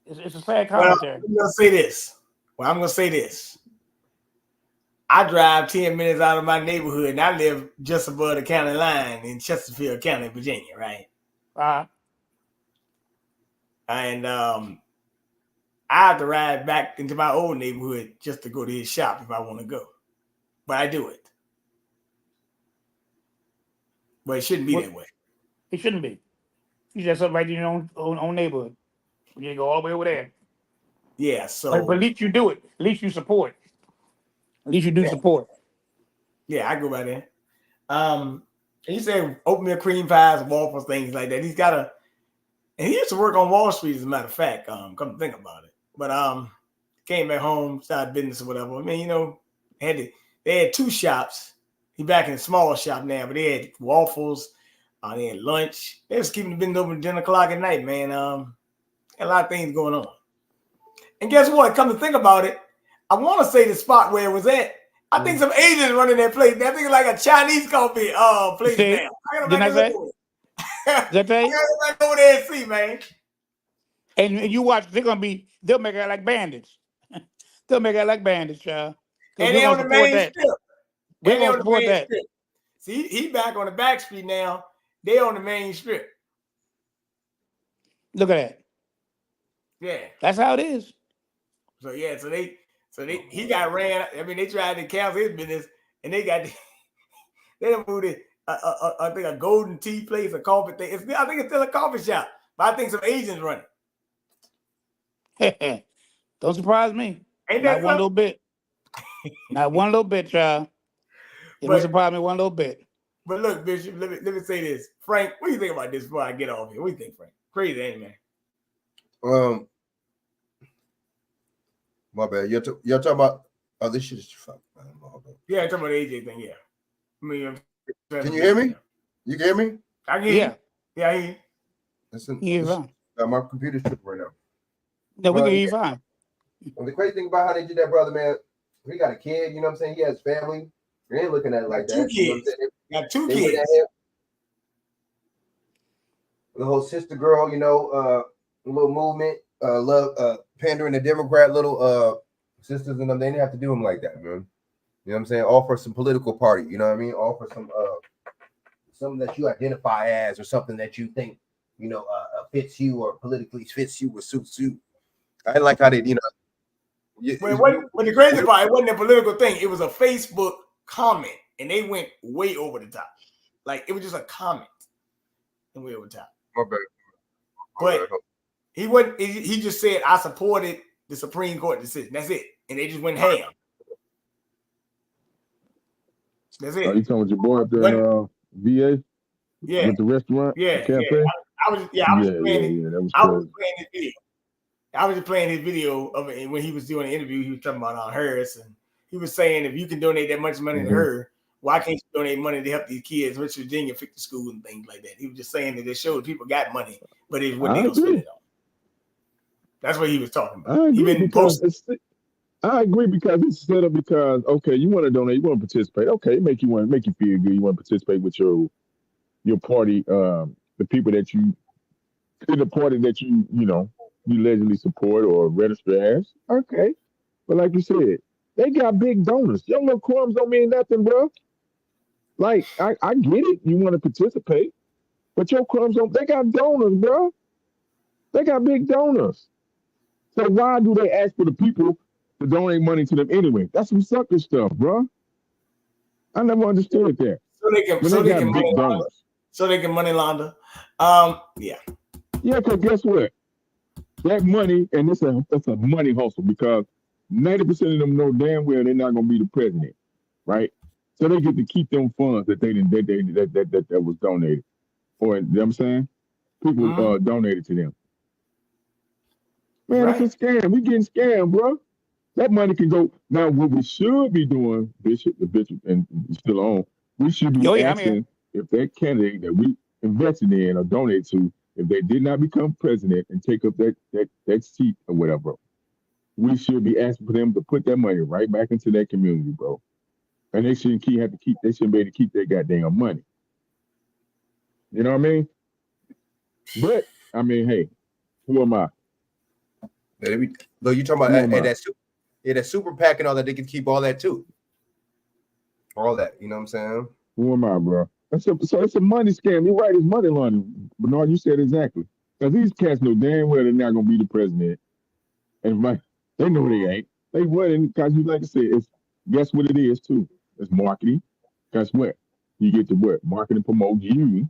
It's a sad commentary. Well, I'm gonna say this. I drive 10 minutes out of my neighborhood, and I live just above the county line in Chesterfield County, Virginia, right? And I have to ride back into my old neighborhood just to go to his shop if I want to go. But I do it. But it shouldn't be that way. It shouldn't be. You just up right in your own neighborhood. You go all the way over there. Yeah, so. But at least you do it. At least you support. At least you do support. Yeah, I go by there. He said oatmeal cream pies, waffles, things like that. And he used to work on Wall Street, as a matter of fact. Come to think about it. But came back home, started business or whatever. I mean, you know, they had 2 shops. He back in a small shop now, but they had waffles. They had lunch. They was keeping the business open 10 o'clock at night, man. A lot of things going on. And guess what? Come to think about it, I want to say the spot where it was at. I think some Asians running that place. I think it's like a Chinese coffee place now. Didn't I say? Did I gotta go there and see, man. And you watch, they'll make it like bandits. They'll make it like bandits, y'all. And they on the main strip. We're gonna support that. See, he back on the back street now. They on the main strip. Look at that. Yeah. That's how it is. So yeah, he got ran. I mean, they tried to cancel his business, and they got they done moved it. I think a golden tea place, a coffee thing. I think it's still a coffee shop, but I think some Asians run it. Don't surprise me. Ain't that Not one little bit. Not one little bit, y'all. It don't surprise me one little bit. But look, Bishop, let me say this. Frank, what do you think about this before I get off here? What do you think, Frank? Crazy, ain't it, man? My bad. You're talking about this shit is fuck. Yeah, I'm talking about the AJ thing. Yeah. I mean, can you hear me? You can hear me? I can hear you. Yeah, I hear you. Listen, my computer's tripping right now. No, we can hear you fine. And the crazy thing about how they did that, brother, man, he got a kid, you know what I'm saying? He has family. They ain't looking at it like that. 2 kids. Got 2 kids. The whole sister girl, you know, little movement, love, pandering the Democrat little sisters and them. They didn't have to do them like that, man. You know what I'm saying? Offer some political party, you know what I mean? Offer some something that you identify as or something that you think, you know, fits you or politically fits you or suits you. I didn't like how they, you know. When the crazy part, it wasn't a political thing. It was a Facebook comment, and they went way over the top. Like, it was just a comment and way over the top. My bad. But he went. He just said, "I supported the Supreme Court decision." That's it, and they just went ham. That's it. Are you talking with your boy up there in VA? Yeah. With the restaurant? Yeah. Cafe? Yeah. I was playing his video. I was just playing his video of it when he was doing the interview. He was talking about Harris, and he was saying, if you can donate that much money to her, why can't you donate money to help these kids in West Virginia fix the school and things like that? He was just saying that it showed people got money, but it's what they don't spend it on. That's what he was talking about. I agree because it's set up because, okay, you want to donate, you want to participate. Okay, make you feel good. You want to participate with your party, the people that you, in the party that you allegedly support or register as. Okay. But like you said, they got big donors. Your little crumbs don't mean nothing, bro. Like, I get it. You want to participate, but your crumbs they got donors, bro. They got big donors. So why do they ask for the people to donate money to them anyway? That's some sucker stuff, bro. I never understood that. So they can money launder. Yeah. Yeah, because guess what? That money, and that's a money hustle because 90% of them know damn well they're not gonna be the president, right? So they get to keep them funds that that was donated. Or you know what I'm saying? People donated to them. Man, It's a scam. We getting scammed, bro. That money can go. Now, what we should be doing, Bishop, and still on, we should be asking if that candidate that we invested in or donated to, if they did not become president and take up that seat or whatever, we should be asking for them to put that money right back into that community, bro. And they shouldn't they shouldn't be able to keep their goddamn money. You know what I mean? But I mean, hey, who am I? Look, you talking about that super PAC and all that. They can keep all that too. All that, you know what I'm saying? Who am I, bro? So it's a money scam. You're right, it's money laundering. Bernard, you said exactly. Because these cats know damn well they're not gonna be the president. And like they know they ain't. They wouldn't, because you like I said, it's guess what it is too. It's marketing. Guess what? You get to what? Market and promote you,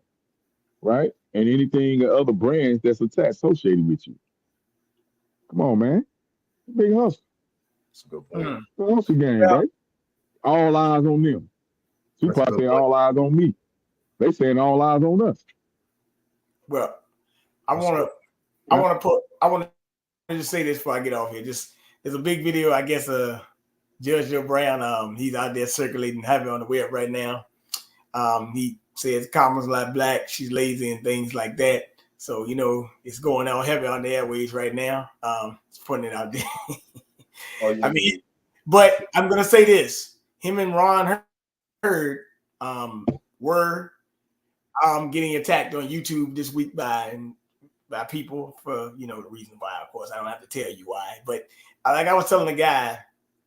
right? And anything other brands that's associated with you. Come on, man. Big hustle. That's a good point. The hustle game, right? All eyes on them. Tupac said all eyes on me. They saying all eyes on us. Well, I want to just say this before I get off here. Just there's a big video, I guess. Judge Joe Brown, he's out there circulating heavy on the web right now. He says Kamala's like black, she's lazy and things like that. So it's going out heavy on the airways right now. It's putting it out there. I mean, but I'm gonna say this: him and Ron Hurd were getting attacked on YouTube this week by people for the reason why. Of course, I don't have to tell you why. But like I was telling the guy,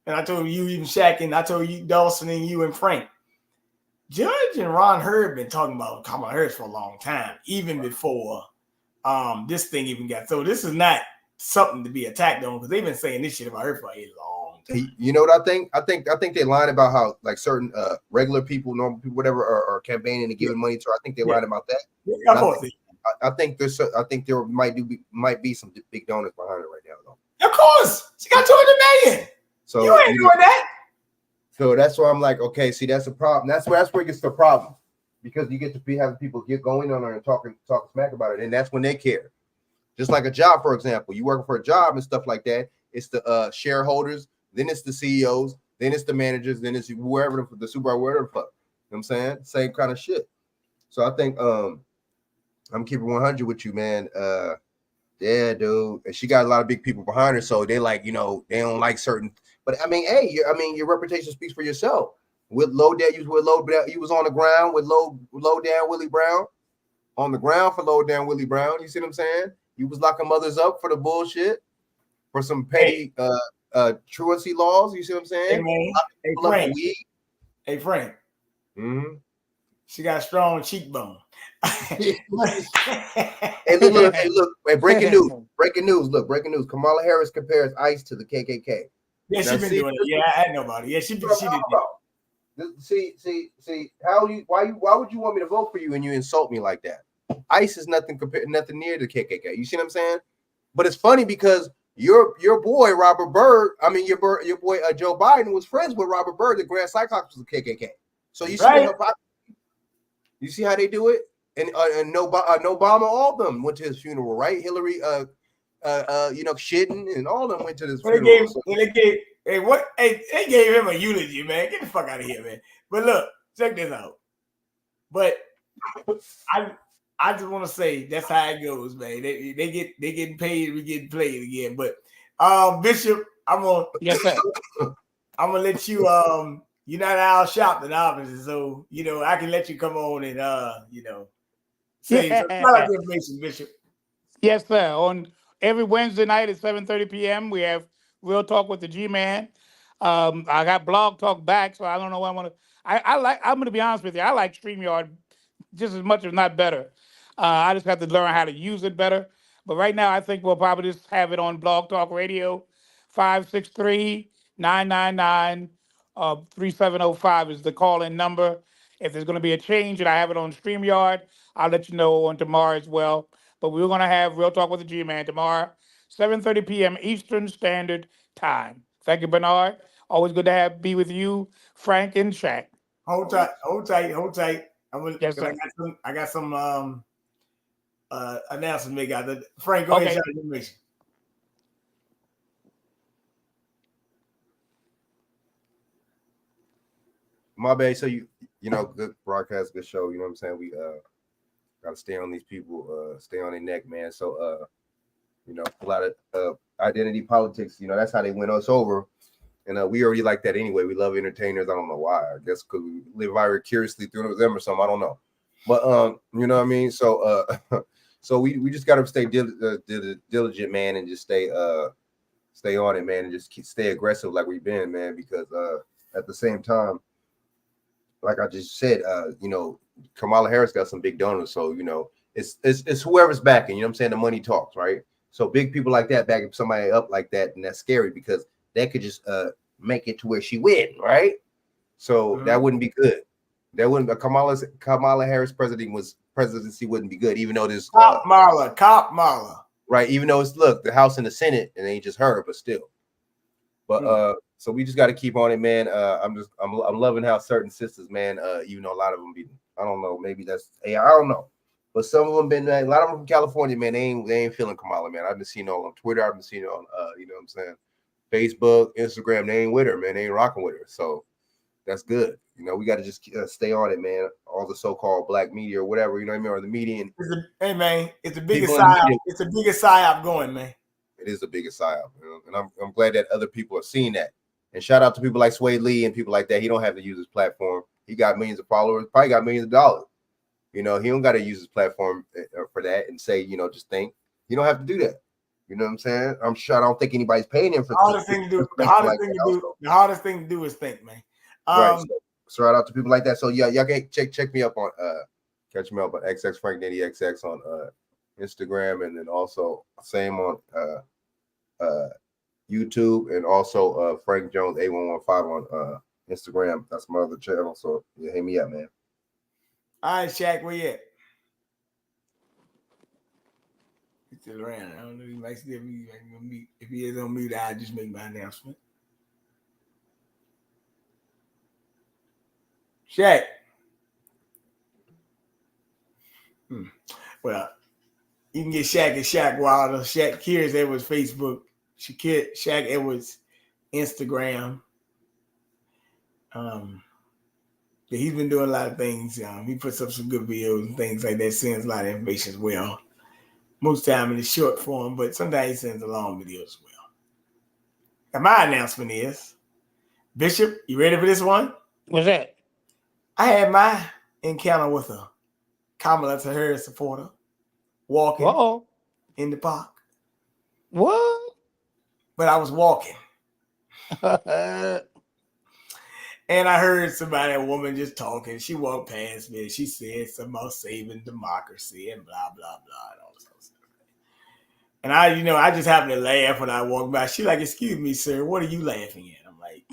and I told you, even Shaq, and I told you, Dawson, and you and Frank, Judge and Ron Hurd been talking about Kamala Harris for a long time, even before this thing even got. So this is not something to be attacked on, because they've been saying this shit about her for a long time. You know what I think? I think they lied about how like certain regular people, normal people, whatever, are campaigning and giving money to her. I think they lied about that. I think there might be some big donors behind it right now, though. Of course, she got $200 million. So you ain't doing that. So that's why I'm like, okay, see, that's a problem. That's where it gets the problem, because you get to be having people get going on there and talking smack about it, and that's when they care. Just like a job, for example, you working for a job and stuff like that. It's the shareholders, then it's the CEOs, then it's the managers, then it's whoever the supervisor, whatever the fuck. You know what I'm saying? Same kind of shit. So I think I'm keeping 100 with you, man. Yeah, dude. And she got a lot of big people behind her, so they like, they don't like certain. But I mean, hey, your reputation speaks for yourself. With low down, you was on the ground with low down Willie Brown, on the ground for low down Willie Brown. You see what I'm saying? You was locking mothers up for the bullshit, for some petty truancy laws. You see what I'm saying? Hey, Frank. Mm-hmm. She got a strong cheekbone. Hey, look. Hey, breaking news. Look, breaking news. Kamala Harris compares ICE to the KKK. Yeah, she's been doing it. Yeah, I had nobody. Yeah, she did. See, why would you want me to vote for you and you insult me like that? ICE is nothing near the KKK. You see what I'm saying? But it's funny because your boy Robert Byrd, your boy Joe Biden was friends with Robert Byrd, the Grand Cyclops was the KKK. So you see you see how they do it? And Obama, all of them went to his funeral, right? Hillary, shitting, and all of them went to this funeral. They gave him a eulogy, man. Get the fuck out of here, man. But look, check this out. But I just want to say that's how it goes, man. They getting paid, we getting played again. But Bishop, I'm gonna let you you're not out shopping, obviously, so I can let you come on and say some information, Bishop. Yes, sir. On every Wednesday night at 7:30 p.m., we have Real Talk with the G-Man. I got Blog Talk back, so I don't know what I want to. I'm going to be honest with you. I like StreamYard just as much, if not better. I just have to learn how to use it better. But right now, I think we'll probably just have it on Blog Talk Radio. 563-999-3705 is the call-in number. If there's going to be a change and I have it on StreamYard, I'll let you know on tomorrow as well. But we're going to have Real Talk with the G-Man tomorrow, 7:30 p.m. Eastern Standard Time. Thank you, Bernard. Always good to be with you, Frank and Shaq. Hold tight. I got some announcements to make out there. Frank, go ahead and shout information. My bad. So good broadcast, good show. You know what I'm saying? We gotta stay on these people, stay on their neck, man. So a lot of identity politics, that's how they win us over. And we already like that anyway. We love entertainers. I don't know why. I guess because we live vicariously through them or something. I don't know. But you know what I mean. So so we just gotta stay diligent, man, and just stay on it, man, and just stay aggressive like we've been, man. Because at the same time, like I just said, you know, Kamala Harris got some big donors, so you know, it's whoever's backing. You know what I'm saying? The money talks, right? So big people like that backing somebody up like that, and that's scary because that could just make it to where she win, right? So that wouldn't be good. That wouldn't Kamala Harris presidency wouldn't be good, even though this Cop Marla. Right, even though it's the House and the Senate, and it ain't just her, but still. But so we just got to keep on it, man. I'm loving how certain sisters, man, even though a lot of them be, I don't know, maybe that's I don't know. But some of them been a lot of them from California, man. They ain't feeling Kamala, man. I've been seeing it all on Twitter. I've been seeing it on you know what I'm saying, Facebook, Instagram. They ain't with her, man. They ain't rocking with her. So that's good. You know, we got to just stay on it, man. All the so-called black media or whatever, you know what I mean, or the media. Hey, man, it's the biggest psyop. It's the biggest psyop going, man. It is the biggest psyop, you know? And I'm glad that other people are seeing that. And shout out to people like Sway Lee and people like that. He don't have to use his platform. He got millions of followers, probably got millions of dollars. You know, he don't got to use his platform for that and say, you know, just think. You don't have to do that. You know what I'm saying? I'm sure I don't think anybody's paying him for the hardest thing to do. The hardest thing to do is think, man. Right. So shout out to people like that. So yeah, y'all can check me up on catch me up on XX Frank Nitty XX on Instagram, and then also same on YouTube, and also Frank Jones 8115 on Instagram. That's my other channel. So yeah, hit me up, man. All right, Chak, where you at? He's still around. I don't know. He might still be on mute. If he is on mute, I'll just make my announcement. Chak. Well, you can get Chak at Chak Wilder. Chak Kears Edwards Facebook. Chak Edwards Instagram. He's been doing a lot of things. He puts up some good videos and things like that. Sends a lot of information as well. Most time in the short form, but sometimes he sends a long video as well. And my announcement is, Bishop, you ready for this one? What's that? I had my encounter with a Kamala Harris supporter walking in the park. What? But I was walking. And I heard a woman just talking. She walked past me and she said something about saving democracy and blah, blah, blah. And all this stuff. And I just happened to laugh when I walked by. She like, excuse me, sir, what are you laughing at? I'm like,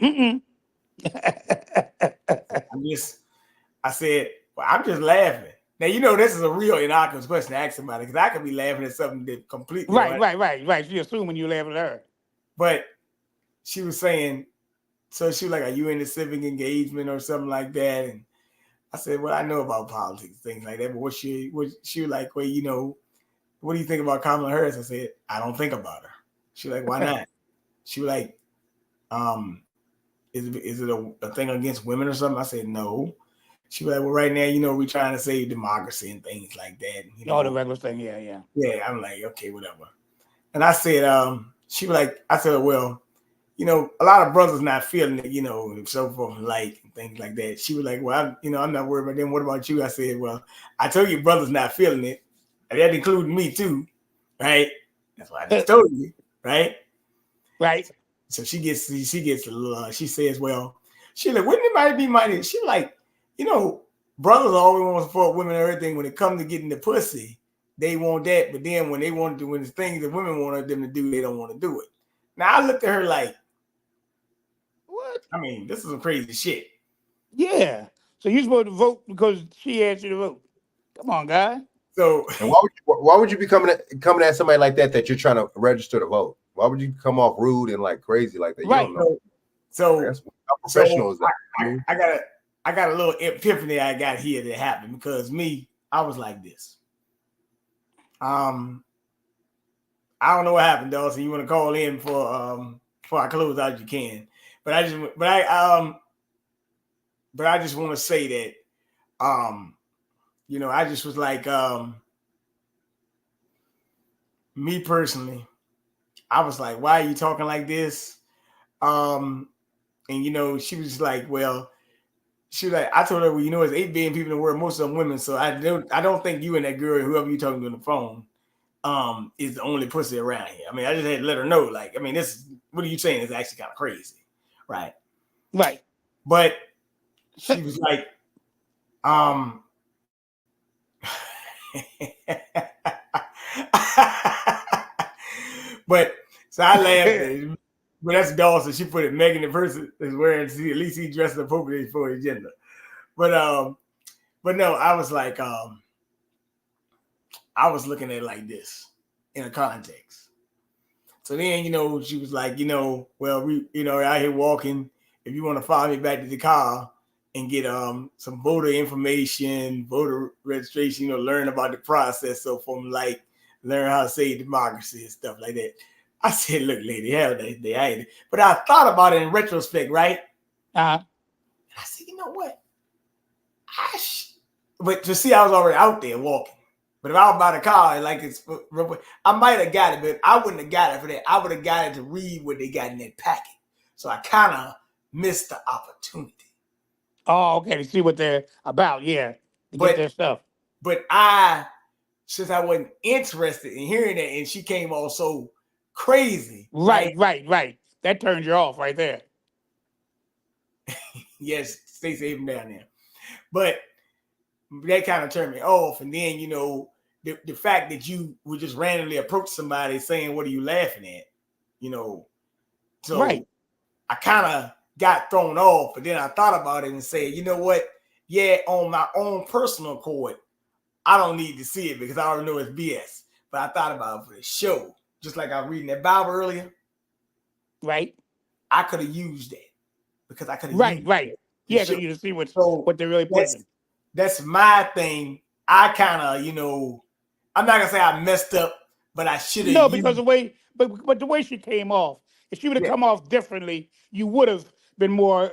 I said, well, I'm just laughing. Now, this is a real innocuous question to ask somebody because I could be laughing at something that completely. Right. She's assuming you're laughing at her. But she was saying, so she was like, are you in the civic engagement or something like that? And I said, well, I know about politics, things like that. But she was like, well, what do you think about Kamala Harris? I said, I don't think about her. She was like, why not? She was like, is it a thing against women or something? I said, no. She was like, well, right now, we're trying to save democracy and things like that. The regular thing, yeah. Yeah, I'm like, okay, whatever. And I said, she was like, I said, well, a lot of brothers not feeling it, and so forth, and things like that. She was like, well, I'm not worried about them. What about you? I said, well, I told you brothers not feeling it. And that included me too, right? That's why I just told you, right? Right. So she gets a little, she says, well, she like, wouldn't it be mighty? She like, brothers always want to support women and everything. When it comes to getting the pussy, they want that. But then when they want to do the things that women want them to do, they don't want to do it. Now I looked at her like, what? I mean, this is some crazy shit. Yeah. So you're supposed to vote because she asked you to vote. Come on, guy. So and why would you be coming at somebody like that you're trying to register to vote? Why would you come off rude and like crazy like that? You right. So how professional is that? I got a little epiphany I got here that happened because I was like this. I don't know what happened, though. So you want to call in before I close out, you can. But I just want to say that, I just was like, me personally, I was like, why are you talking like this? And she was like, well, she like, I told her, well, you know, it's 8 billion people in the world, most of them women. So I don't think you and that girl, whoever you talking to on the phone, is the only pussy around here. I mean, I just had to let her know, like, I mean, what are you saying is actually kind of crazy, right? Right. But she was like, but so I laughed at it. But that's Dawson. She put it, Megan the person is wearing, at least he dressed appropriately for his gender. But no, I was like, I was looking at it like this in a context. So then, you know, she was like, you know, well, we, you know, out here walking. If you want to follow me back to the car and get some voter information, voter registration, you know, learn about the process. So from like learn how to say democracy and stuff like that. I said, look, lady, hell, they ain't it. But I thought about it in retrospect, right? I said, you know what? But to see, I was already out there walking. But if I was by the car, like I might have got it, but I wouldn't have got it for that. I would have got it to read what they got in that packet. So I kind of missed the opportunity. Oh, okay, to see what they're about, yeah, to get their stuff. But since I wasn't interested in hearing that, and she came all so crazy. Right. That turns you off right there. Yes, stay safe down there. But that kind of turned me off. And then, you know, the fact that you would just randomly approach somebody saying, what are you laughing at? You know, so I kind of got thrown off. But then I thought about it and said, you know what? Yeah, on my own personal accord, I don't need to see it because I already know it's BS. But I thought about it for the show. Just like I was reading that Bible earlier. Right. I could have used that because I could have used it. Yeah, so you to see what they're really putting. That's my thing. I kind of, you know, I'm not gonna say I messed up, but I should have. No, because the way, but the way she came off, if she would have come off differently, you would have been more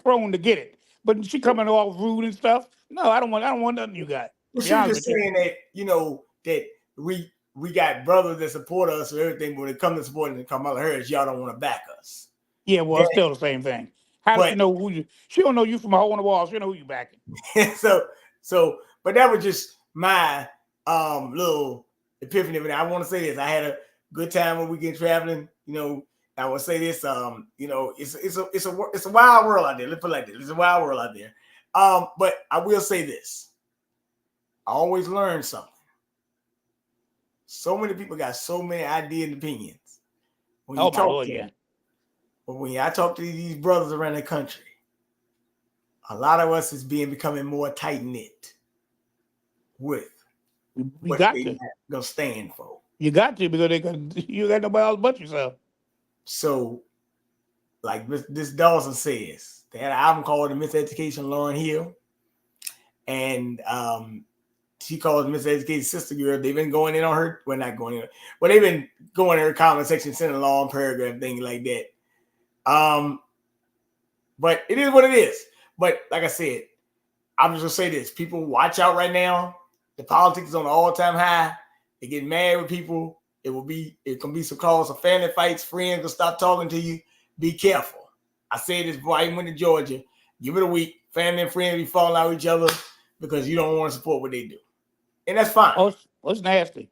prone to get it. But she coming off rude and stuff. No, I don't want nothing you got. Well, she was just saying that, you know, that we got brothers that support us and everything, but when it comes to supporting Kamala Harris, y'all don't want to back us. Yeah, well, it's still the same thing. How does she know who you? She don't know you from a hole in the wall. She don't know who you backing. But that was just my little epiphany. But I want to say this: I had a good time when we get traveling. You know, I will say this: you know, it's a wild world out there. Let's put it like this: it's a wild world out there. But I will say this: I always learn something. So many people got so many ideas and opinions. When you talk to them, but when I talk to these brothers around the country, a lot of us is becoming more tight-knit with what they gonna stand for. You got to, because you got nobody else but yourself. So, like this Dawson says, they had an album called The Miseducation Lauryn Hill. And she calls Miseducated Sister Girl. They've been going in on her. Well, not going in. Well, they've been going in her comment section, sending a long paragraph, thing like that. But it is what it is. But like I said, I'm just gonna say this: people, watch out right now. The politics is on an all-time high. They get mad with people. It can be some cause of family fights. Friends will stop talking to you. Be careful. I said this before I even went to Georgia. Give it a week. Family and friends be falling out with each other because you don't want to support what they do, and that's fine. Oh, it's nasty.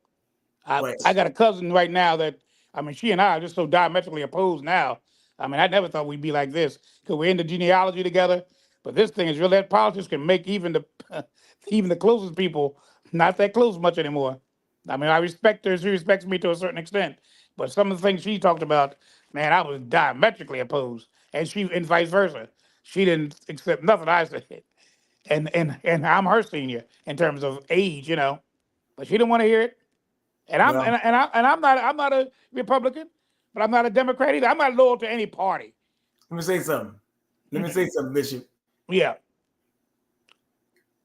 I got a cousin right now that, I mean, she and I are just so diametrically opposed now. I mean, I never thought we'd be like this because we're in the genealogy together. But this thing is real. That politics can make even the closest people not that close much anymore. I mean, I respect her. She respects me to a certain extent. But some of the things she talked about, man, I was diametrically opposed. And vice versa. She didn't accept nothing I said. And I'm her senior in terms of age, you know. But she didn't want to hear it. And I'm not a Republican, but I'm not a Democrat either. I'm not loyal to any party. Let me say something, Bishop. Yeah.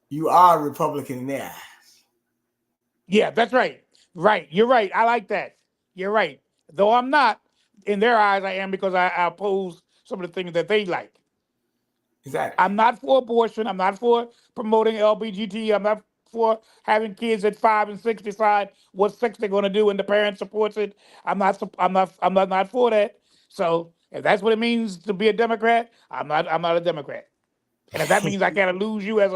You are a Republican in their eyes. Yeah, that's right. Right. You're right. I like that. You're right. Though I'm not, in their eyes, I am, because I oppose some of the things that they like. Exactly. I'm not for abortion. I'm not for promoting LGBT. I'm not for having kids at 5 and 6 decide what sex they're going to do and the parent supports it. I'm not for that. So if that's what it means to be a Democrat, I'm not a Democrat. And if that means I gotta lose you as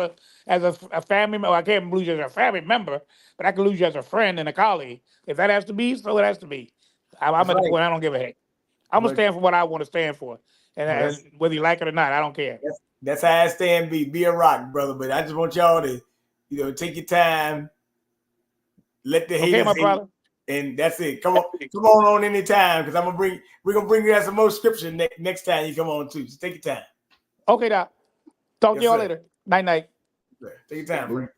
a family member, I can't lose you as a family member, but I can lose you as a friend and a colleague. If that has to be, so it has to be. I'm at the point I don't give a heck. I'm gonna stand for what I want to stand for, and whether you like it or not, I don't care. That's how I stand. Be a rock, brother. But I just want y'all to, take your time. Let the haters my hate, brother. and that's it. Come on anytime, because we're gonna bring you out some more scripture next time you come on too. Just take your time. Okay, Doc. Talk to y'all later. Night. Take your time, Frank.